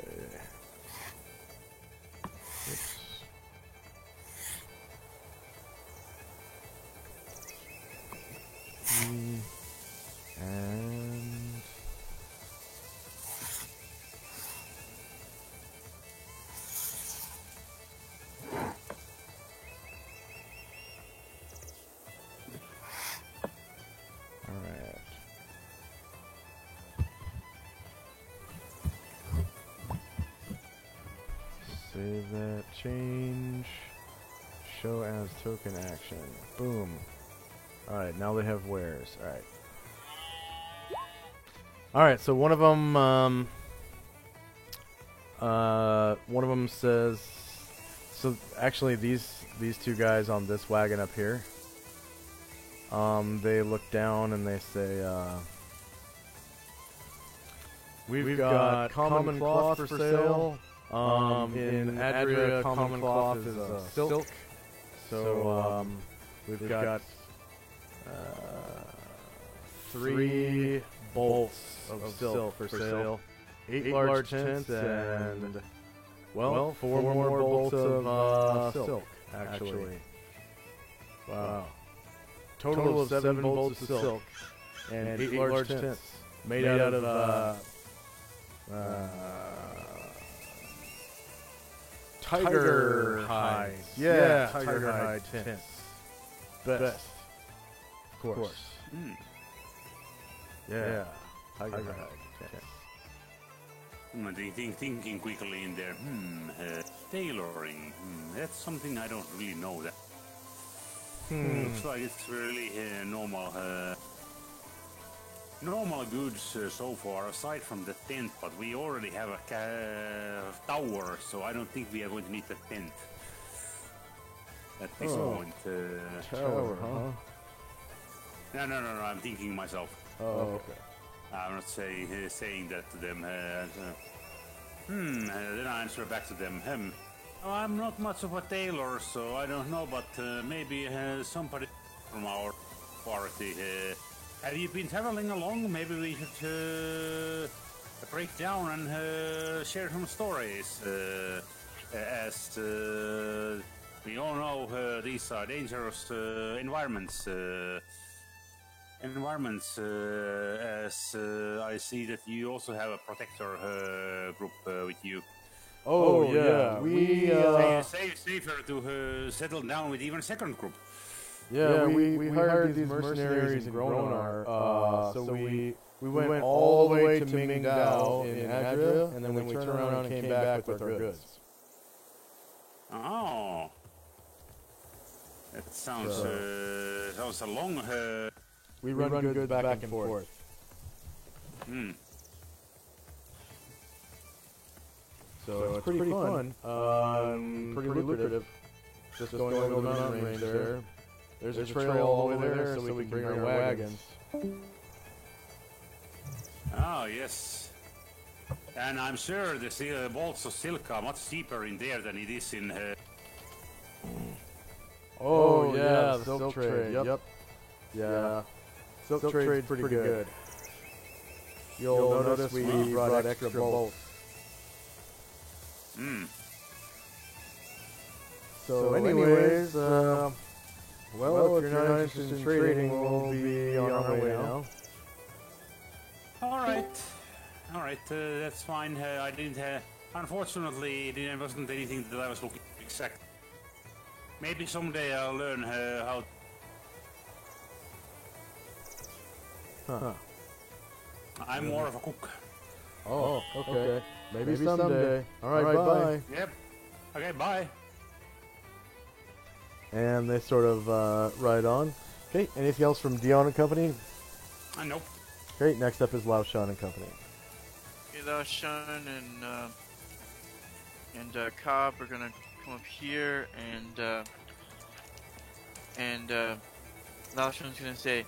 Oops. And all right. Save that change. Show as token action. Boom. Alright, now they have wares. Alright. Alright, so one of them says, so actually these two guys on this wagon up here, they look down and they say, we've got common cloth for sale. In Adria, common cloth is silk. So we've got 3 bolts of silk for sale, 8 large tents, and, well, 4 more bolts of silk, actually. Wow. Total of 7 bolts of silk and 8 large tents made out of tiger hide. Yeah, tiger hide tents. Best. Of course. Yeah, tiger hide tents. Thinking quickly in there. Tailoring. That's something I don't really know that. Looks like it's really normal goods so far, aside from the tent, but we already have a tower, so I don't think we are going to need the tent at this point. Tower, huh? No, I'm thinking myself. Oh, okay. I'm not saying that to them. Then I answer back to them. I'm not much of a tailor, so I don't know, but maybe somebody from our party. Have you been traveling along? Maybe we should break down and share some stories. As we all know, these are dangerous environments. As I see that you also have a protector group with you. Oh yeah, we safer to settle down with even a second group. Yeah, we hired these mercenaries in Gronar, so we went all the way to Mingdao in Adria, and then we turned around and came back with our goods. Oh, that sounds a long. We run goods back and forth. So it's pretty fun. Pretty lucrative. Just going over the mountain range there. There's a trail all the way there, so we can bring our wagons. Oh, yes. And I'm sure the bolts of silk are much cheaper in there than it is in... Oh, yeah, the silk trade. Yep. Yeah. Silk trade's pretty good. You'll notice we brought extra bolts. So anyways, well, if you're not interested in trading, we'll be on our way now. Alright, that's fine. I didn't unfortunately, it wasn't anything that I was looking for exact. Maybe someday I'll learn how... I'm more of a cook. Oh, okay. Maybe someday. Alright, bye. Yep. Okay, bye. And they sort of ride on. Okay, anything else from Dion and Company? Nope. Great, next up is Lao Shan and Company. Okay, Lao Shan and Cobb are gonna come up here, and Lao Shan's gonna say,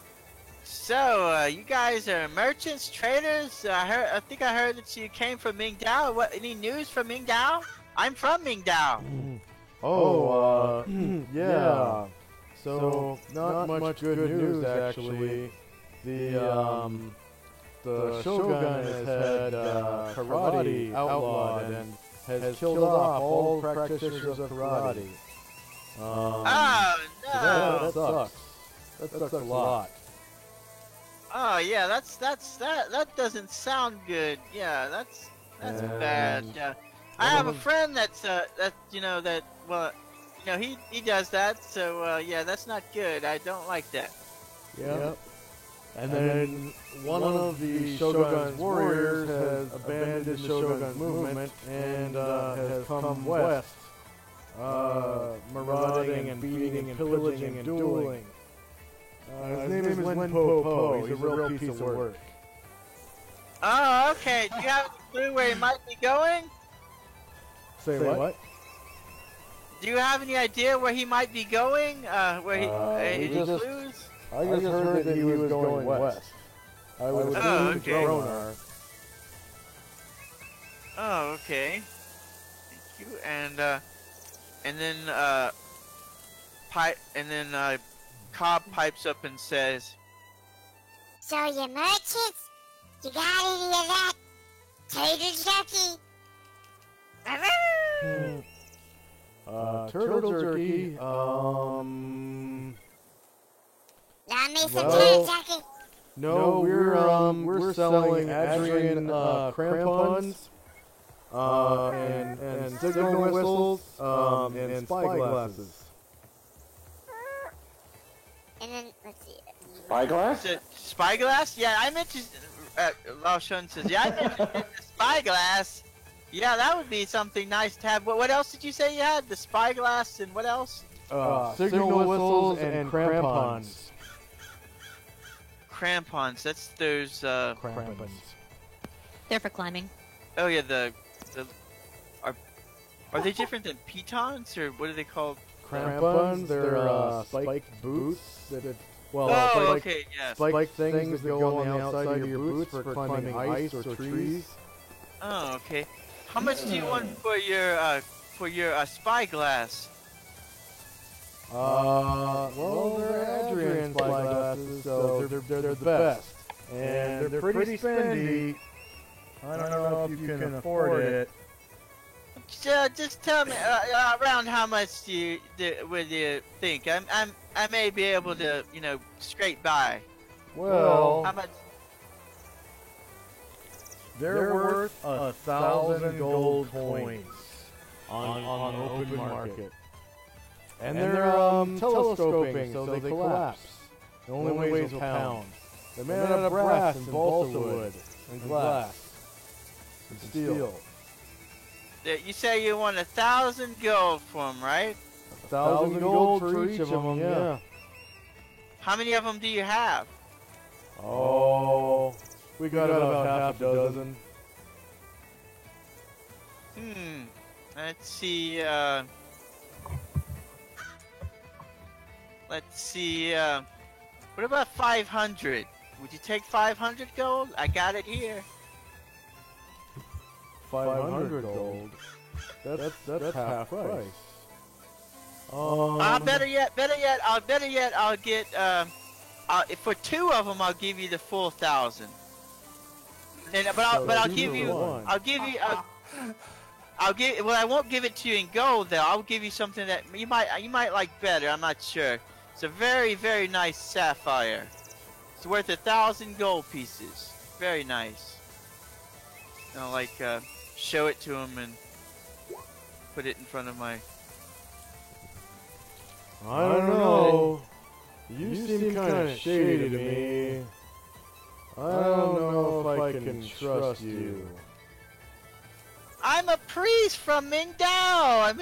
"So, you guys are merchants, traders? I think I heard that you came from Mingdao. What? Any news from Mingdao? I'm from Mingdao." Yeah. So, not much good news actually. The Shogun has had karate outlawed and has killed off all practitioners of karate. Oh no! So that sucks. That sucks a lot. Oh yeah, that doesn't sound good. Yeah, that's bad. Yeah, I have a friend he does that. So yeah, that's not good. I don't like that. Yep. And then one of the Shogun's warriors has abandoned the Shogun's movement and has come west, marauding and beating and pillaging and dueling. His name is Wen Po Po. He's a real piece of work. Oh, okay. Do you have a clue where he might be going? Say what? Do you have any idea where he might be going? Where any clues? I just heard that he was going west. I would assume to Gronar. Oh, okay. Thank you. And then Cobb pipes up and says, "So you merchants, you got any of that turtle jerky?" Turtle jerky, Not me some turtle jerky. No, we're selling Adrian crampons, and signal whistles, and spyglasses. And then let's see. Spyglass? Spyglass? Yeah, I'm interested. Lao Shun says, "Yeah, I'm interested in the spyglass. Yeah, that would be something nice to have. What else did you say you had? The spyglass and what else?" signal whistles and crampons. Crampons. That's those. Crampons. They're for climbing. Oh yeah, the are they different than pitons, or what are they called? Crampons, they're spiked boots. Okay, yeah. Spiked things that go on the outside of your boots for climbing ice or trees. Oh, okay. How much do you want for your spyglass? Well, they're Adrian spyglasses, so they're the best, and they're pretty spendy. I don't know if you can afford it. Just tell me around how much would you think? I may be able to, scrape by. Well, how much? They're worth 1,000 gold points on open market, and they're telescoping, so they collapse. It only weighs a pound. They're made out of brass and balsa wood and glass and steel. You say you want 1,000 gold for them, right? 1,000 gold for each of them, yeah. How many of them do you have? Oh, we got about half a dozen. Let's see, what about 500? Would you take 500 gold? I got it here. 500 gold. That's half price. Better yet, I'll get for 2 of them, I'll give you the full 1,000. I'll give you. Well, I won't give it to you in gold though. I'll give you something that you might like better. I'm not sure. It's a very, very nice sapphire. It's worth 1,000 gold pieces. Very nice. I'll show it to him and put it in front of my. I don't know. You seem kind of shady to me. I don't know if I can trust you. I'm a priest from Mingdao.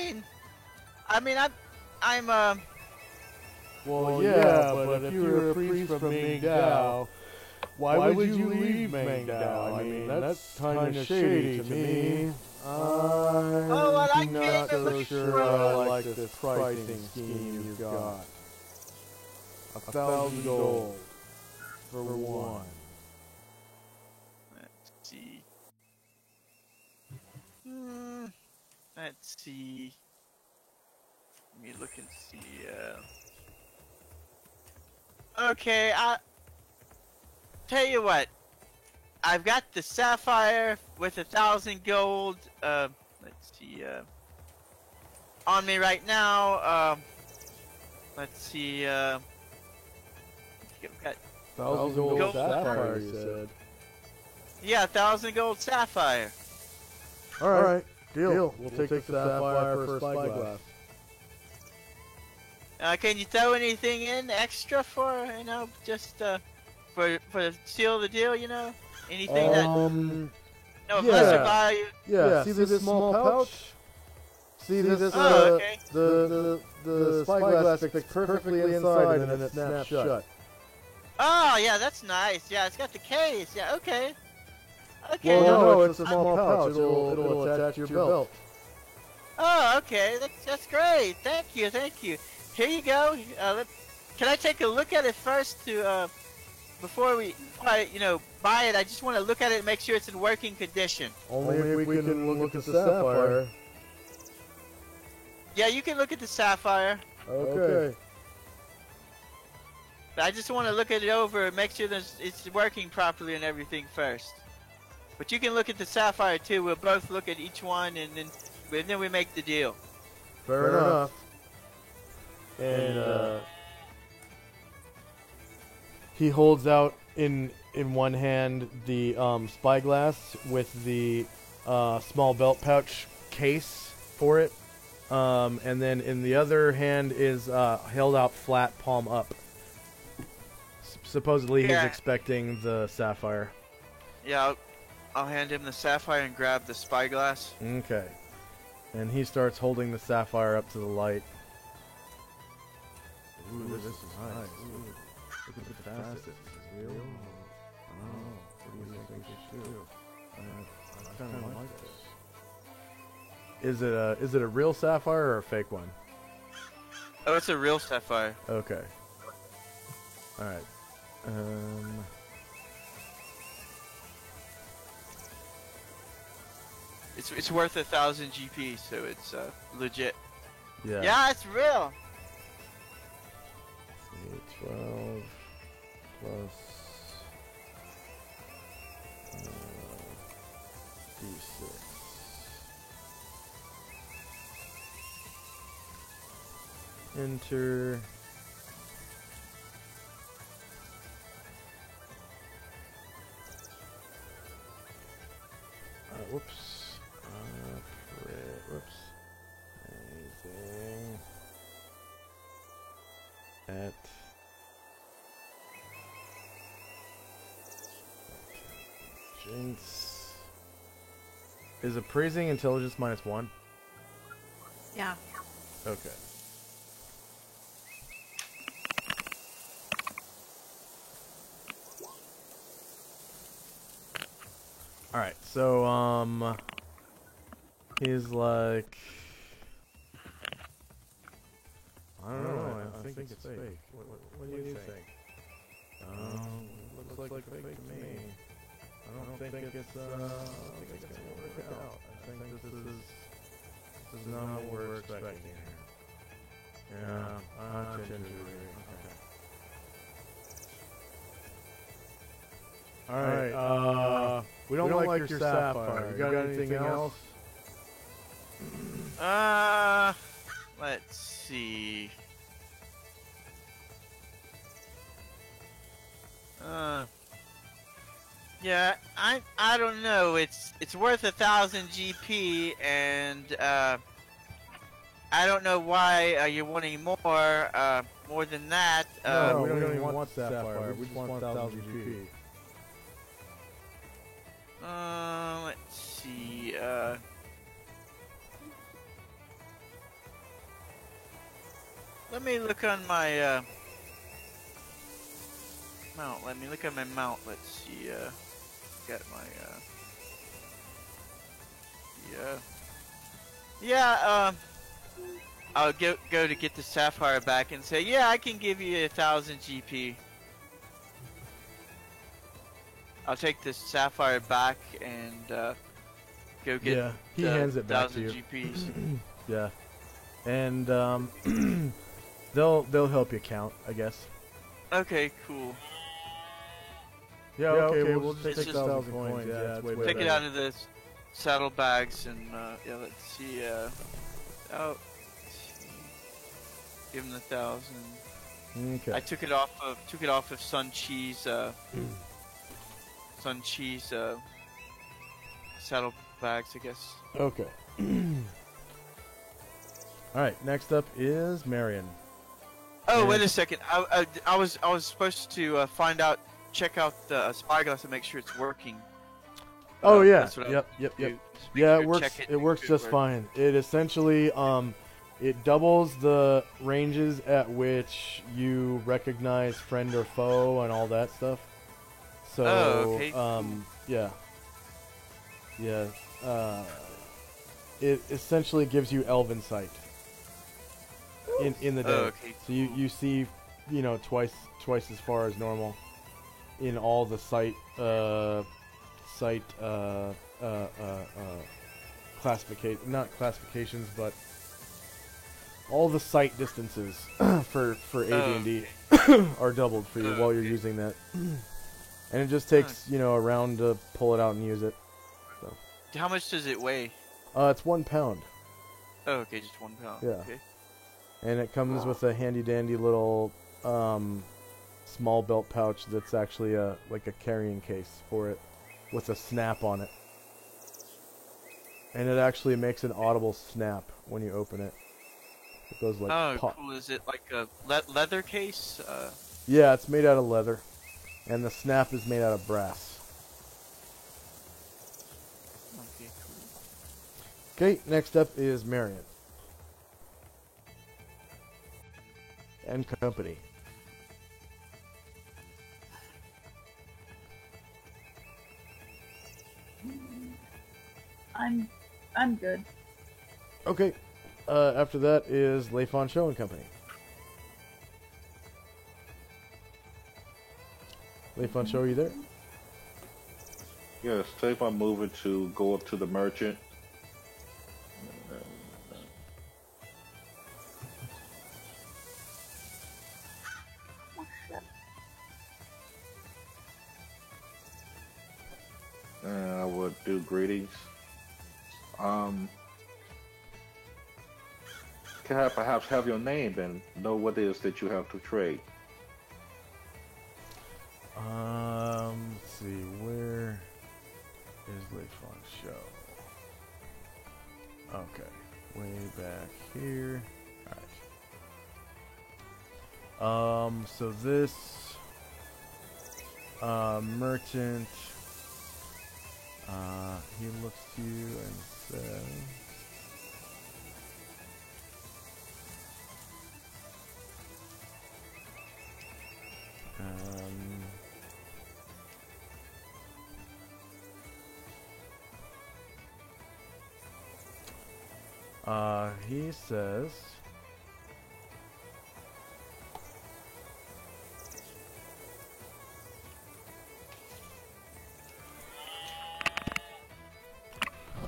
I'm Well, yeah, but if you're a priest from Mingdao, why would you leave Mingdao? I mean, that's kind of shady to me. I'm not so sure I like this pricing scheme you've got. 1,000 gold for one. Let's see. Let's see. Let me look and see. Okay, tell you what. I've got the sapphire with 1,000 gold. Let's see. On me right now. Let's see. Got 1,000 gold sapphire, you said. Yeah, 1,000 gold sapphire. All right, deal. We'll take the sapphire for a spyglass. Can you throw anything in extra for just for seal the deal? Anything lesser value. Yeah. See this small pouch? See this? Okay. The spyglass fits perfectly inside, and then it snaps shut. Oh yeah, that's nice. Yeah, it's got the case. Yeah, okay. Okay. Well, no, it's a small pouch. It'll attach to your belt. Oh, okay. That's great. Thank you. Here you go. Can I take a look at it first before I buy it? I just want to look at it and make sure it's in working condition. Only if we can look at the sapphire. Yeah, you can look at the sapphire. Okay. But I just want to look at it over and make sure it's working properly and everything first. But you can look at the sapphire too. We'll both look at each one and then we make the deal. Fair enough. And he holds out in one hand the spyglass with the small belt pouch case for it, and then in the other hand is held out flat, palm up. Supposedly he's expecting the sapphire. Yeah, I'll hand him the sapphire and grab the spyglass. Okay. And he starts holding the sapphire up to the light. Ooh, this is nice. Ooh, look at the facets. Is this real? Oh, what do you think they should do? I kind of like this. Is it a real sapphire or a fake one? Oh, it's a real sapphire. Okay. All right. It's worth 1,000 GP, so it's legit. Yeah. Yeah, it's real. 12 plus D6. Enter. Whoops. Whoops. Amazing. At Jinx. Is appraising intelligence -1? Yeah. Okay. Alright, so, he's like... I don't know, I think it's fake. What do you think? Looks like fake to me. I don't think it's gonna work out. I think this is not what we're expecting here. Yeah, I tend to agree. Okay. Alright, we don't like your sapphire. You got anything else? Let's see. Yeah, I don't know. It's worth 1,000 GP, and I don't know why you're wanting more than that. No, we don't even want sapphire. We just want 1,000 GP. Let's see. Let me look on my mount. Let me look at my mount. Let's see. Got my yeah. I'll go to get the sapphire back and say, yeah, I can give you 1,000 GP. I'll take this sapphire back and go get he hands it back to 1,000 you. GPs. Yeah, and they'll help you count, I guess. Okay, cool. Yeah, okay, we'll just take 1,000 coins. Yeah, it's way Take better. it out of the saddlebags and yeah, let's see. Oh, give him the 1,000. Okay. I took it off of Sun Chi's saddlebags, I guess. Okay. All right. Next up is Marion. Oh, And- wait a second. I was supposed to check out the spyglass to make sure it's working. Oh yeah. That's what I Yep. was Yep. gonna Yep. do. Just make Yeah, sure, it works. check It works make just sure it fine. It essentially it doubles the ranges at which you recognize friend or foe and all that stuff. So Oh, okay. yeah. Yeah. It essentially gives you elven sight in the day. Oh, okay, So you see, twice as far as normal in all the sight not classifications, but all the sight distances for AD&D are doubled for you while you're using that. And it just takes, a round to pull it out and use it. So. How much does it weigh? It's 1 pound. Oh, okay, just 1 pound. Yeah. Okay. And it comes with a handy dandy little small belt pouch that's actually like a carrying case for it with a snap on it. And it actually makes an audible snap when you open it. It goes like Oh, pop. cool. Is it like a leather case? Yeah, it's made out of leather. And the snap is made out of brass. Okay, cool. Okay, next up is Marion. and Company. I'm good. Okay. After that is Leifon Show and Company. Leifon Show, are you there? Yes, take my moving to go up to the merchant. And I would do greetings. Can I perhaps have your name and know what it is that you have to trade? Let's see, where is Leifon Show? Okay, way back here. Alright. So this merchant, he looks to you and says, he says,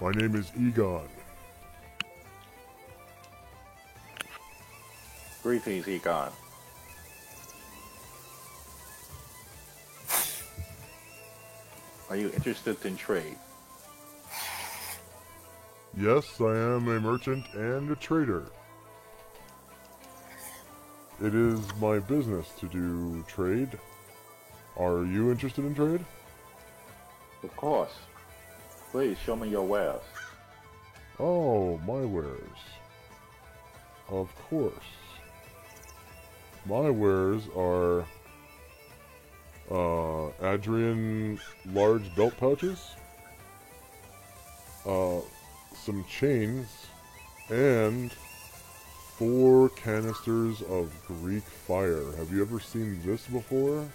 My name is Egon. Greetings, Egon. Are you interested in trade? Yes, I am a merchant and a trader. It is my business to do trade. Are you interested in trade? Of course. Please show me your wares. Oh, my wares. Of course. My wares are Adrian large belt pouches, some chains, and 4 canisters of Greek fire. Have you ever seen this before?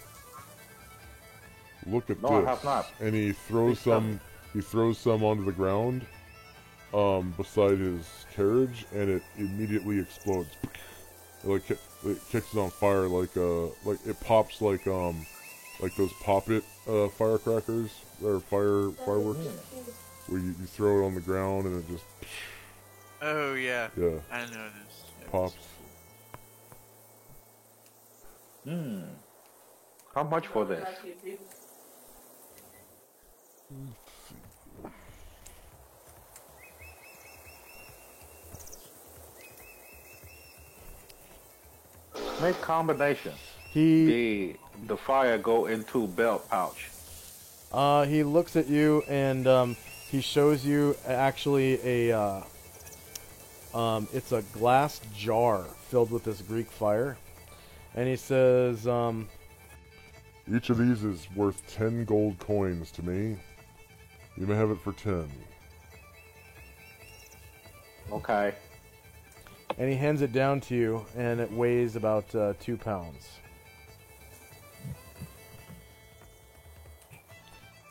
Look at this. No, I have not. And he throws some. He throws some onto the ground, beside his carriage, and it immediately explodes. It kicks it on fire like it pops like those Pop-It firecrackers or fireworks, where you throw it on the ground and it just. Oh yeah. Yeah. I know this. Pops. How much for this? Make combinations. The fire go into belt pouch. He looks at you and he shows you actually a it's a glass jar filled with this Greek fire, and he says, Each of these is worth 10 gold coins to me. You may have it for 10. Okay. And he hands it down to you, and it weighs about 2 pounds.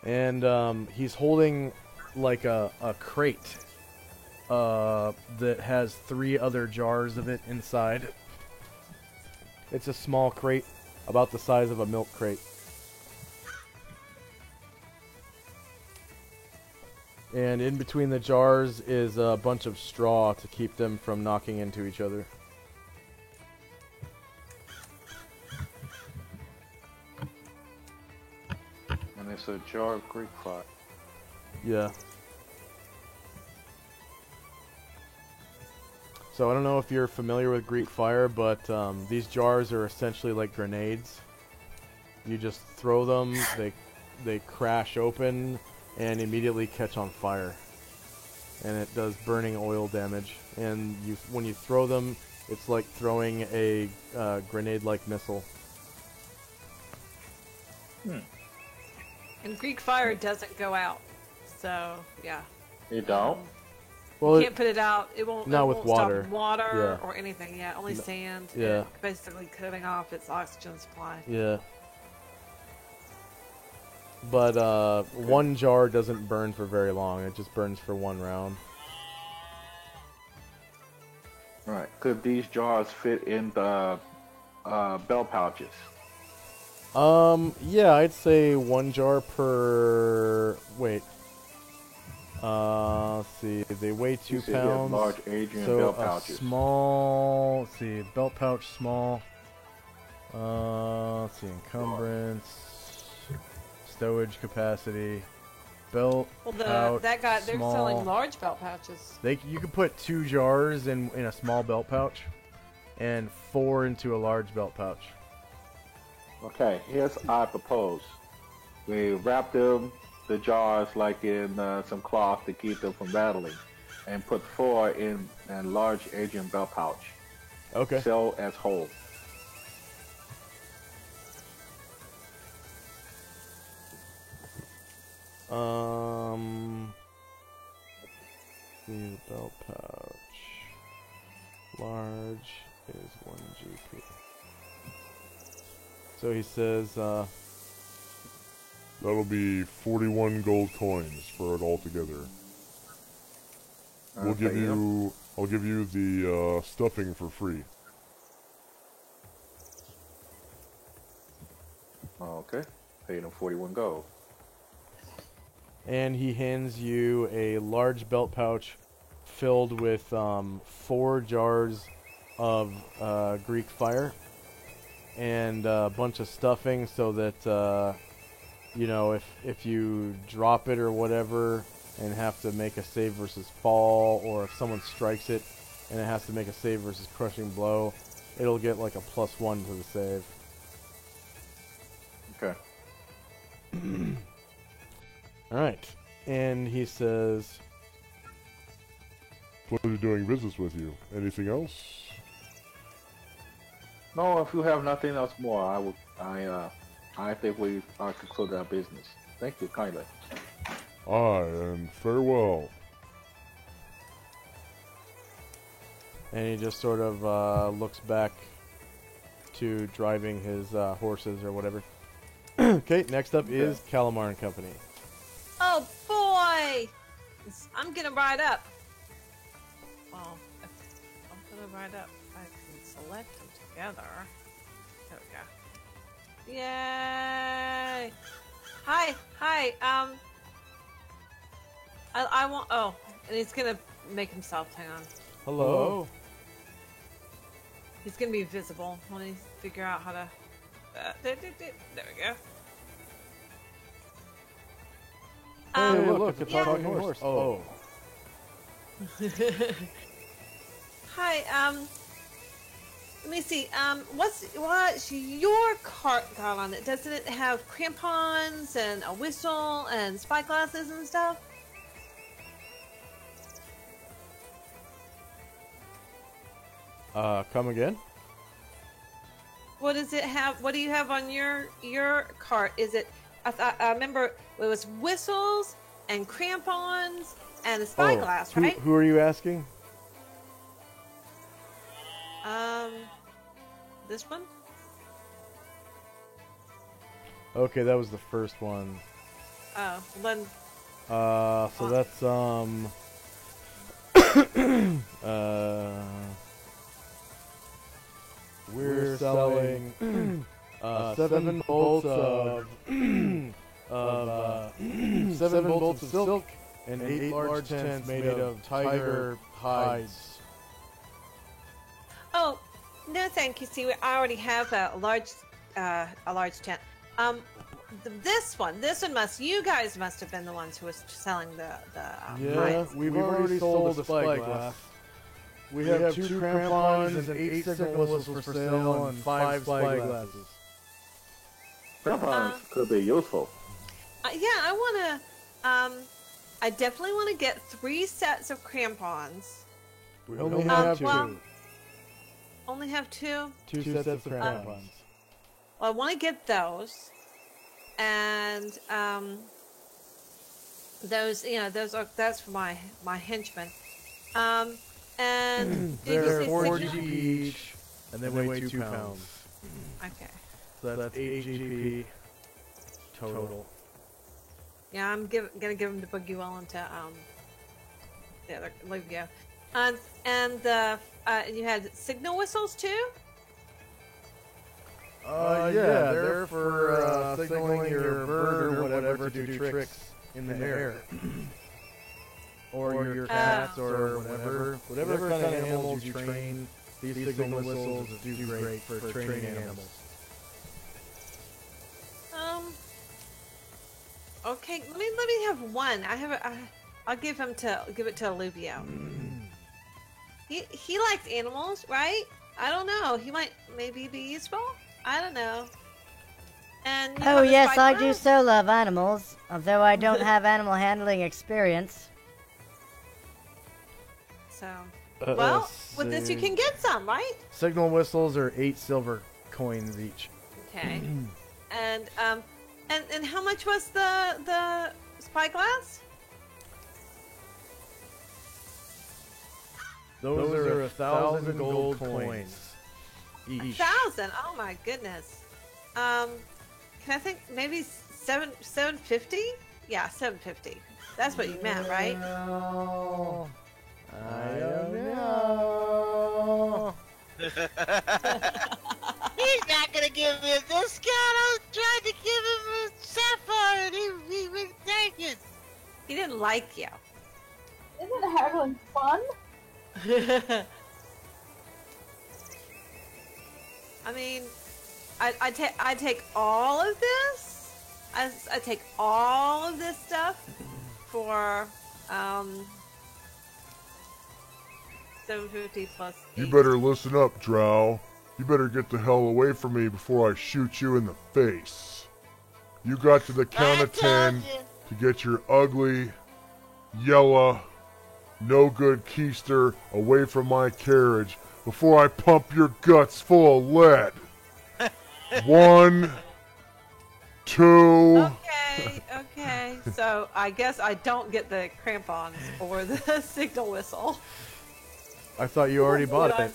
And he's holding like a crate that has 3 other jars of it inside. It's a small crate, about the size of a milk crate. And in between the jars is a bunch of straw to keep them from knocking into each other. And it's a jar of Greek fire. Yeah. So I don't know if you're familiar with Greek fire, but these jars are essentially like grenades. You just throw them, they crash open, and immediately catch on fire. And it does burning oil damage. And when you throw them, it's like throwing a grenade-like missile. And Greek fire doesn't go out. So, yeah. You don't? Well, you can't put it out. It won't. not it with won't water. Stop water Yeah. or anything. Yeah, only sand. Yeah. And basically cutting off its oxygen supply. Yeah. But one jar doesn't burn for very long. It just burns for one round. Right. Could these jars fit in the belt pouches? Yeah, I'd say one jar per. Wait. Let's see. They weigh 2 You said you have pounds. large Adrian so belt a pouches. small. Let's see. Belt pouch small. Let's see. Encumbrance. Stowage capacity. Belt Well, pouch. that guy, they're small. selling large belt pouches. You could put 2 jars in a small belt pouch, and 4 into a large belt pouch. Okay, here's I propose. We wrap the jars like in some cloth to keep them from rattling, and put 4 in a large Adrian belt pouch. Okay. Sell as whole. See the belt pouch. Large is 1 GP. So he says, That'll be 41 gold coins for it all together. I'll give you the stuffing for free. Okay. Paid him 41 gold. and he hands you a large belt pouch filled with 4 jars of Greek fire and a bunch of stuffing so that you know, if you drop it or whatever and have to make a save versus fall, or if someone strikes it and it has to make a save versus crushing blow, it'll get like a +1 to the save. Okay. Alright. And he says, Pleasure doing business with you. Anything else? No, if you have nothing else more, I think we are concluded our business. Thank you kindly. Aye, and farewell. and he just sort of looks back to driving his horses or whatever. Okay, next up is Calamar and Company. Oh boy! I'm gonna ride up. Well, if I'm gonna ride up. I can select them together. There we go. Yay! Hi. I want. Oh, and he's gonna make himself. Hang on. Hello. He's gonna be visible when he figure out how to. There we go. Hey, look, it's yeah. a talking horse. Oh. Hi, let me see, what's your cart got on it? Doesn't it have crampons and a whistle and spyglasses and stuff? Come again? What does it have? What do you have on your cart? Is it? I remember it was whistles and crampons and a spyglass, right? Who are you asking? This one? Okay, that was the first one. Oh, then. So that's we're selling 7 bolts of 7 bolts of silk and 8 large tents made of tiger hides. Oh, no, thank you. See, I already have a large tent. This one you guys must have been the ones who was selling the Yeah, hides. we've already sold the spyglass. We have 2 crampons and 8 signal whistles for sale and 5 spyglasses. Crampons could be useful. Yeah, I definitely want to get 3 sets of crampons. We only have 2. Well, only have 2? 2 sets of crampons. Well, I want to get those. And, those, that's for my henchmen. And did you They're say 4 signal? GP each, and they weigh 2 pounds. Okay. So that's 8 GP total. Yeah, I'm gonna give them to Boogie Well and to the other Olivia. And you had signal whistles too. Yeah, they're for signaling your bird or whatever to do tricks in the air. Or your cats or whatever kind of animals you train. These signal whistles do great for training animals. Okay, let me have one. I'll give it to Olivia. He likes animals, right? I don't know. He might maybe be useful. I don't know. And you Oh have a yes, I spyglass? do so love animals, although I don't have animal handling experience. So, well, let's with this you see. can get some, right? Signal whistles are 8 silver coins each. Okay. And how much was the spyglass? Those are 1,000 gold coins each. 1,000. Oh my goodness. Can I think maybe 750? Yeah, 750. That's what you meant, right? I don't know. He's not gonna give me a discount. I was trying to give him a sapphire and he wouldn't take it. He didn't like you. Isn't haggling fun? I mean, I take all of this. I take all of this stuff for 750 plus. You better listen up, Drow. You better get the hell away from me before I shoot you in the face. You got to the count of 10 to get your ugly, yellow, no good keister away from my carriage before I pump your guts full of lead. 1, 2. Okay. So I guess I don't get the crampons or the signal whistle. I thought you already bought it.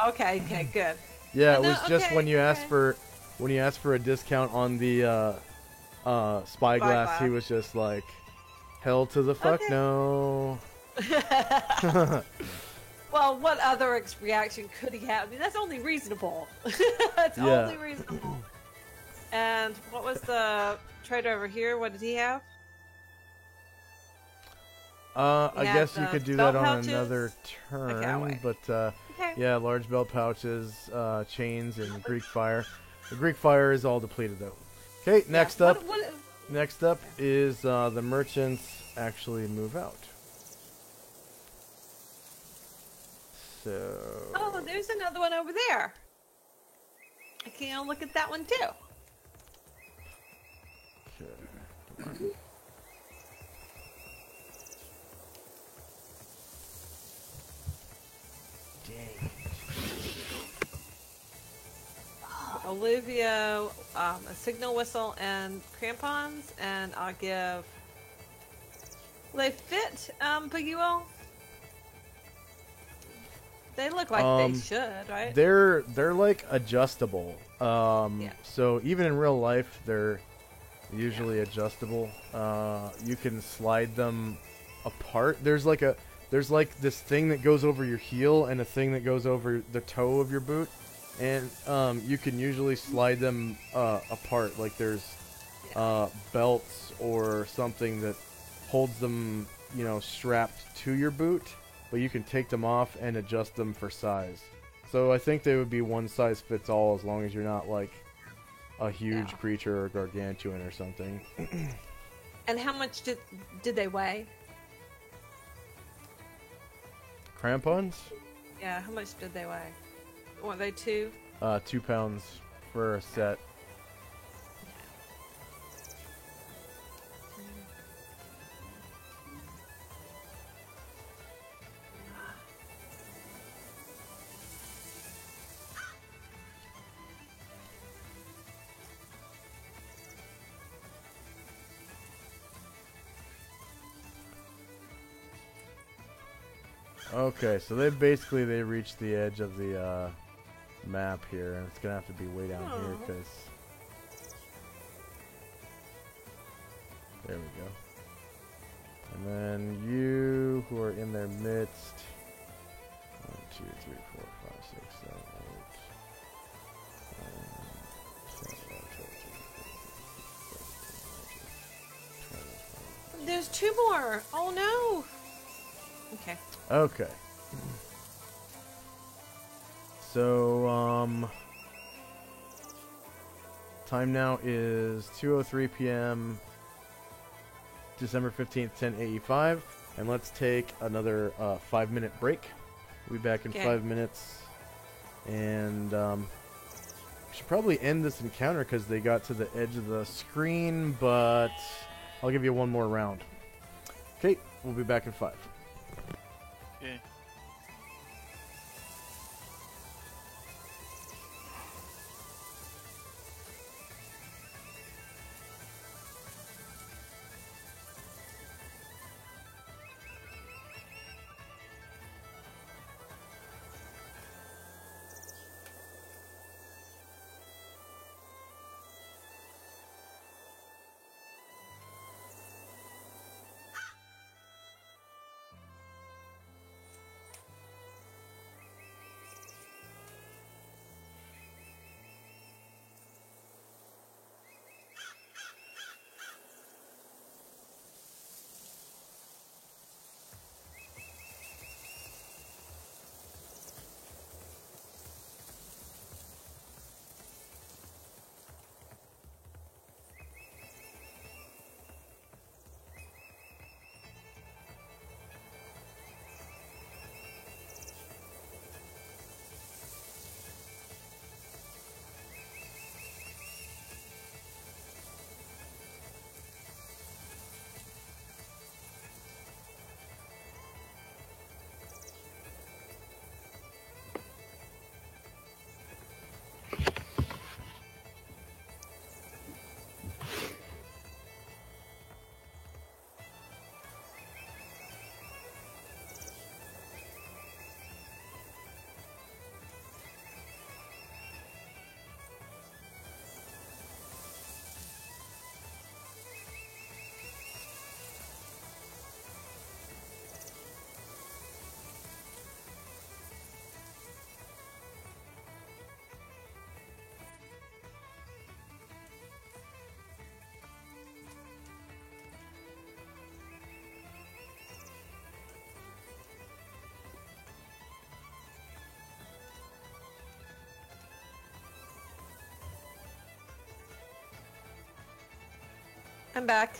Okay, good. Yeah, it No, was just okay, when you asked for a discount on the spyglass, he was just like, hell to the fuck no. Well, what other reaction could he have? I mean, that's only reasonable. That's Yeah. only reasonable. And what was the trader over here? What did he have? I Yeah, guess you the could do belt that on pouches. another Okay, I'll turn, wait. but Okay. yeah, large belt pouches, chains, and Greek fire. The Greek fire is all depleted though. Okay, next up. Next up is the merchants actually move out. So. Oh, there's another one over there. I can look at that one too. Olivia, a signal whistle and crampons, and I'll give. Will they fit, Piguel? They look like they should, right? They're like adjustable. So even in real life, they're usually adjustable. You can slide them apart. There's like this thing that goes over your heel and a thing that goes over the toe of your boot, and you can usually slide them apart. Like there's belts or something that holds them, strapped to your boot, but you can take them off and adjust them for size. So I think they would be one size fits all as long as you're not like a huge creature or gargantuan or something. And how much did they weigh? Crampons? Yeah, how much did they weigh? Were they 2? 2 pounds for a set. Okay, so they reached the edge of the map here, and it's gonna have to be way down here because there we go. And then you who are in their midst. 1, 2, 3, 4, 5, 6, 7, 8. There's 2 more. Oh no. Okay. Okay. So, time now is 2:03 p.m. December 15th, 10:85, and let's take another 5-minute break. We'll be back in 5 minutes, and we should probably end this encounter because they got to the edge of the screen, but I'll give you one more round. Okay, we'll be back in 5. Okay. I'm back.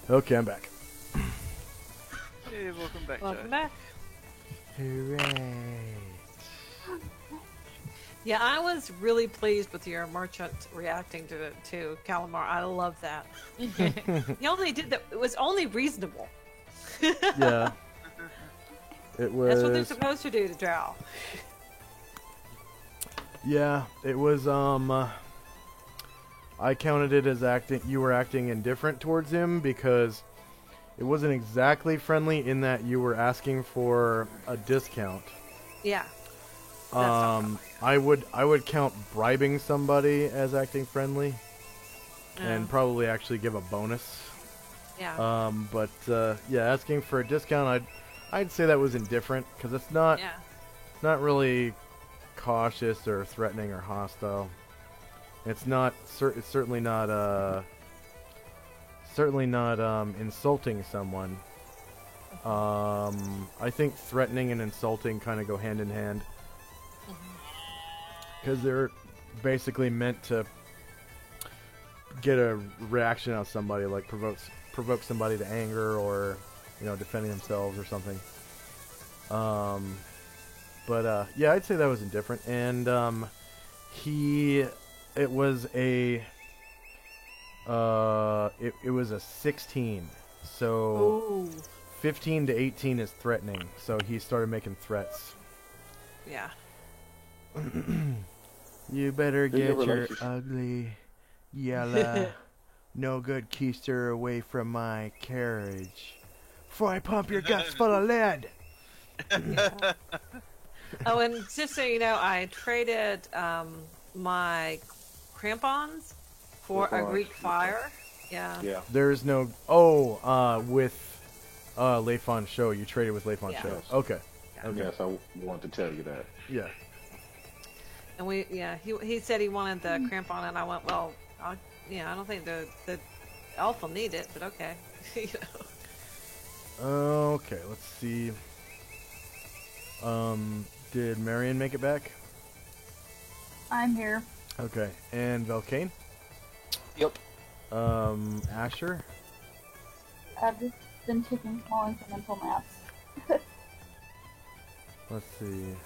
Okay, I'm back. Hey, welcome back, Welcome Josh. back. Hooray. Yeah, I was really pleased with your merchant reacting to Calamar. I love that. He only did that. It was only reasonable. Yeah. It was. That's what they're supposed to do to Drow. Yeah, it was. I counted it as acting. You were acting indifferent towards him because it wasn't exactly friendly in that you were asking for a discount. Yeah. I would count bribing somebody as acting friendly, and probably actually give a bonus. Yeah. But yeah, asking for a discount, I'd say that was indifferent because it's not really cautious or threatening or hostile. It's not. It's certainly not. Certainly not insulting someone. I think threatening and insulting kind of go hand in hand. Because they're basically meant to get a reaction out of somebody, like provoke somebody to anger or, defending themselves or something. But yeah, I'd say that was indifferent. And it was a 16. So Ooh. 15 to 18 is threatening. So he started making threats. Yeah. You better Good get your relationship. ugly, yellow, no good keister away from my carriage, before I pump your guts full of lead. Oh, and just so you know, I traded my crampons for a Greek fire. Yeah. Yeah. There's no. With Leifon Show, you traded with Leifon Yeah. Show. Yes. Okay. Yes, I wanted to tell you that. Yeah. And he said he wanted the crampon, and I went, well, I don't think the elf will need it, but okay. Okay. Let's see. Did Marion make it back? I'm here. Okay. And Velcane? Yep. Asher? I've just been taking small incremental maps. Let's see.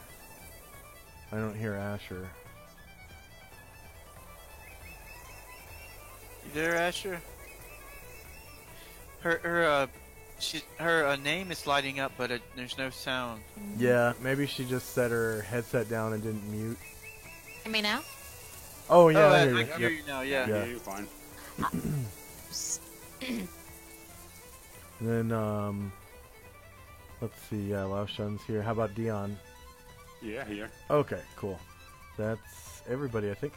I don't hear Asher. You there, Asher? Her name is lighting up, but there's no sound. Yeah, maybe she just set her headset down and didn't mute. Hear me now? Oh yeah, I I hear you. can hear you now. Yeah. Yeah. You're fine. And then let's see. Yeah, Lao Shun's here. How about Dion? Yeah, here. Okay, cool. That's everybody, I think.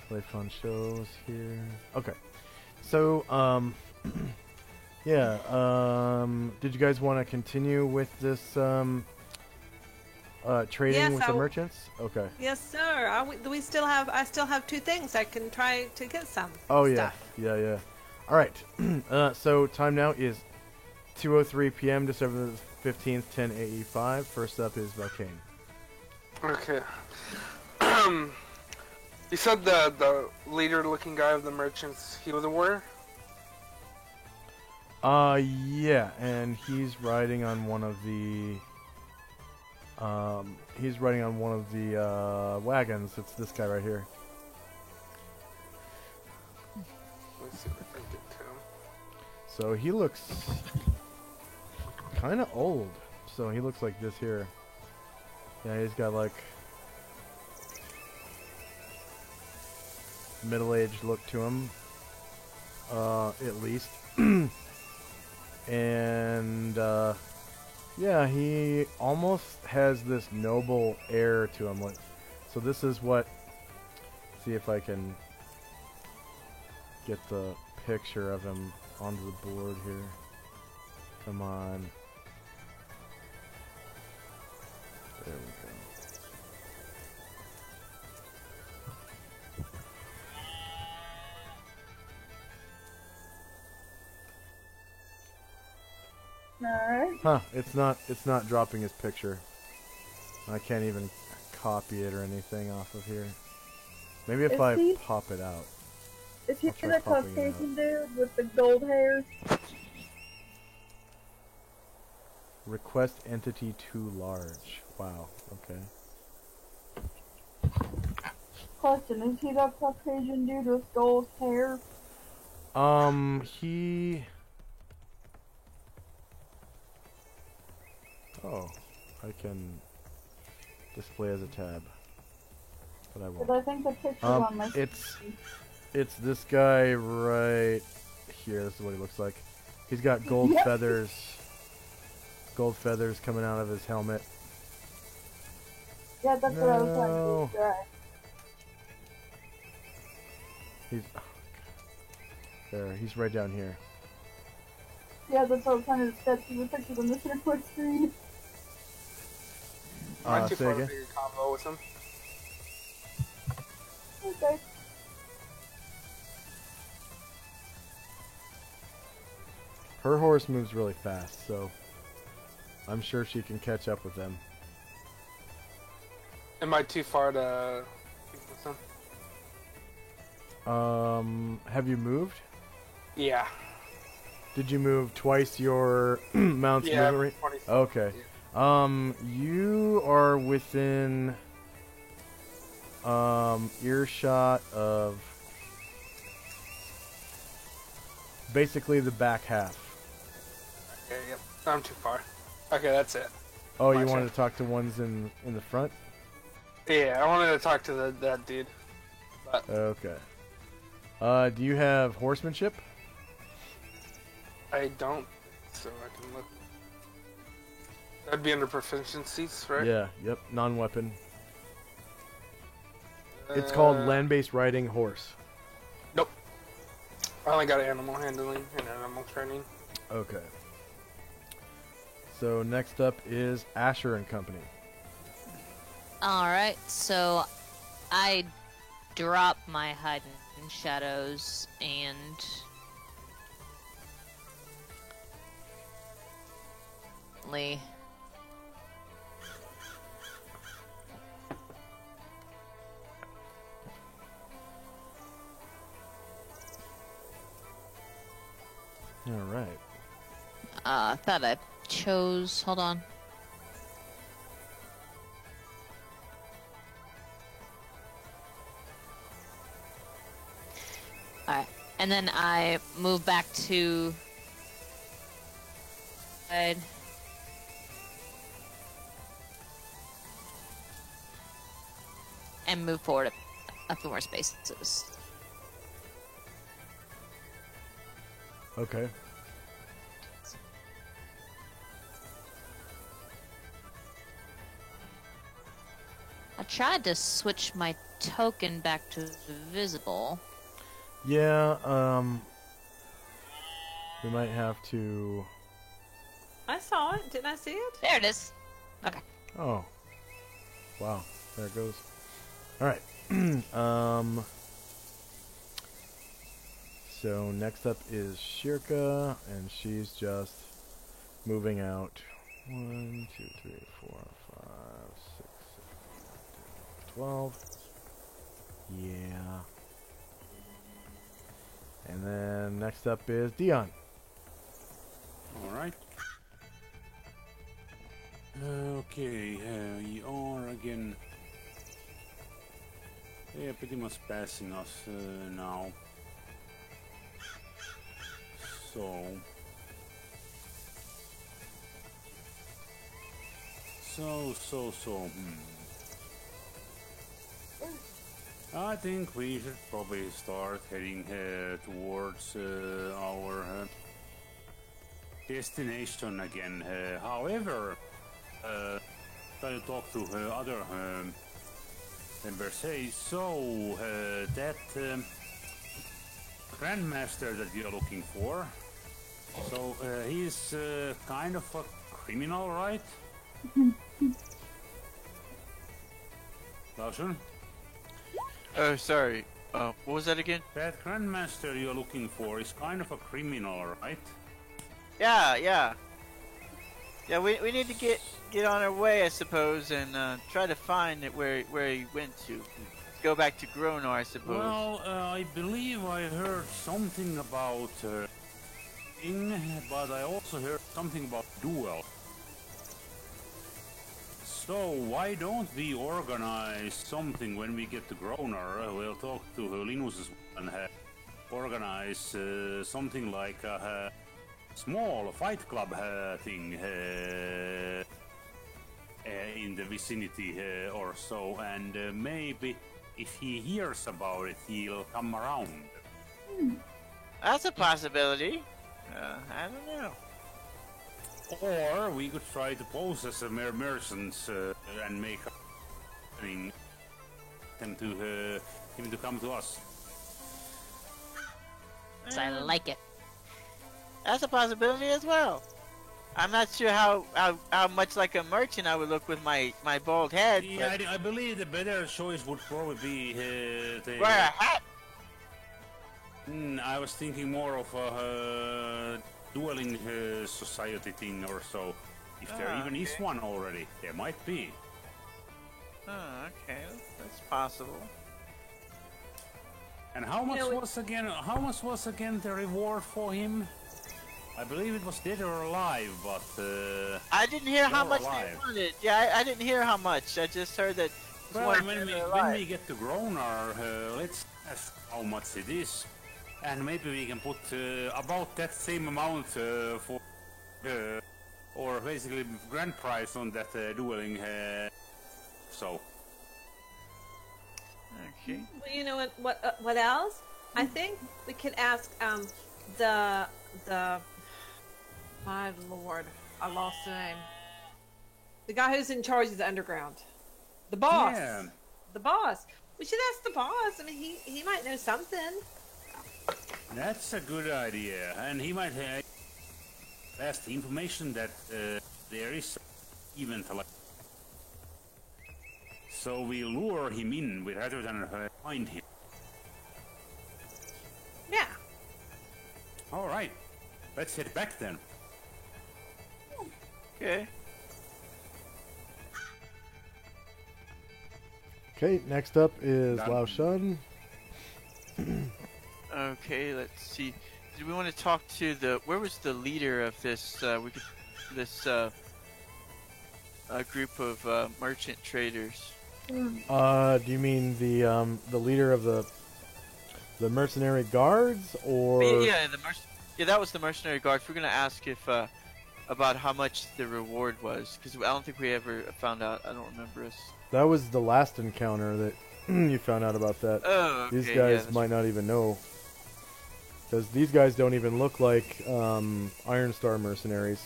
Play fun shows here. Okay. So, yeah, did you guys want to continue with this trading Yes, with the merchants? Okay. Yes, sir. I still have two things I can try to get some. Oh yeah, stuff. yeah. All right. So time now is 2:03 p.m. December the 15th, 10:85. First up is Velcane. Okay. You said the leader-looking guy of the merchants, he was a warrior? Yeah, and he's riding on one of the wagons. It's this guy right here. Let's see if I can get to him. So he looks kind of old. So he looks like this here. Yeah, he's got like middle-aged look to him, at least. And yeah, he almost has this noble air to him. So this is what. See if I can get the picture of him onto the board here. Come on. There we go. Alright. Huh, it's not dropping his picture. I can't even copy it or anything off of here. Maybe if Is I he- pop it out. Is he I'll try the popping it Caucasian dude with the gold hair? Request entity too large. Wow. Okay. Question, is he the Caucasian dude with gold hair? He. Oh, I can display as a tab, but I won't. Because I think the picture's on my It's this guy right here. This is what he looks like. He's got gold Yep. feathers. Gold feathers coming out of his helmet. Yeah, that's what I was trying No. to describe. He's there. He's right down here. Yeah, that's what I was trying to describe. The picture's on the center of my screen. I'm too Say far again? to figure combo with him. Okay. Her horse moves really fast, so I'm sure she can catch up with them. Am I too far to keep with him? Have you moved? Yeah. Did you move twice your mount's Yeah, movement rate? 20. Okay. You are within earshot of basically the back half. Okay, yep. I'm too far. Okay, that's it. Oh, you My wanted turn. to talk to ones in the front? Yeah, I wanted to talk to that dude. But Okay. Do you have horsemanship? I don't, so I can look. That'd be under proficiencies, right? Yeah, yep, non-weapon. It's called land-based riding horse. Nope. I only got animal handling and animal training. Okay. So next up is Asher and Company. Alright, so I drop my hide in shadows and Lee. All right. I thought I chose. Hold on. Alright. And then I move back to. And move forward a few more spaces. Okay. I tried to switch my token back to visible. Yeah, we might have to... I saw it. Didn't I see it? There it is. Okay. Oh. Wow. There it goes. Alright. So next up is Shirka, and she's just moving out. 1, 2, 3, 4, 5, 6, 7, 12. Yeah. And then next up is Dion. Alright. Okay, we are again. Yeah, pretty much passing us now. So. I think we should probably start heading towards our destination again. However, try to talk to other members. Hey, so that Grandmaster that we are looking for. So he's kind of a criminal, right? Larson? Oh, sorry. What was that again? That Grandmaster you're looking for is kind of a criminal, right? Yeah. Yeah, we need to get on our way, I suppose, and try to find it where he went to. go back to Gronar, I suppose. Well, I believe I heard something about but I also heard something about duel. So why don't we organize something when we get to Gronar? We'll talk to Linus and organize something like a small fight club thing in the vicinity or so, and maybe if he hears about it, he'll come around. That's a possibility. I don't know. Or we could try to pose as merchants and make him to come to us. I like it. That's a possibility as well. I'm not sure how much like a merchant I would look with my bald head. Yeah, I believe the better choice would probably be wear a hat. I was thinking more of a dueling society thing or so. If there even is one already, there might be. Oh, okay, that's possible. And how much was again the reward for him? I believe it was dead or alive, but I didn't hear how much they wanted. Yeah, I didn't hear how much. I just heard that. Well, when we get to Gronar, let's ask how much it is, and maybe we can put about that same amount for, or basically grand prize on that dueling. So. Okay. Well, you know what else? I think we could ask the my lord, I lost the name. The guy who's in charge of the underground. The boss. Yeah. The boss. We should ask the boss. I mean, he might know something. That's a good idea, and he might have asked the information that there is event like. So we lure him in rather than find him. Yeah. All right, let's head back then. Okay. Okay, next up is Lao Shun. Okay, let's see. Do we want to talk to where was the leader of this group of merchant traders? Do you mean the leader of the mercenary guards, or? Yeah, that was the mercenary guards. We're gonna ask if about how much the reward was, because I don't think we ever found out. I don't remember us. That was the last encounter that you found out about that. Oh, okay, these guys might not even know, because these guys don't even look like Iron Star mercenaries.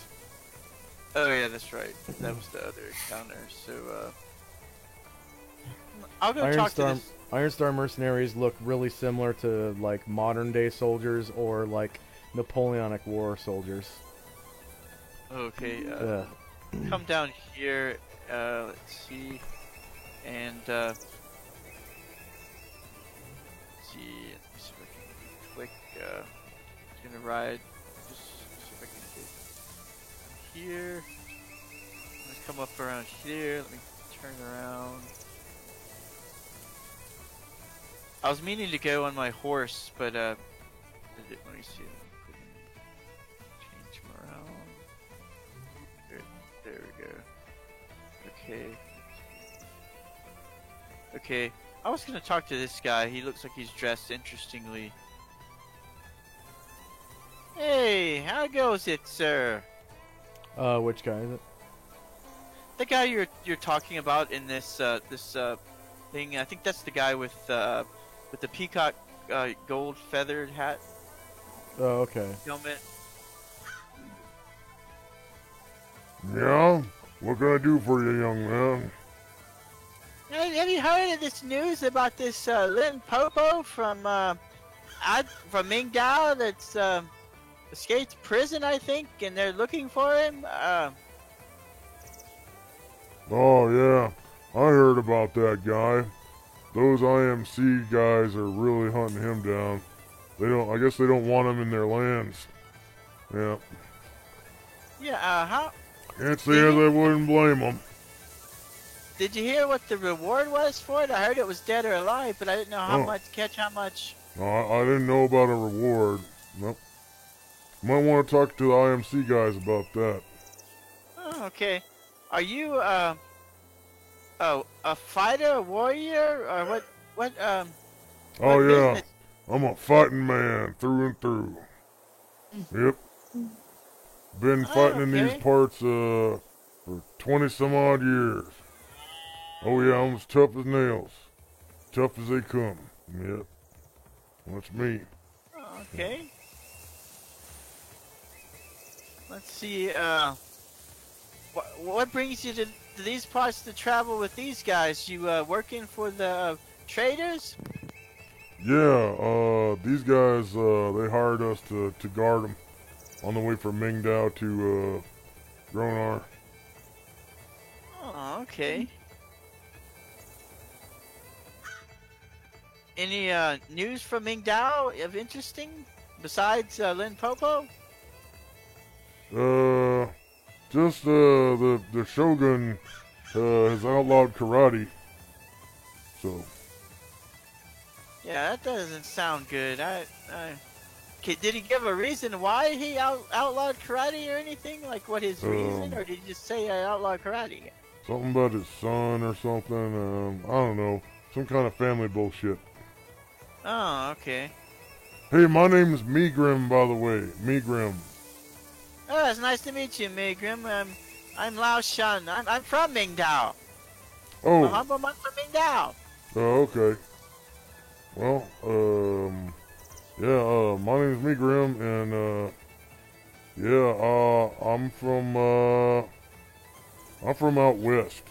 Oh yeah, that's right. That was the other encounter. So I'll go talk to this. Iron Star mercenaries look really similar to like modern day soldiers or like Napoleonic War soldiers. Okay, come down here, let's see, and, let's see if I can click, I'm gonna ride, just see if I can get here, I'm gonna come up around here, let me turn around. I was meaning to go on my horse, but, let me see. There we go. Okay. Okay. I was gonna talk to this guy. He looks like he's dressed interestingly. Hey, how goes it, sir? Which guy is it? The guy you're talking about in this thing. I think that's the guy with the peacock gold feathered hat. Oh, okay. Helmet. Yeah? What can I do for you, young man? Have you heard of this news about this Lin Popo from Mingdao that's escaped prison, I think, and they're looking for him? Oh, yeah. I heard about that guy. Those IMC guys are really hunting him down. I guess they don't want him in their lands. Yeah. Yeah, how... Can't say as I wouldn't blame them. did you hear what the reward was for it? I heard it was dead or alive, but I didn't know how much. How much. No, I didn't know about a reward. Nope. Might want to talk to the IMC guys about that. Oh, okay. Are you a fighter, a warrior, or what? What Oh what yeah, business? I'm a fighting man through and through. Yep. Been fighting in these okay. parts for 20 some odd years. Oh yeah, I'm as tough as nails. Tough as they come. Yep. That's me. Okay. Let's see. What brings you to these parts to travel with these guys? You working for the traders? Yeah, these guys, they hired us to guard them on the way from Mingdao to Gronar. Oh, okay. Any news from Mingdao of interesting besides Lin Popo? Just the Shogun has outlawed karate. So. Yeah, that doesn't sound good. Did he give a reason why he outlawed karate or anything? Like what his reason, or did he just say I outlawed karate? Something about his son or something. I don't know. Some kind of family bullshit. Oh, okay. Hey, my name is Megrim, by the way. Megrim. Oh, it's nice to meet you, Megrim. I'm Lao Shan. I'm from Mingdao. Oh. I'm from Mingdao. Oh, okay. Well, yeah, my name's Megrim, and, yeah, I'm from out west.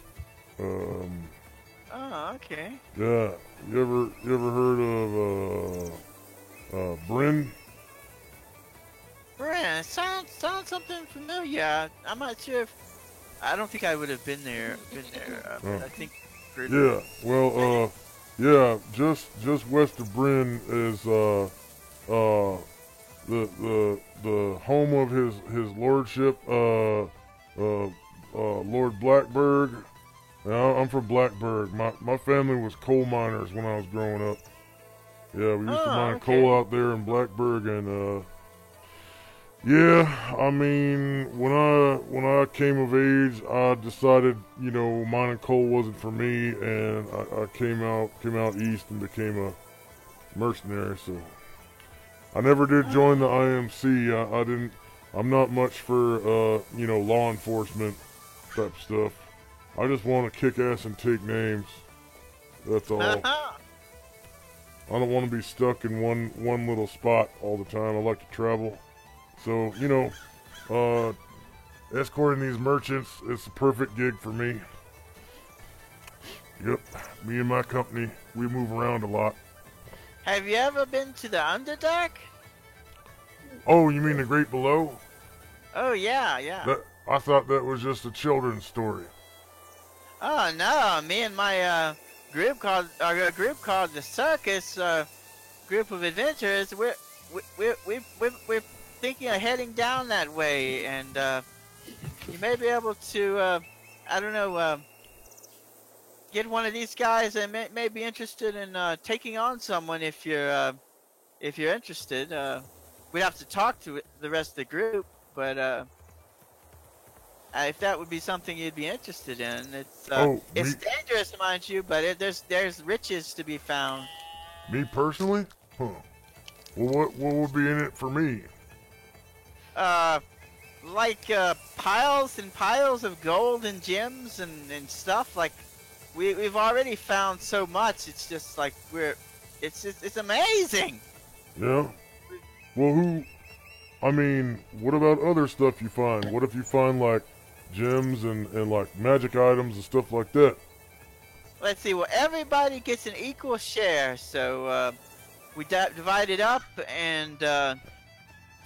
Oh, okay. Yeah. You ever heard of, Bryn? Bryn, sounds something familiar. I'm not sure if... I don't think I would have been there. I think... Yeah, well, yeah, just west of Bryn is, the home of his lordship, Lord Blackberg. I'm from Blackberg. My family was coal miners when I was growing up. Yeah, we used to mine coal out there in Blackberg, and yeah, I mean, when I came of age, I decided, you know, mining coal wasn't for me, and I came out east and became a mercenary. So I never did join the IMC. I'm not much for you know, law enforcement type stuff. I just want to kick ass and take names. That's all. I don't want to be stuck in one little spot all the time. I like to travel. So, you know, escorting these merchants is the perfect gig for me. Yep, me and my company, we move around a lot. Have you ever been to the Underdark? Oh, you mean the Great Below? Oh, yeah. I thought that was just a children's story. Oh, no, me and my group called the Circus, group of adventurers, we're thinking of heading down that way, and you may be able to, I don't know, get one of these guys that may be interested in taking on someone if you're interested. We'd have to talk to the rest of the group, but if that would be something you'd be interested in, it's dangerous, mind you, but there's riches to be found. Me personally? Huh. Well, what would be in it for me? Like piles and piles of gold and gems and stuff. Like we've already found so much. It's just like it's amazing. Yeah. Well, I mean, what about other stuff you find? What if you find like gems and like magic items and stuff like that? Let's see. Well, everybody gets an equal share, so we divide it up and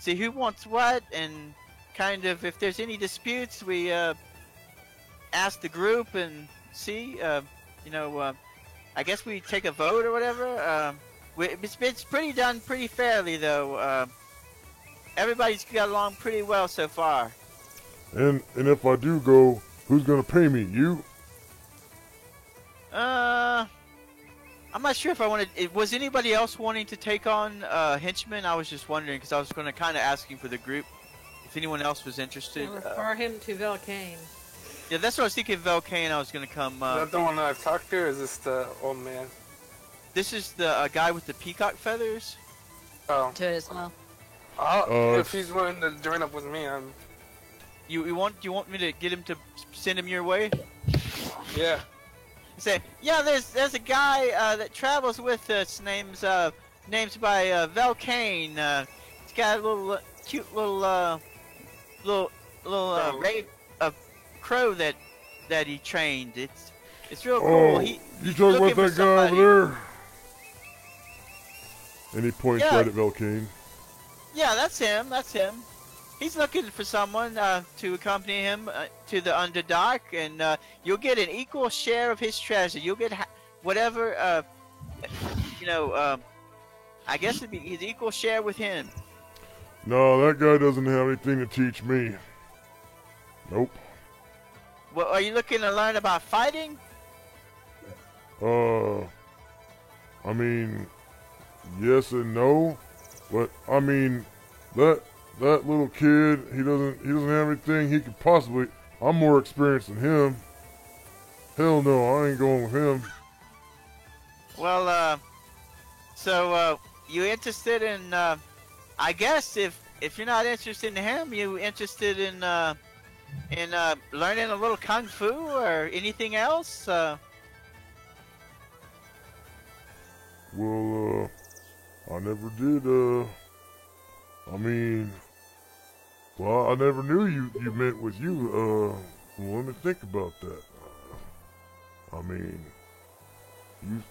see who wants what, and kind of if there's any disputes, we ask the group and see. You know, I guess we take a vote or whatever. It's pretty fairly though. Everybody's got along pretty well so far. And if I do go, who's gonna pay me? You? I'm not sure if I wanted. Was anybody else wanting to take on Henchman? I was just wondering because I was going to kind of asking for the group if anyone else was interested. Refer him to Velcane. Yeah, that's what I was thinking. Velcane, I was going to come. Is that the one that I've talked to, or is this the old man? This is the guy with the peacock feathers. Oh. To it as well. If he's willing to join up with me, I'm. You want me to get him to send him your way? Yeah. Say, yeah, there's a guy that travels with us. Name's by Velcane. He's got a little cute little crow that he trained. It's real cool. Oh, you talking about that guy over there? And he points right at Velcane. Yeah, that's him. That's him. He's looking for someone to accompany him to the Underdark, and you'll get an equal share of his treasure. You'll get whatever, I guess it'd be his equal share with him. No, that guy doesn't have anything to teach me. Nope. Well, are you looking to learn about fighting? I mean, yes and no, but I mean, that little kid, he doesn't have anything he could possibly. I'm more experienced than him. Hell no, I ain't going with him. Well, so you interested in? I guess if you're not interested in him, you interested in learning a little kung fu or anything else? Well, I never did. I mean, well, I never knew you meant with you. Well, let me think about that. I mean,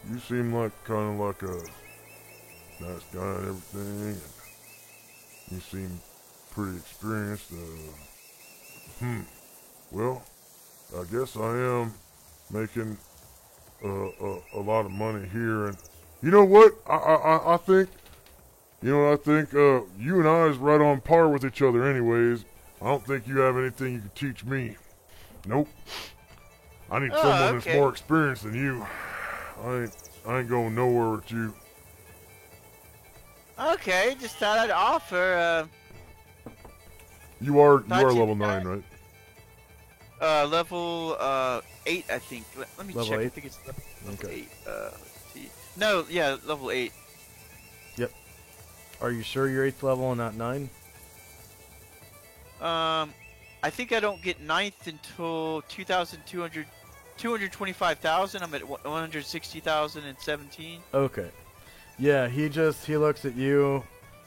you seem like kind of like a nice guy and everything, and you seem pretty experienced. Well, I guess I am making a lot of money here, and you know what? I think. You know what I think? You and I is right on par with each other anyways. I don't think you have anything you can teach me. Nope. I need someone that's more experienced than you. I ain't going nowhere with you. Okay, just thought I'd offer. You are level 9, right? Level 8, I think. Let me Level check. 8? I think it's level 8. Let's see. No, yeah, level 8. Yep. Are you sure you're 8th level and not 9? I think I don't get 9th until 225,000. I'm at 160,017. Okay. Yeah, he looks at you,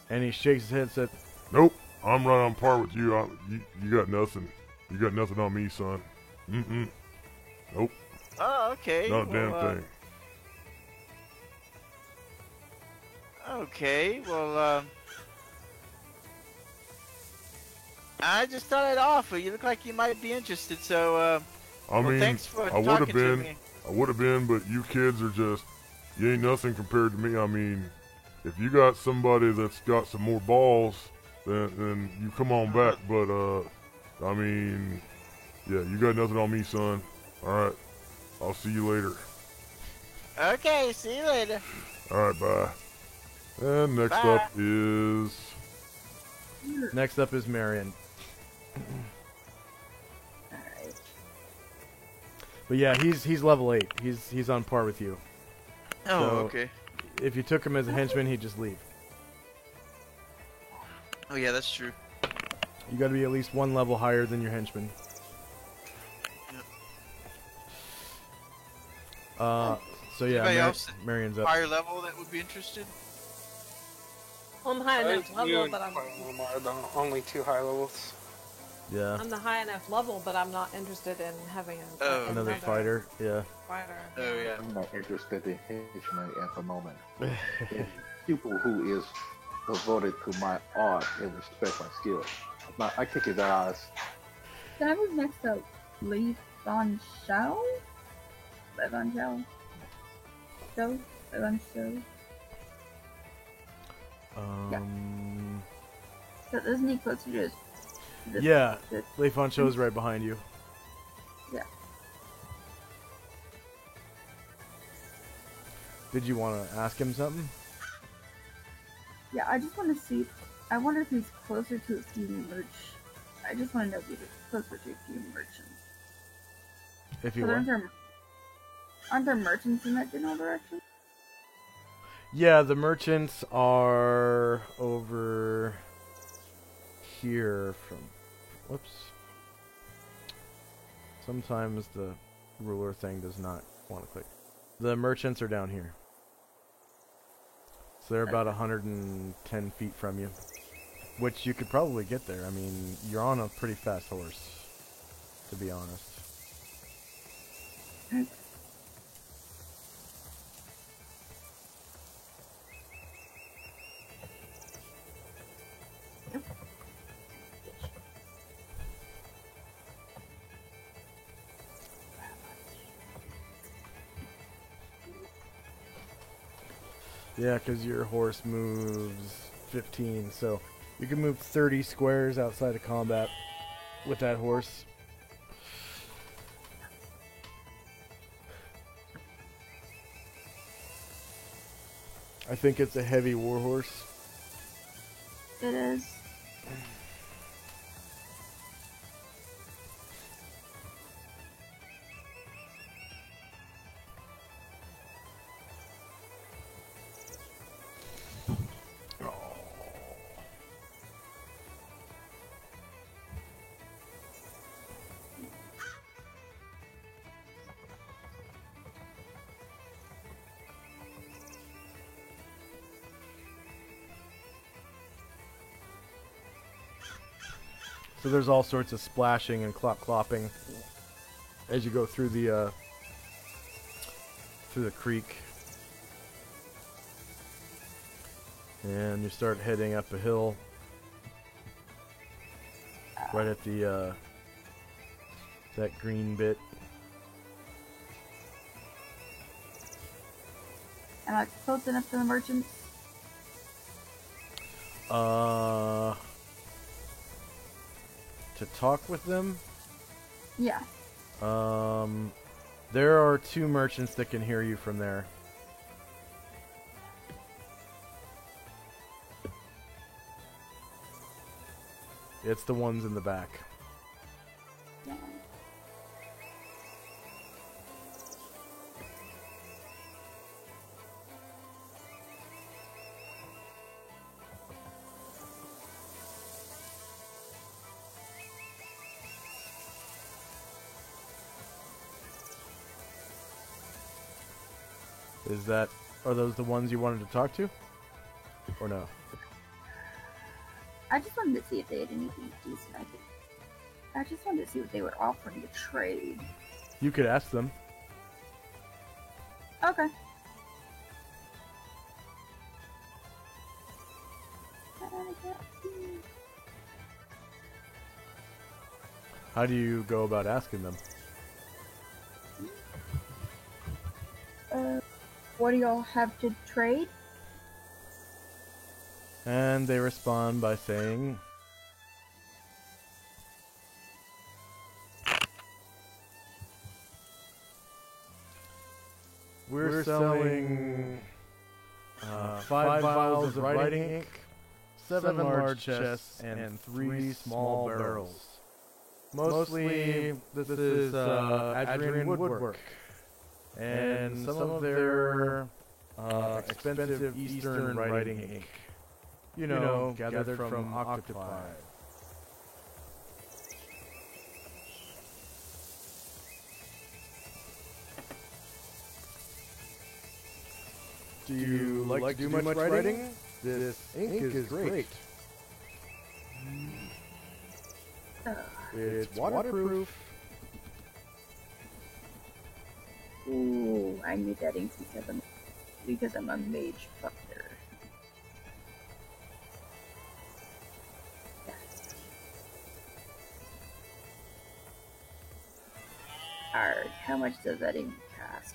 and he shakes his head and says, "Nope, I'm right on par with you. You got nothing. You got nothing on me, son. Nope. Oh, okay. Not a damn thing. Okay, well, I just thought I'd offer. You look like you might be interested, so, I mean, thanks for I would talking have to been. me. I would have been, but you kids are just, you ain't nothing compared to me. I mean, if you got somebody that's got some more balls, then you come on back. But, I mean, yeah, you got nothing on me, son. Alright, I'll see you later. Okay, see you later. Alright, bye. And next Bye. up is... Next up is Marion. But yeah, he's level 8. He's on par with you. Oh, So, okay. If you took him as a henchman, he'd just leave. Oh, yeah, that's true. You got to be at least one level higher than your henchman. So yeah, Anybody else Marion's up. higher level that would be interested? I'm high enough You level, and but I'm Paloma are the only 2 high levels. Yeah. I'm the high enough level, but I'm not interested in having Another fighter. Yeah. Fighter. Oh yeah. I'm not interested in henchman at the moment. People who is devoted to my art and respect my skills. I kick his ass. Can I move next to Lee Van Shao? Van Shao? Van Shao? So isn't he closer to Yeah, Leif on Show's right behind you. Yeah. Did you want to ask him something? Yeah, I just want to see. I wonder if he's closer to a few I just want to know if he's closer to a few merchants. If you aren't there merchants in that general direction? Yeah, the merchants are over here from... Whoops. Sometimes the ruler thing does not want to click. The merchants are down here. So they're about 110 feet from you. Which you could probably get there. I mean, you're on a pretty fast horse, to be honest. Yeah, because your horse moves 15, so you can move 30 squares outside of combat with that horse. I think it's a heavy war horse. It is. So there's all sorts of splashing and clopping as you go through the creek. And you start heading up a hill right at the that green bit. Am I close enough to the merchants? To talk with them? Yeah. There are 2 merchants that can hear you from there. It's the ones in the back. Yeah. Are those the ones you wanted to talk to? Or no? I just wanted to see if they had anything decent. I just wanted to see what they were offering to trade. You could ask them. Okay. How do you go about asking them? What do y'all have to trade? And they respond by saying, we're selling 5 vials of writing ink, 7 large chests, and 3 small barrels. Mostly, this is Adrian woodwork. And some of their expensive Eastern writing ink. You know, gathered from octopi. Do you like to do much writing? This ink is great. It's waterproof. Ooh, I need that ink because I'm a mage fucker. Alright, how much does that ink cost?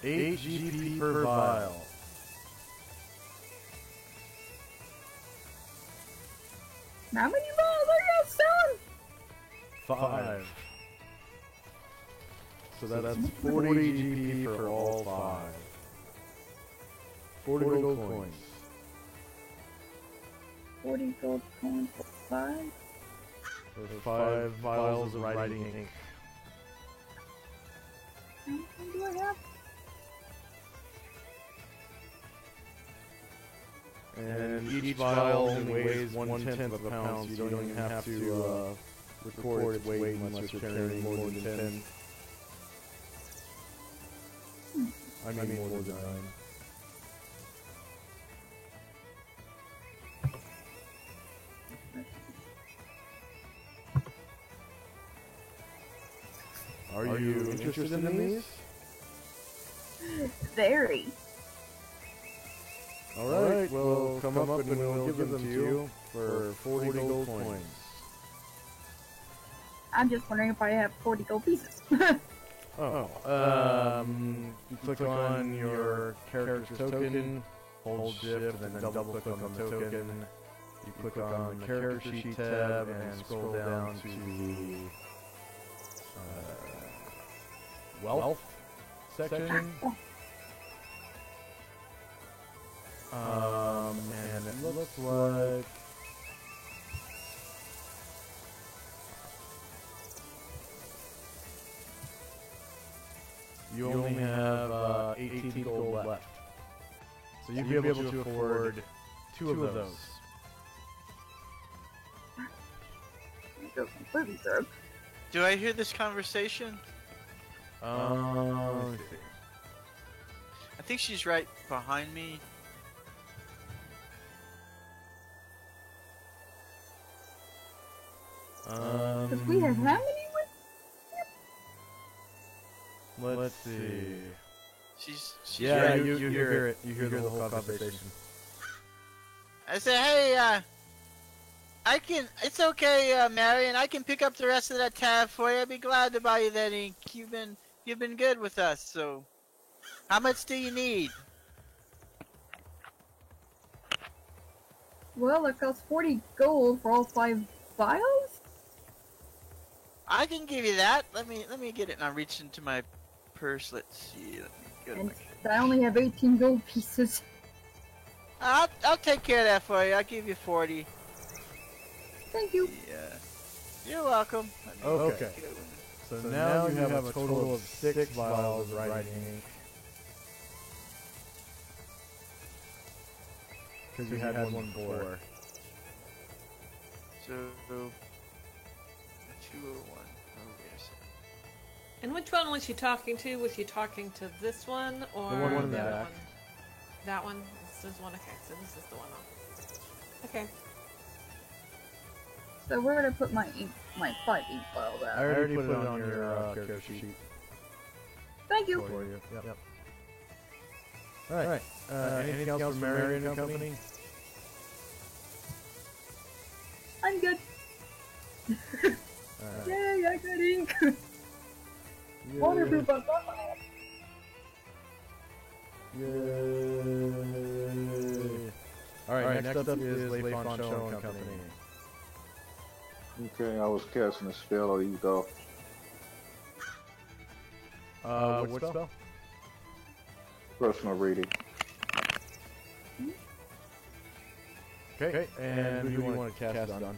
8 GP per vial. How many vials are you selling? 5. So that's 40 GP for all 5. 40 gold coins. 40 gold coins for 5. For 5 vials of writing ink. How many do I have? And each vial only weighs 1/10 of a pound, so you don't even have to record its weight unless you're carrying more than 10. I mean more than 9. Are you interested in these? Very. Alright, well, come up and we'll give them to you for 40 gold coins. I'm just wondering if I have 40 gold pieces. You click on your character's token, hold shift, and then double click on the token. You click on the character sheet tab and scroll down to the wealth section. And it looks like you only have 18 gold left. So you'd be able to afford 2 of those. Go completely broke. Do I hear this conversation? Let's see. I think she's right behind me. Because we have how many with? Let's see. She's yeah, right. you hear it. You hear the whole conversation. I say, hey, it's okay, Marion. I can pick up the rest of that tab for you. I'd be glad to buy you that ink. You've been good with us, so how much do you need? Well, it costs 40 gold for all 5 vials? I can give you that. Let me get it. And I reach into my purse. Let's see. Let me go to And my... I only have 18 gold pieces. I'll take care of that for you. I'll give you 40. Thank you. Yeah. You're welcome. Okay. So now you have a total of 6 vials of writing ink. Because you had one before. So 201. And which one was she talking to? Was she talking to this one or The one in the other back. one? That one? This is one. Okay, so this is the one. Okay. So where would I put my 5 ink vials at? I already put it on your character sheet. Thank you. For you. Yep. Alright. Anything else from Marion and Company? I'm good. Yay, I got ink. Waterproof on top. Yay. Alright, next up is Le Fanchon and Company. Okay, I was casting a spell. Oh, you go. What spell? Personal reading. Okay, and who do you want to cast it on?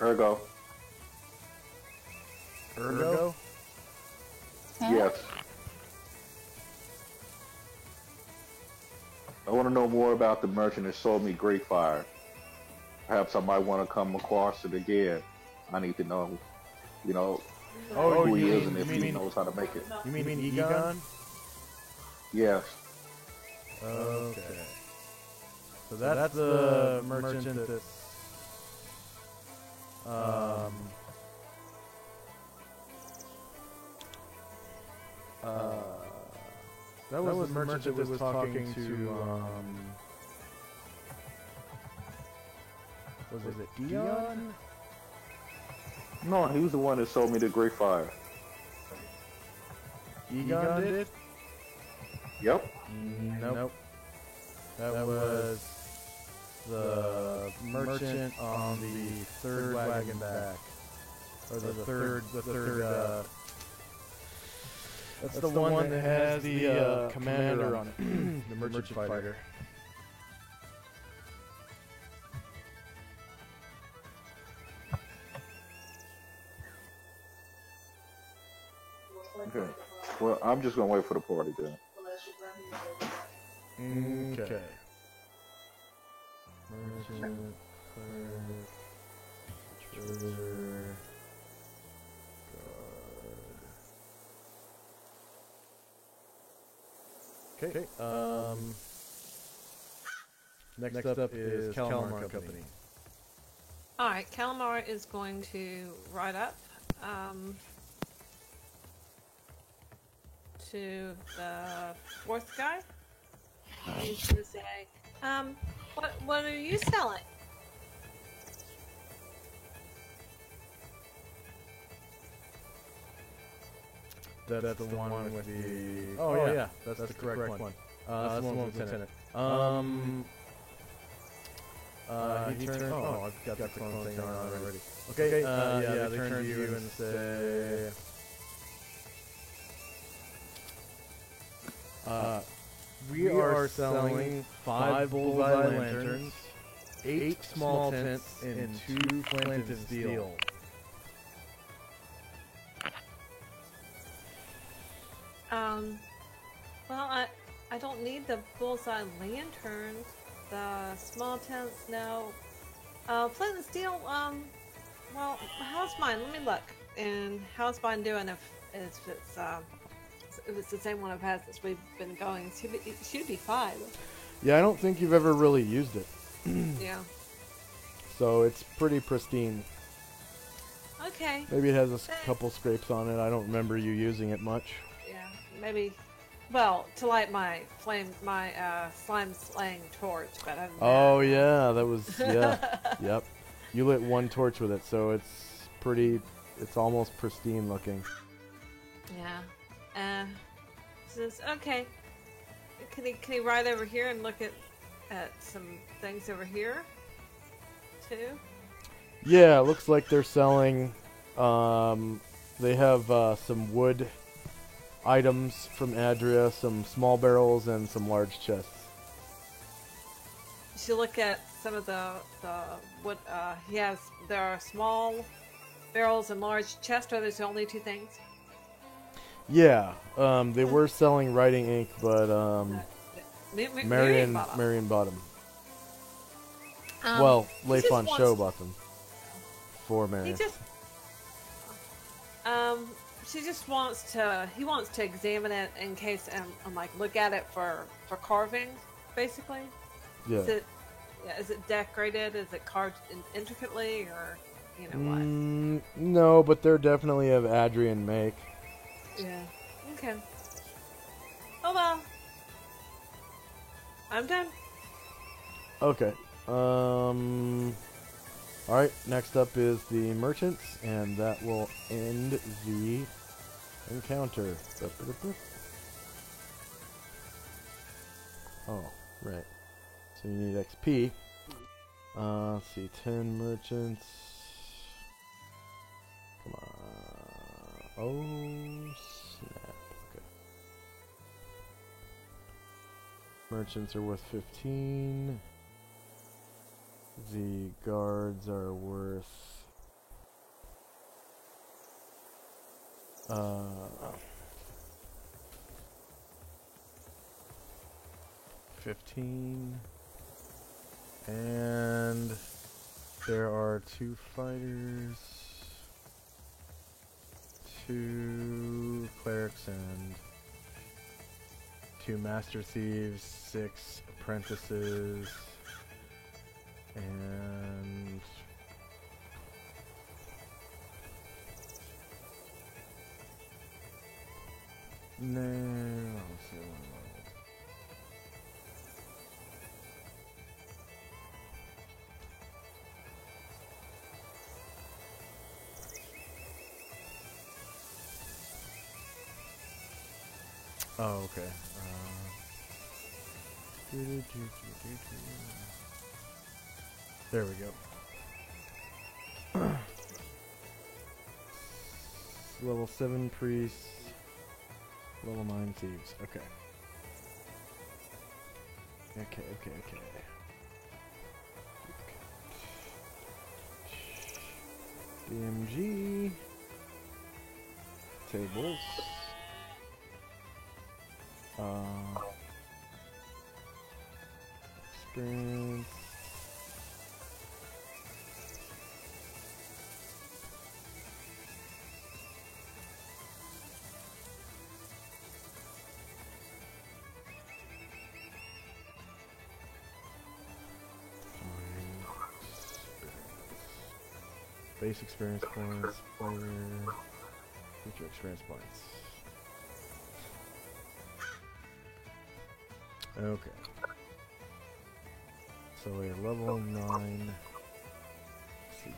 Ergo. Ergo? Yes. I want to know more about the merchant that sold me Great Fire. Perhaps I might want to come across it again. I need to know, who he is and if he knows how to make it. You mean Egon? Yes. Okay. So that's the merchant that's... That was the merchant that was talking to, was it Dion? No, he was the one that sold me the Great Fire. Egon did? Yep. Nope. That was the merchant on the third wagon back. Or the third, that's the one that has the commander on it. The merchant fighter. Okay. Well, I'm just gonna wait for the party then. Okay. Merchant, treasure, guard. Okay. Next up is Calamar Company. All right, Calamar is going to ride up to the fourth guy. He's gonna say, what are you selling? That's the one with the... Oh, yeah, that's the correct one. That's the one with Lieutenant. He turned... Oh, I've got the clone thing on already. Okay, yeah, they turn to you and say... we are selling 5 bullseye lanterns, 8 small tents, and 2 flint and steel. Well, I don't need the bullseye lanterns. The small tents, no. Flint and steel, well, how's mine? Let me look. And how's mine doing if it's the same one I've had since we've been going? It should be 5. Yeah, I don't think you've ever really used it. Yeah. So it's pretty pristine. Okay. Maybe it has a couple scrapes on it. I don't remember you using it much. Yeah, maybe. Well, to light my slime slaying torch, but other than Oh yeah, that was yep. You lit 1 torch with it, so it's pretty. It's almost pristine looking. Yeah. Says okay. Can he ride over here and look at some things over here too? Yeah, it looks like they're selling. They have some wood items from Adria, some small barrels, and some large chests. You should look at some of the what he has. There are small barrels and large chests. Are those the only 2 things? Yeah, they were selling writing ink, but Marion bought them. Well, Leifon Show bought them for Marion. She just wants to. He wants to examine it in case and like look at it for carving, basically. Yeah. Is it decorated? Is it carved intricately, or you know what? No, but they're definitely of Adrian make. Yeah. Okay. Oh well. I'm done. Okay. Alright, next up is the merchants, and that will end the encounter. Oh, right. So you need XP. Let's see, 10 merchants. Come on. Oh, snap. Okay. Merchants are worth 15. The guards are worth 15, and there are 2 fighters, 2 clerics, and 2 master thieves, 6 apprentices, and no, let's see. Oh, okay. There we go. Level 7 priests. Level 9 thieves. Okay. Okay. DMG. Tables. Experience. Base experience points, player, future experience points. Okay. So a level 9 thief.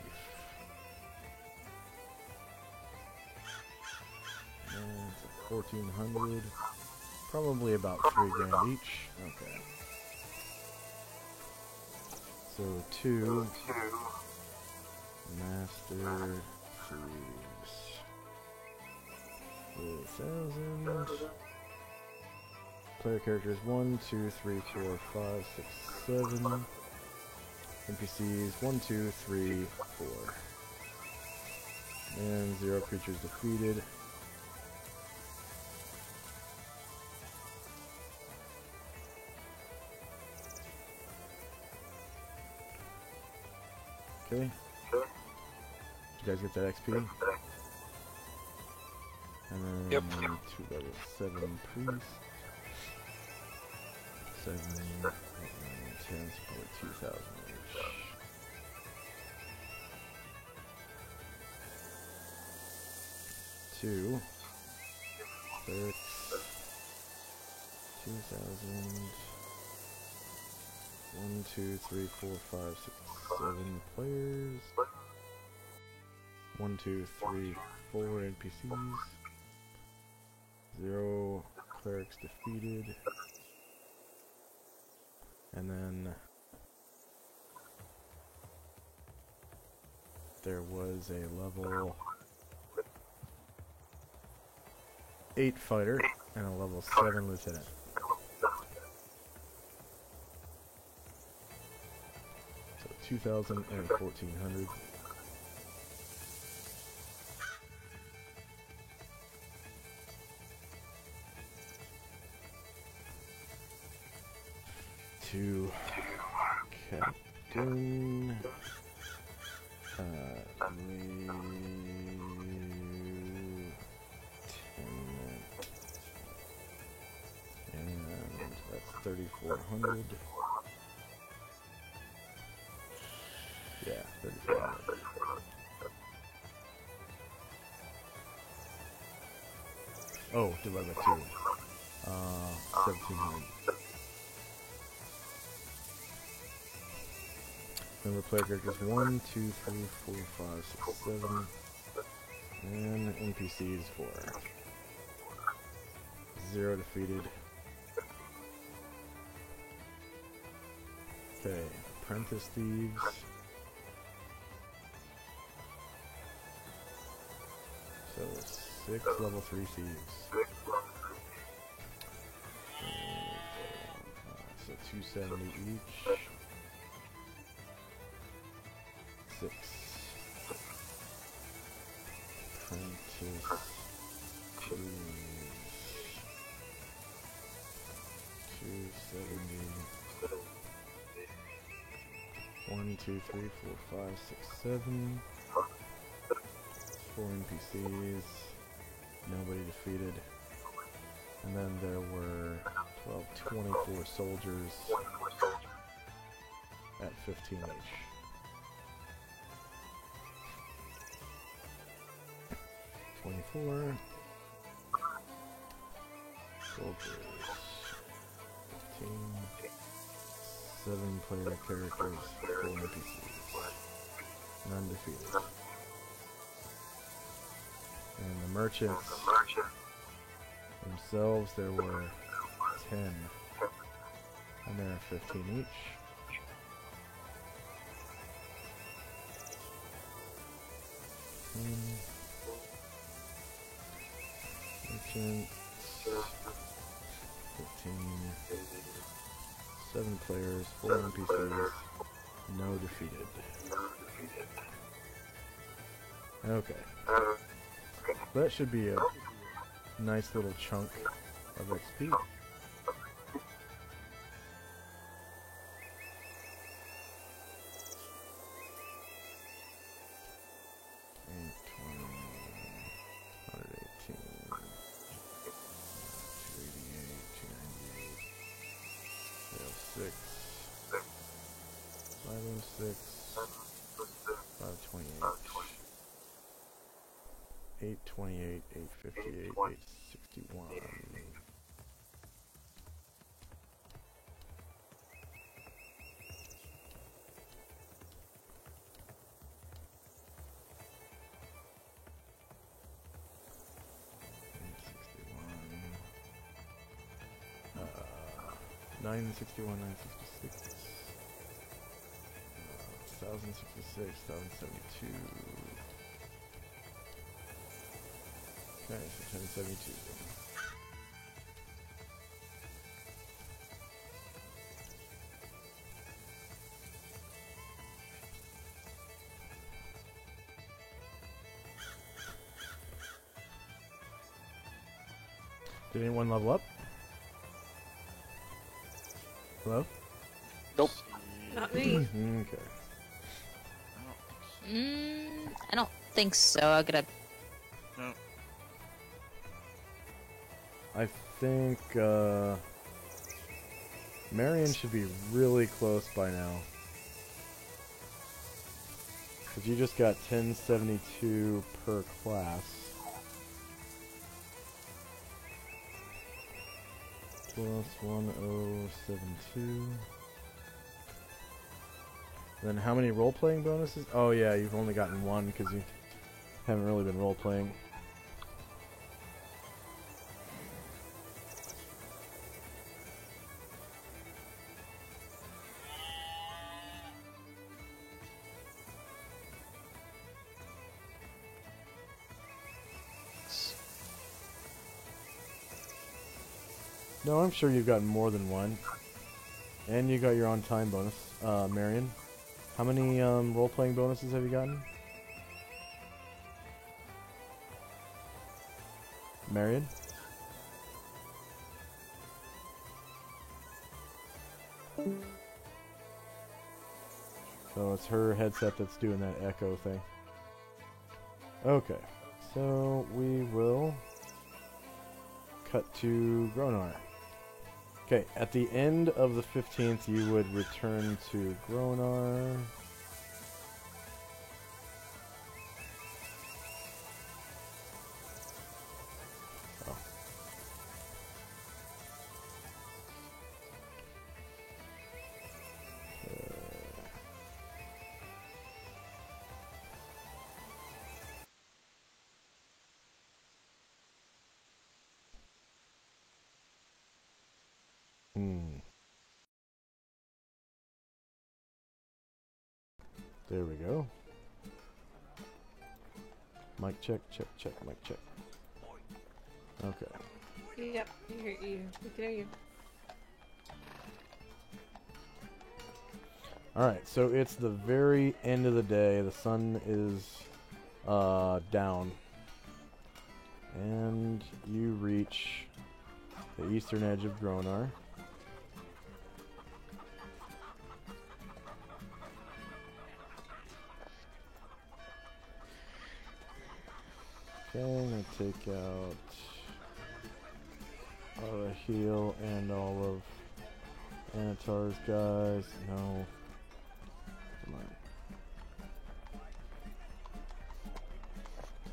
And it's 1400. Probably about 3 grand each. Okay. So 2 Master Thieves. 3,000. Player characters 1, 2, 3, 4, 5, 6, 7. NPCs 1, 2, 3, 4. And 0 creatures defeated. Okay. Did you guys get that XP? And then yep. 2 level 7 priests. 7, 8, 9, 10, so probably 2,000 each. Two. Clerics. 2,000. 1, 2, 3, 4, 5, 6, 7 players. 1, 2, 3, 4 NPCs. 0 clerics defeated. And then there was a level 8 fighter and a level 7 lieutenant. So 2,000 and 1,400. To Captain and that's 3,400. Yeah, 3,400. Oh, divided by 2. 1,700. Number of player characters 1, 2, 3, 4, 5, 6, 7. And NPCs 4. 0 defeated. Okay, apprentice thieves. So 6 level 3 thieves. So 270 each. 6. Apprentice. 270. 1, 2, 3, 4, 5, 6, 7. 4 NPCs. Nobody defeated. And then there were 24 soldiers at 15 each. 24 soldiers, 15, 7 player characters, 4 NPCs, none defeated. And the merchants themselves, there were 10, and there are 15 each. Merchant. 15. 7 players, 4 NPCs. No defeated. Okay. That should be a nice little chunk of XP. $828, $858, $861. $961, $966. 1,066, 1,072. Okay, so 1072. Did anyone level up? Hello? Nope. Not me. Okay. I don't think so. I'm gonna. No. I think Marion should be really close by now. Because you just got 1072 per class. Plus 1072. Then how many role-playing bonuses? Oh yeah, you've only gotten one because you haven't really been role-playing. No, I'm sure you've gotten more than one. And you got your on-time bonus, Marion. How many role-playing bonuses have you gotten? Marion? So it's her headset that's doing that echo thing. Okay, so we will cut to Gronar. Okay, at the end of the 15th, you would return to Gronar. Oh. There we go. Mic check, check, check, mic check. Okay. Yep, we can hear you. Alright, so it's the very end of the day. The sun is down. And you reach the eastern edge of Gronar. Okay, I'm going to take out a heal and all of Anatar's guys. No. Come on.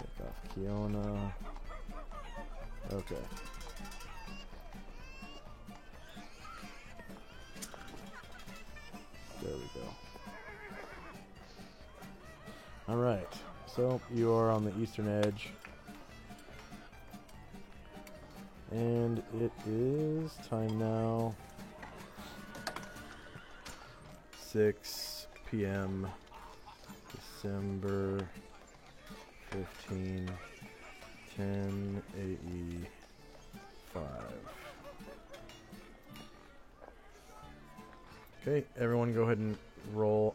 Take off Kiona. Okay. There we go. Alright, so you are on the eastern edge. And it is time now. 6 p.m. December 15, 10 AE 5. Okay, everyone go ahead and roll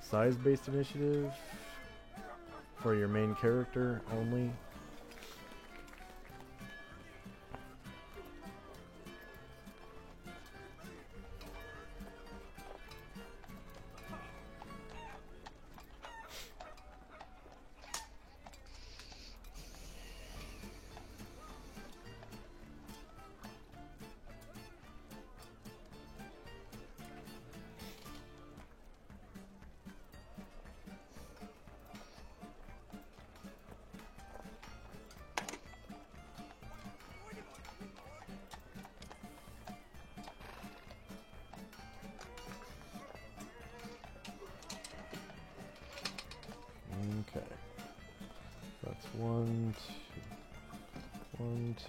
size-based initiative for your main character only. Okay. That's 1,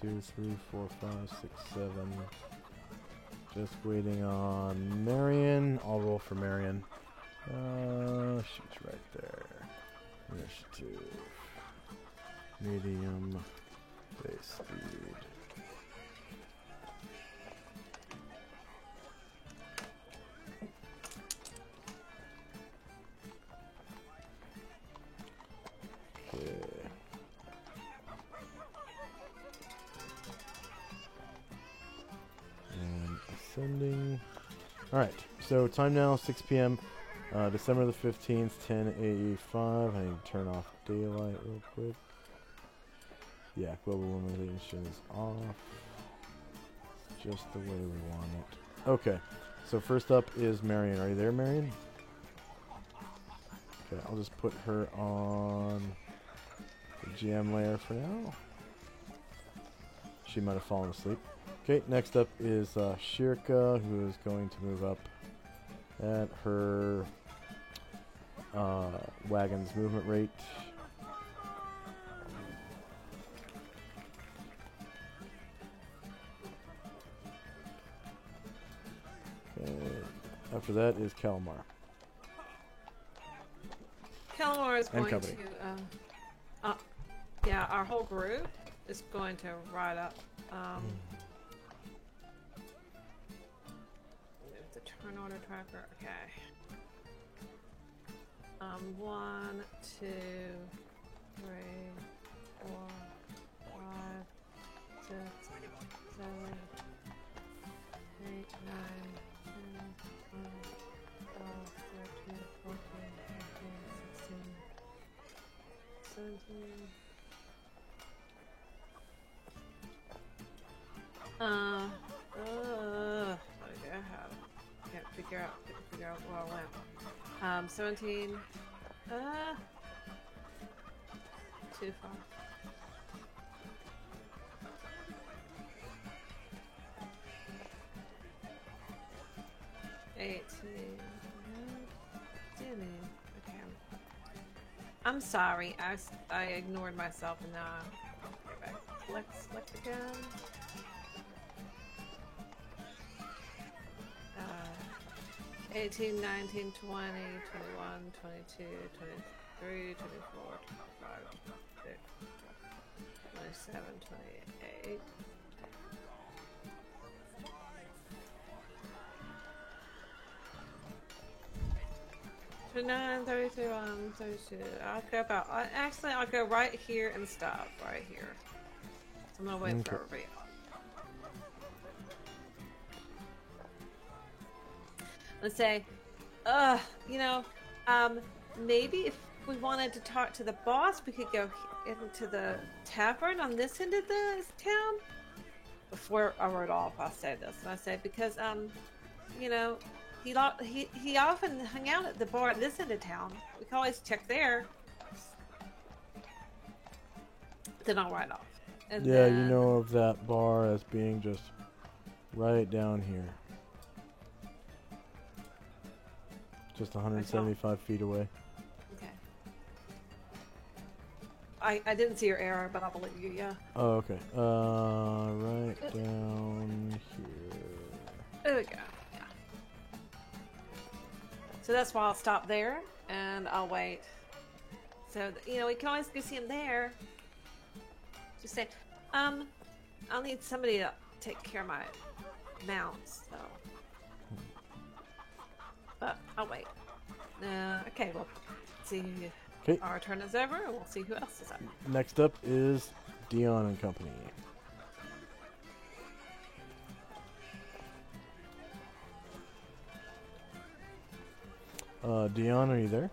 2, 3, 4, 5, 6, 7. Just waiting on Marion. I'll roll for Marion. She's right there. Initiative. Medium. Base speed. Ascending. Alright, so time now, 6 p.m. December the 15th, 10 AE5. I need to turn off daylight real quick. Yeah, global illumination is off. Just the way we want it. Okay, so first up is Marion. Are you there, Marion? Okay, I'll just put her on the GM layer for now. She might have fallen asleep. Okay, next up is Shirka, who is going to move up at her wagon's movement rate. Okay, after that is Kalmar. Kalmar is And going company. to, yeah, our whole group is going to ride up. The turn order tracker. Okay. 1, 2, 3, 4, 5, 6, 7, 8, 9, 10, 11, 12, 13, 14, 15, 16, 17. Can't figure out where I went. 17. Too far. Okay. I'm sorry. I ignored myself and now I'll go back. Select again. 18, 19, 20, 21, 22, 23, 24, 25, 26, 27, 28. Nine, 32, 32. I'll go about. Actually, I'll go right here and stop right here. So I'm gonna wait for everybody else. Let's say, maybe if we wanted to talk to the boss, we could go into the tavern on this end of the town. Before I wrote off, I'll say this, and I say because he often hung out at the bar at this end of town. We can always check there. Then I'll write off. And yeah, then, you know of that bar as being just right down here. Just 175 feet away. Okay. I didn't see your error, but I'll believe you, yeah. Oh, okay. Right down here. There we go. Yeah. So that's why I'll stop there, and I'll wait So we can always go see him there. Just say, I'll need somebody to take care of my mounts, so. But I'll wait. Okay, well, see. Okay. Our turn is over, and we'll see who else is up. Next up is Dion and company. Dion, are you there?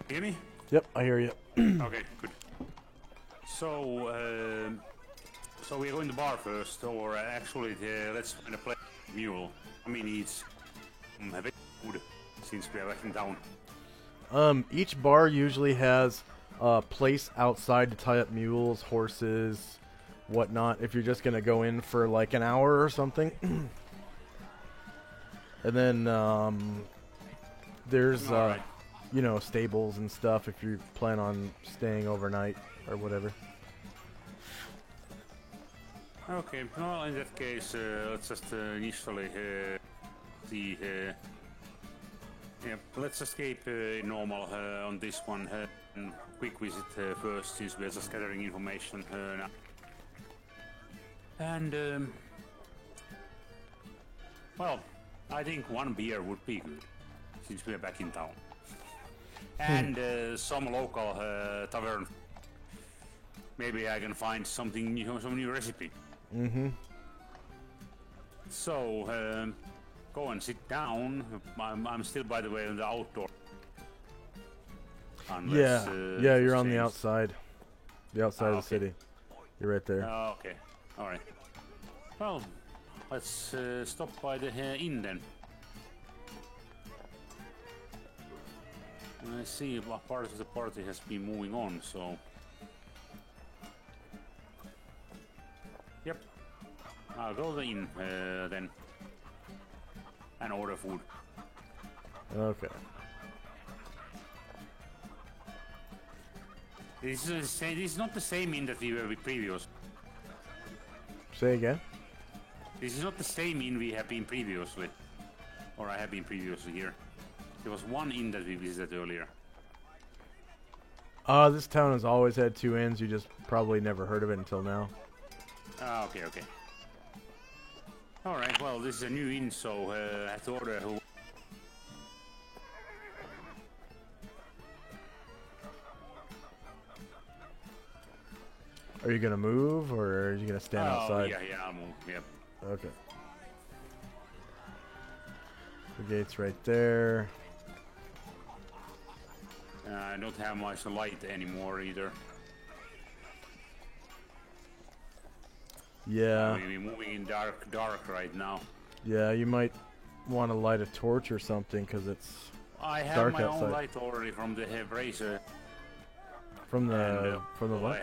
Hear me? Yep, I hear you. Okay, good. So we're going to bar first, or actually, let's find a place mule. I mean, he's a bit food since we are back in town. Each bar usually has a place outside to tie up mules, horses, whatnot, if you're just gonna go in for like an hour or something. And then, there's, Alright. Stables and stuff if you plan on staying overnight or whatever. Okay, well, in that case, let's just initially see. Yeah, let's escape normal on this one. And quick visit first, since we're just gathering information now. And, well, I think one beer would be good, since we're back in town. And some local tavern. Maybe I can find something new, some new recipe. Mm-hmm. So, go and sit down. I'm still, by the way, on the outdoor. Unless, yeah, you're on the change. outside. The outside of the Okay. city. You're right there. Okay, alright. Well, let's stop by the inn then. I see what part of the party has been moving on, so... Yep. I'll go to the inn then. And order food. Okay. This is not the same inn that we were with previous. Say again? This is not the same inn we have been previously. Or I have been previously here. There was one inn that we visited earlier. This town has always had two inns. You just probably never heard of it until now. Ah, okay. Alright, well, this is a new inn, so I have to order who... Are you gonna move, or are you gonna stand outside? Yeah, I'll move, yep. Okay. The gate's right there. I don't have much light anymore either. Yeah. We're moving in dark right now. Yeah, you might want to light a torch or something, because it's I have dark my outside. own light already from the bracer. From the well, what?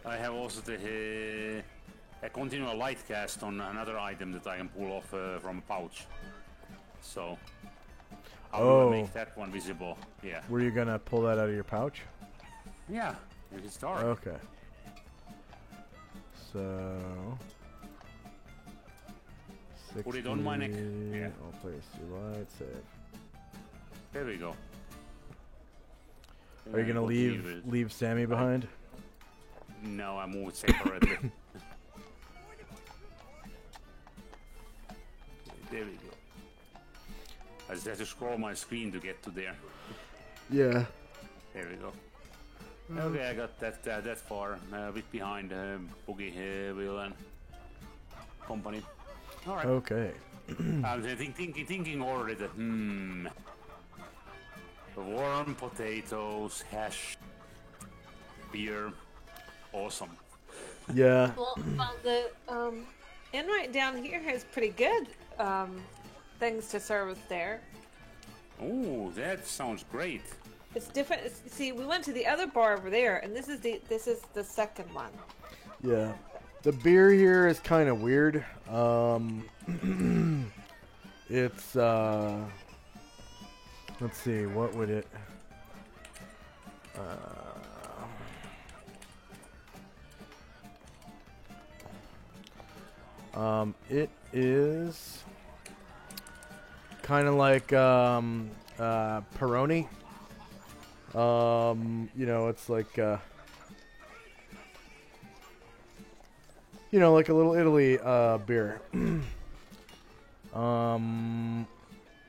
I have also a continual light cast on another item that I can pull off from a pouch. So how do I make that one visible? Yeah. Were you gonna pull that out of your pouch? Yeah, it's dark. Okay. So. Put it on my neck. 60, Yeah. I'll place your light, save. There we go. Are you gonna leave Sammy behind? No, I moved separately. There we go. I just have to scroll my screen to get to there. Yeah. There we go. Okay, I got that far. A bit behind Boogie, Will, and company. All right. Okay. I'm thinking already that warm potatoes, hash, beer, awesome. Yeah. Well, the inn right down here has pretty good things to service there. Oh, that sounds great. It's different. See, we went to the other bar over there, and this is the second one. Yeah. The beer here is kind of weird. It's let's see, what would it it is kind of like Peroni. You know, it's like you know, like a little Italy beer.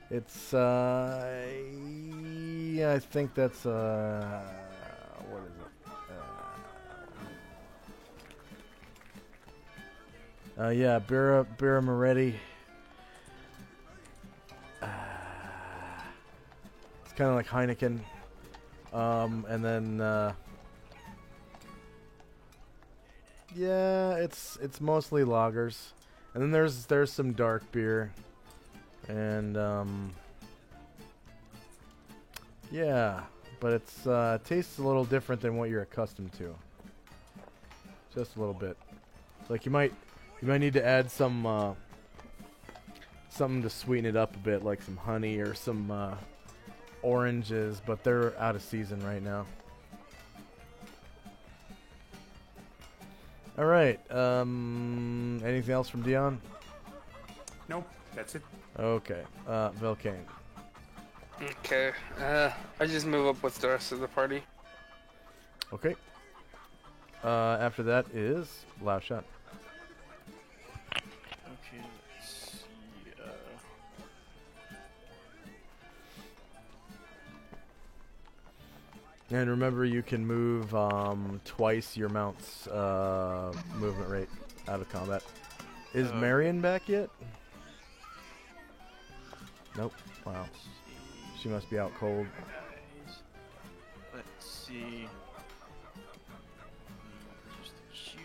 It's yeah, I think that's what is it? Yeah, Birra Moretti. It's kind of like Heineken. And then yeah, it's mostly lagers. And then there's some dark beer. And yeah, but it's tastes a little different than what you're accustomed to. Just a little bit. Like you might need to add some something to sweeten it up a bit, like some honey or some oranges, but they're out of season right now. All right. Anything else from Dion? Nope, that's it. Okay. Vilcane. Okay. I just move up with the rest of the party. Okay. After that is Loud Shot. Okay, let's see. And remember, you can move twice your mount's movement rate out of combat. Is Marion back yet? Nope. Wow. She must be out cold. Let's see. Just a Q.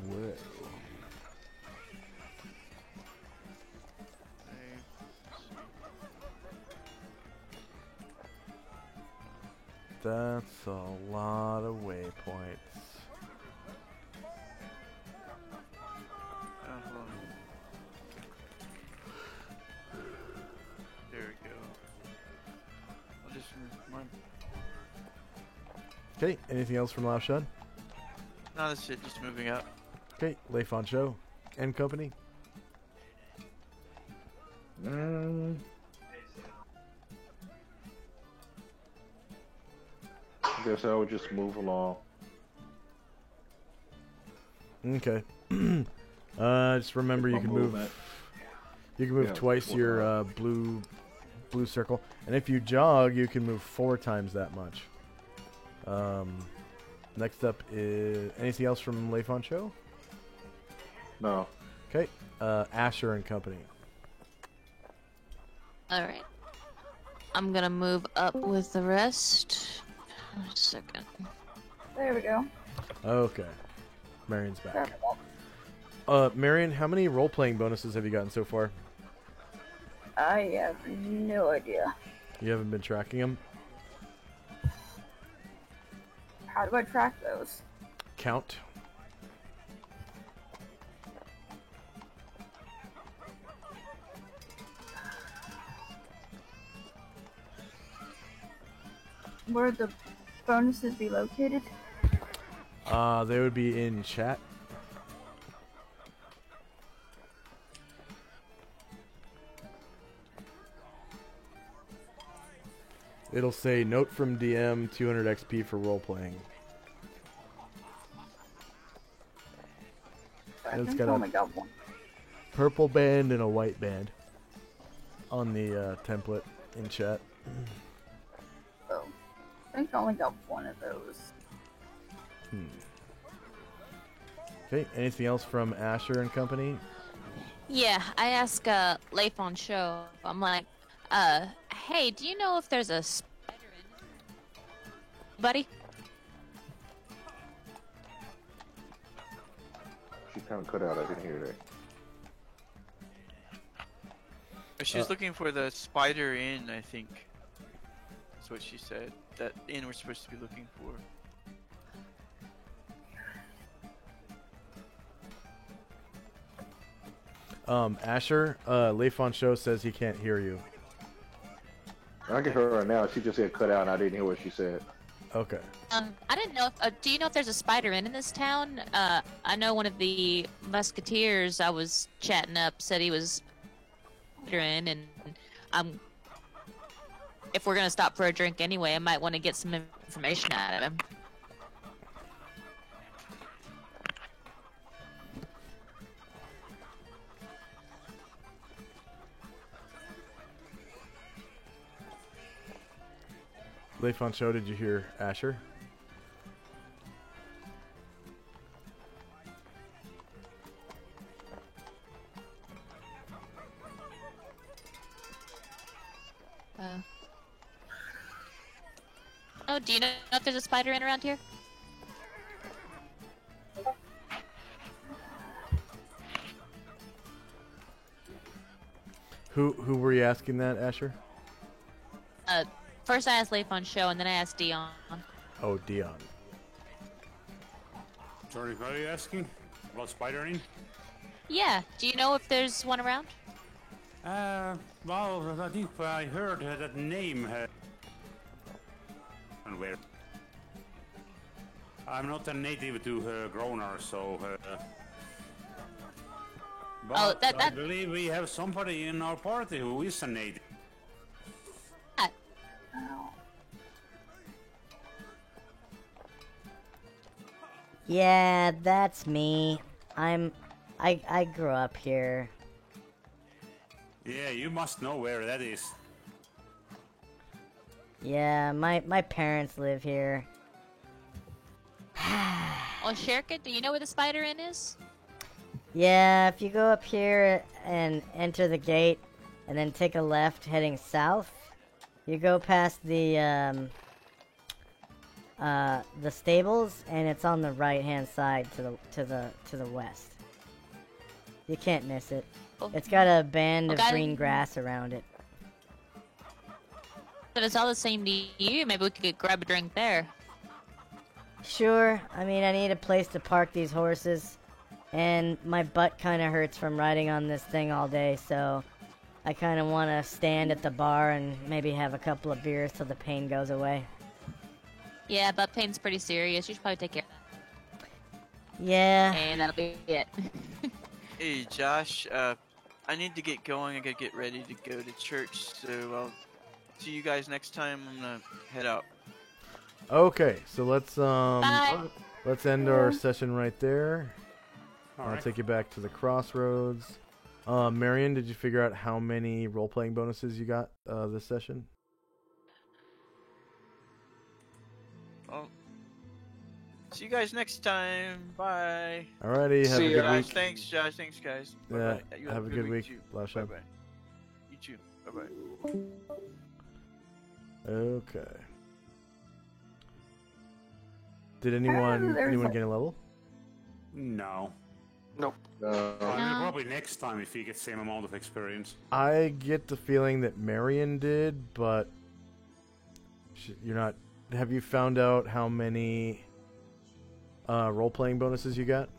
Whoa. That's a lot of waypoints. There we go. I'll just move mine. Okay, anything else from Lao Shun? No, that's it. Just moving up. Okay, Leifon Show and company. I guess I would just move along. Okay. Just remember you can move. You can move twice your blue circle, and if you jog, you can move 4 times that much. Next up is anything else from Leifon Show? No. Okay. Asher and company. Alright. I'm gonna move up with the rest. A second. There we go. Okay. Marion's back. Sorry about Marion, how many role-playing bonuses have you gotten so far? that. I have no idea. You haven't been tracking them? How do I track those? Count. Where would the bonuses be located? They would be in chat. It'll say note from DM 200 XP for role playing. I It's think got I a only got one. purple band and a white band on the template in chat. Oh, I think I only got one of those. Okay, anything else from Asher and company? Yeah, I ask Leifon Show. I'm like, hey, do you know if there's a spider in it? Buddy? She kind of cut out. I didn't hear that. She's looking for the spider inn, I think. That's what she said. That inn we're supposed to be looking for. Asher, Leifon Show says he can't hear you. I can hear her now. She just said cut out, and I didn't hear what she said. Okay. I didn't know if, do you know if there's a Spider Inn in this town? I know one of the Musketeers I was chatting up said he was Spider Inn, and if we're gonna stop for a drink anyway, I might want to get some information out of him. Leif on show, did you hear Asher? Oh, do you know if there's a Spider Inn around here? Who were you asking that, Asher? First I asked Leif on show, and then I asked Dion. Oh, Dion. Sorry, what are you asking? About Spider Inn? Yeah, do you know if there's one around? Well, I think I heard that name. And where? I'm not a native to Gronar, so. But I believe we have somebody in our party who is a native. Yeah, that's me. I grew up here. Yeah, you must know where that is. Yeah, my parents live here. Oh, Sherka, do you know where the Spider Inn is? Yeah, if you go up here and enter the gate, and then take a left heading south, you go past the stables, and it's on the right-hand side to the west. You can't miss it. Oh. It's got a band of Okay. green grass around it. But it's all the same to you. Maybe we could grab a drink there. Sure, I mean, I need a place to park these horses, and my butt kind of hurts from riding on this thing all day, so I kind of want to stand at the bar and maybe have a couple of beers till the pain goes away. Yeah, butt pain's pretty serious. You should probably take care of that. Yeah. And that'll be it. Hey, Josh, I need to get going. I gotta get ready to go to church, so I'll see you guys next time. I'm gonna head out. Okay, so let's Bye. let's end our session right there. I'll Alright. take you back to the crossroads. Marion, did you figure out how many role-playing bonuses you got this session? Well, see you guys next time. Bye. Alrighty, have a good Josh, week. thanks, Josh. Thanks, guys. Yeah, Bye-bye. You have a good week. too. Last shot. Bye-bye. You too. Bye-bye. Okay. Did anyone get a level? No. Nope. Probably next time if you get same amount of experience. I get the feeling that Marion did, but you're not. Have you found out how many role-playing bonuses you got?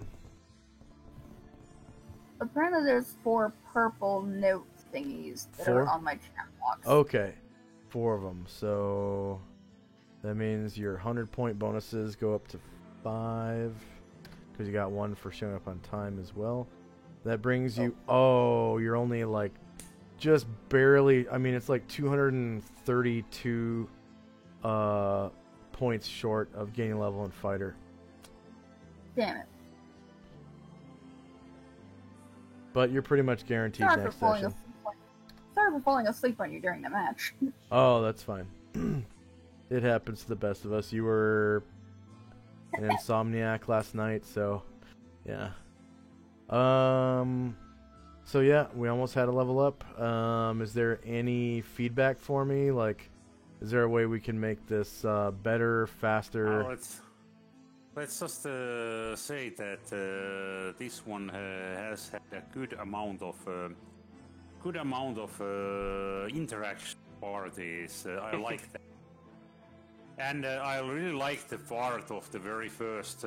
Apparently there's 4 purple note thingies that 4? are on my chat box. Okay, 4 of them. So that means your 100-point bonuses go up to 5 because you got 1 for showing up on time as well. That brings you. Oh, you're only like just barely. I mean, it's like 232 points short of gaining level in fighter. Damn it. But you're pretty much guaranteed Sorry for next falling session. Sorry for falling asleep on you during the match. Oh, that's fine. It happens to the best of us. You were an insomniac last night, so yeah. So yeah, we almost had a level up. Is there any feedback for me? Like, is there a way we can make this better, faster? Let's just say that this one has had a good amount of interaction parties. I like that, and I really like the part of the very first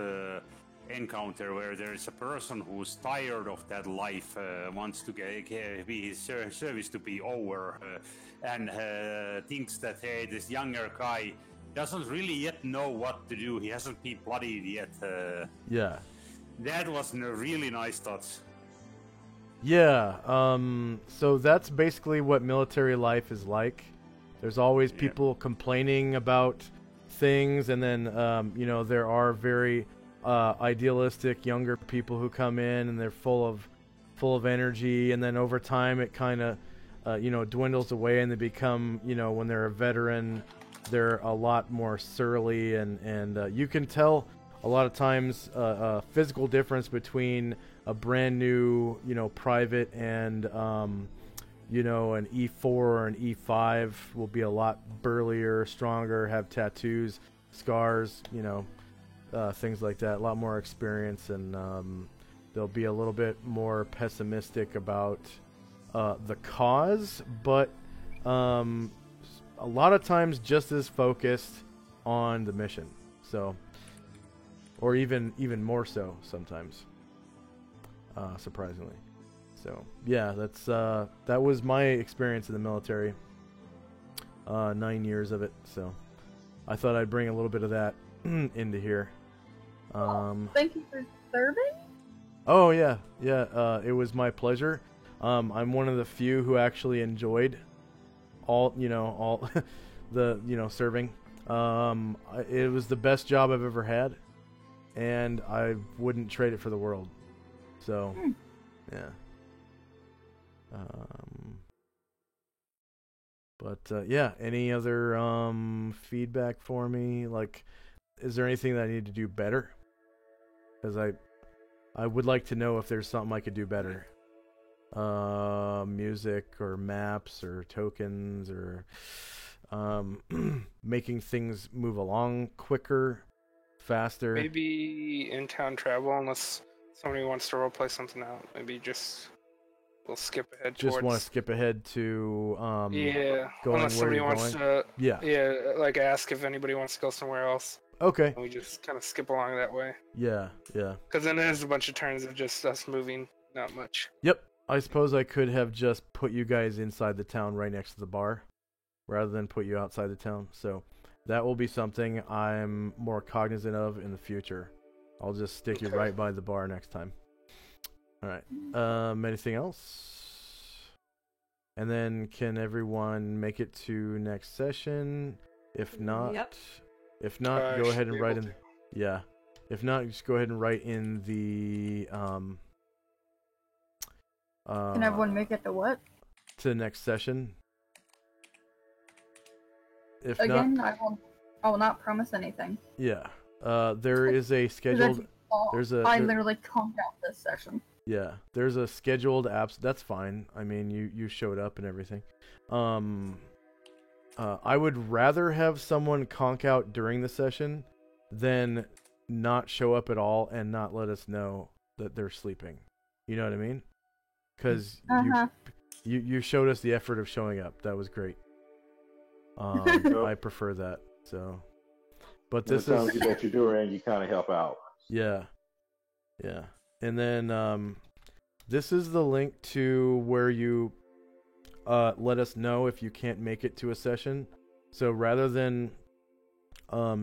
encounter where there is a person who's tired of that life, wants to get his service to be over, and thinks that hey, this younger guy doesn't really yet know what to do. He hasn't been bloodied yet. Yeah. That was a really nice touch. Yeah. So that's basically what military life is like. There's always people complaining about things, and then you know, there are very idealistic younger people who come in and they're full of energy, and then over time it kind of you know, dwindles away, and they become, you know, when they're a veteran, they're a lot more surly, and you can tell a lot of times a physical difference between a brand new, you know, private and you know, an E4 or an E5 will be a lot burlier, stronger, have tattoos, scars, you know, things like that. A lot more experience, and they'll be a little bit more pessimistic about the cause, but a lot of times just as focused on the mission. So, or even more so sometimes, surprisingly. So yeah, that's that was my experience in the military. 9 years of it. So I thought I'd bring a little bit of that into here. Thank you for serving. Oh yeah, it was my pleasure. I'm one of the few who actually enjoyed all the, you know, serving. It was the best job I've ever had, and I wouldn't trade it for the world. So, yeah. But yeah, any other feedback for me? Like, is there anything that I need to do better? Because I would like to know if there's something I could do better. Music or maps or tokens or making things move along quicker, faster. Maybe in-town travel, unless somebody wants to roleplay something out. Maybe we'll skip ahead Just towards... want to skip ahead to yeah, going unless where somebody you're wants going. to like ask if anybody wants to go somewhere else. Okay. And we just kind of skip along that way. Yeah. Because then there's a bunch of turns of just us moving, not much. Yep. I suppose I could have just put you guys inside the town right next to the bar, rather than put you outside the town. So that will be something I'm more cognizant of in the future. I'll just stick you right by the bar next time. All right. Anything else? And then can everyone make it to next session? If not, go ahead and write in. Yeah. If not, just go ahead and write in the Can everyone make it to what? To the next session. If Again, not, I will not promise anything. yeah. There is a scheduled. I literally conked out this session. Yeah, there's a scheduled abs. That's fine. I mean, you showed up and everything. I would rather have someone conk out during the session than not show up at all and not let us know that they're sleeping. You know what I mean? Because you showed us the effort of showing up. That was great. I prefer that. So, but this is that you do, and you kind of help out. Yeah. And then this is the link to where you let us know if you can't make it to a session. So rather than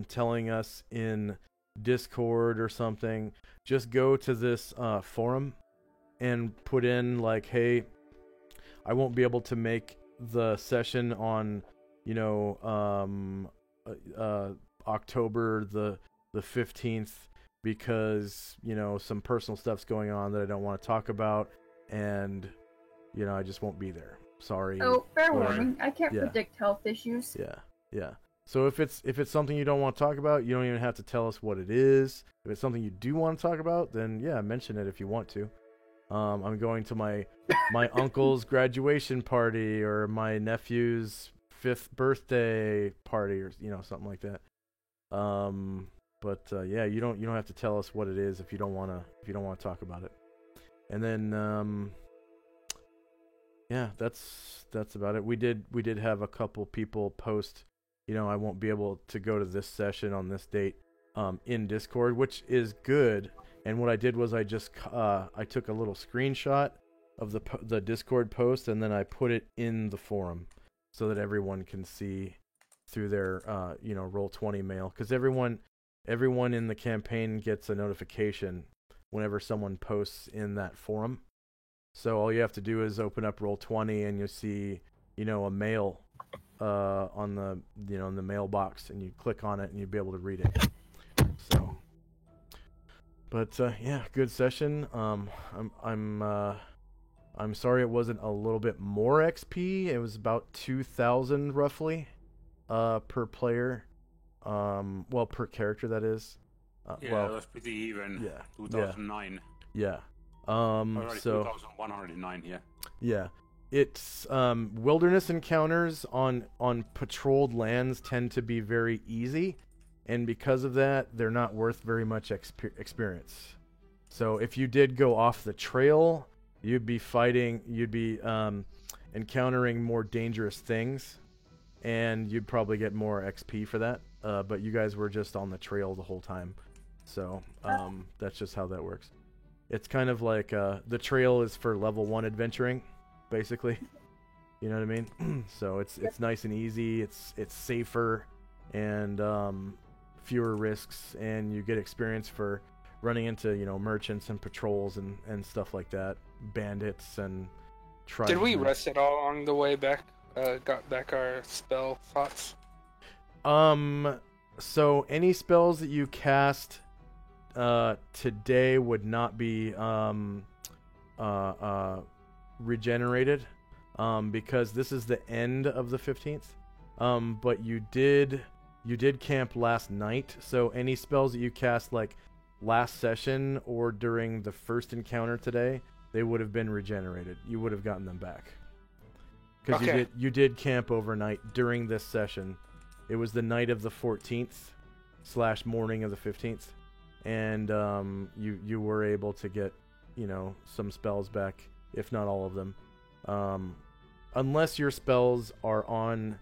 telling us in Discord or something, just go to this forum and put in like, hey, I won't be able to make the session on, October the 15th because, some personal stuff's going on that I don't want to talk about, and, I just won't be there. Sorry. Oh, fair warning. I can't predict health issues. Yeah. So if it's something you don't want to talk about, you don't even have to tell us what it is. If it's something you do want to talk about, then mention it if you want to. I'm going to my uncle's graduation party or my nephew's 5th birthday party or something like that. But you don't have to tell us what it is if you don't want to talk about it. And then that's about it. We did have a couple people post, I won't be able to go to this session on this date in Discord, which is good. And what I did was I just I took a little screenshot of the Discord post and then I put it in the forum so that everyone can see through their Roll20 mail, because everyone in the campaign gets a notification whenever someone posts in that forum. So all you have to do is open up Roll20 and you'll see a mail on the in the mailbox, and you click on it and you'll be able to read it. So, but yeah, good session. I'm sorry it wasn't a little bit more XP. It was about 2,000 roughly per player. Well, per character, that is. That was pretty even. Yeah. 2009. Yeah. Already So 2,109 here. yeah, it's wilderness encounters on patrolled lands tend to be very easy, and because of that, they're not worth very much experience. So if you did go off the trail, you'd be encountering more dangerous things, and you'd probably get more XP for that. But you guys were just on the trail the whole time, so that's just how that works. It's kind of like the trail is for level 1 adventuring, basically. You know what I mean? So it's nice and easy. It's safer and fewer risks, and you get experience for running into merchants and patrols and stuff like that, bandits and Did we rest at all on the way back? Got back our spell thoughts. So any spells that you cast today would not be regenerated, because this is the end of the 15th. But you did camp last night, so any spells that you cast like last session or during the first encounter today, they would have been regenerated. You would have gotten them back. Because you did camp overnight during this session. It was the night of the 14th / morning of the 15th, and you were able to get some spells back, if not all of them, unless your spells are on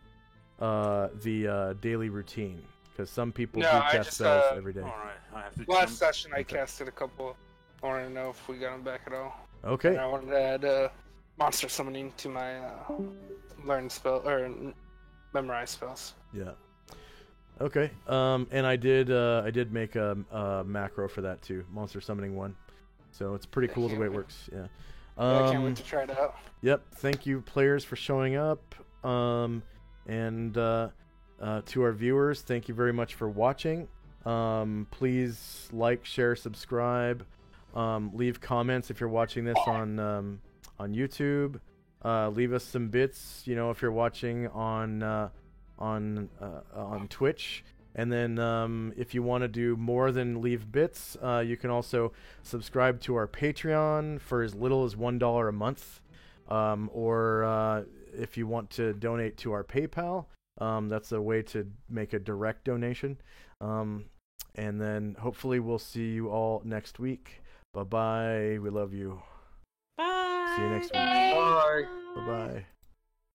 the daily routine, because some people do cast spells every day. All right, last session I casted a couple. I want to know if we got them back at all. Okay. And I wanted to add monster summoning to my learn spell or memorize spells. Yeah. Okay. And I did make a macro for that too, monster summoning 1. So it's pretty cool the way it works. Yeah. I can't wait to try it out. Yep. Thank you, players, for showing up. And to our viewers, thank you very much for watching. Please like, share, subscribe. Leave comments if you're watching this on YouTube. Leave us some bits, if you're watching on Twitch. And then if you want to do more than leave bits, you can also subscribe to our Patreon for as little as $1 a month. Or if you want to donate to our PayPal, that's a way to make a direct donation. And then hopefully we'll see you all next week. Bye-bye. We love you. Bye. See you next week. Bye. Bye-bye.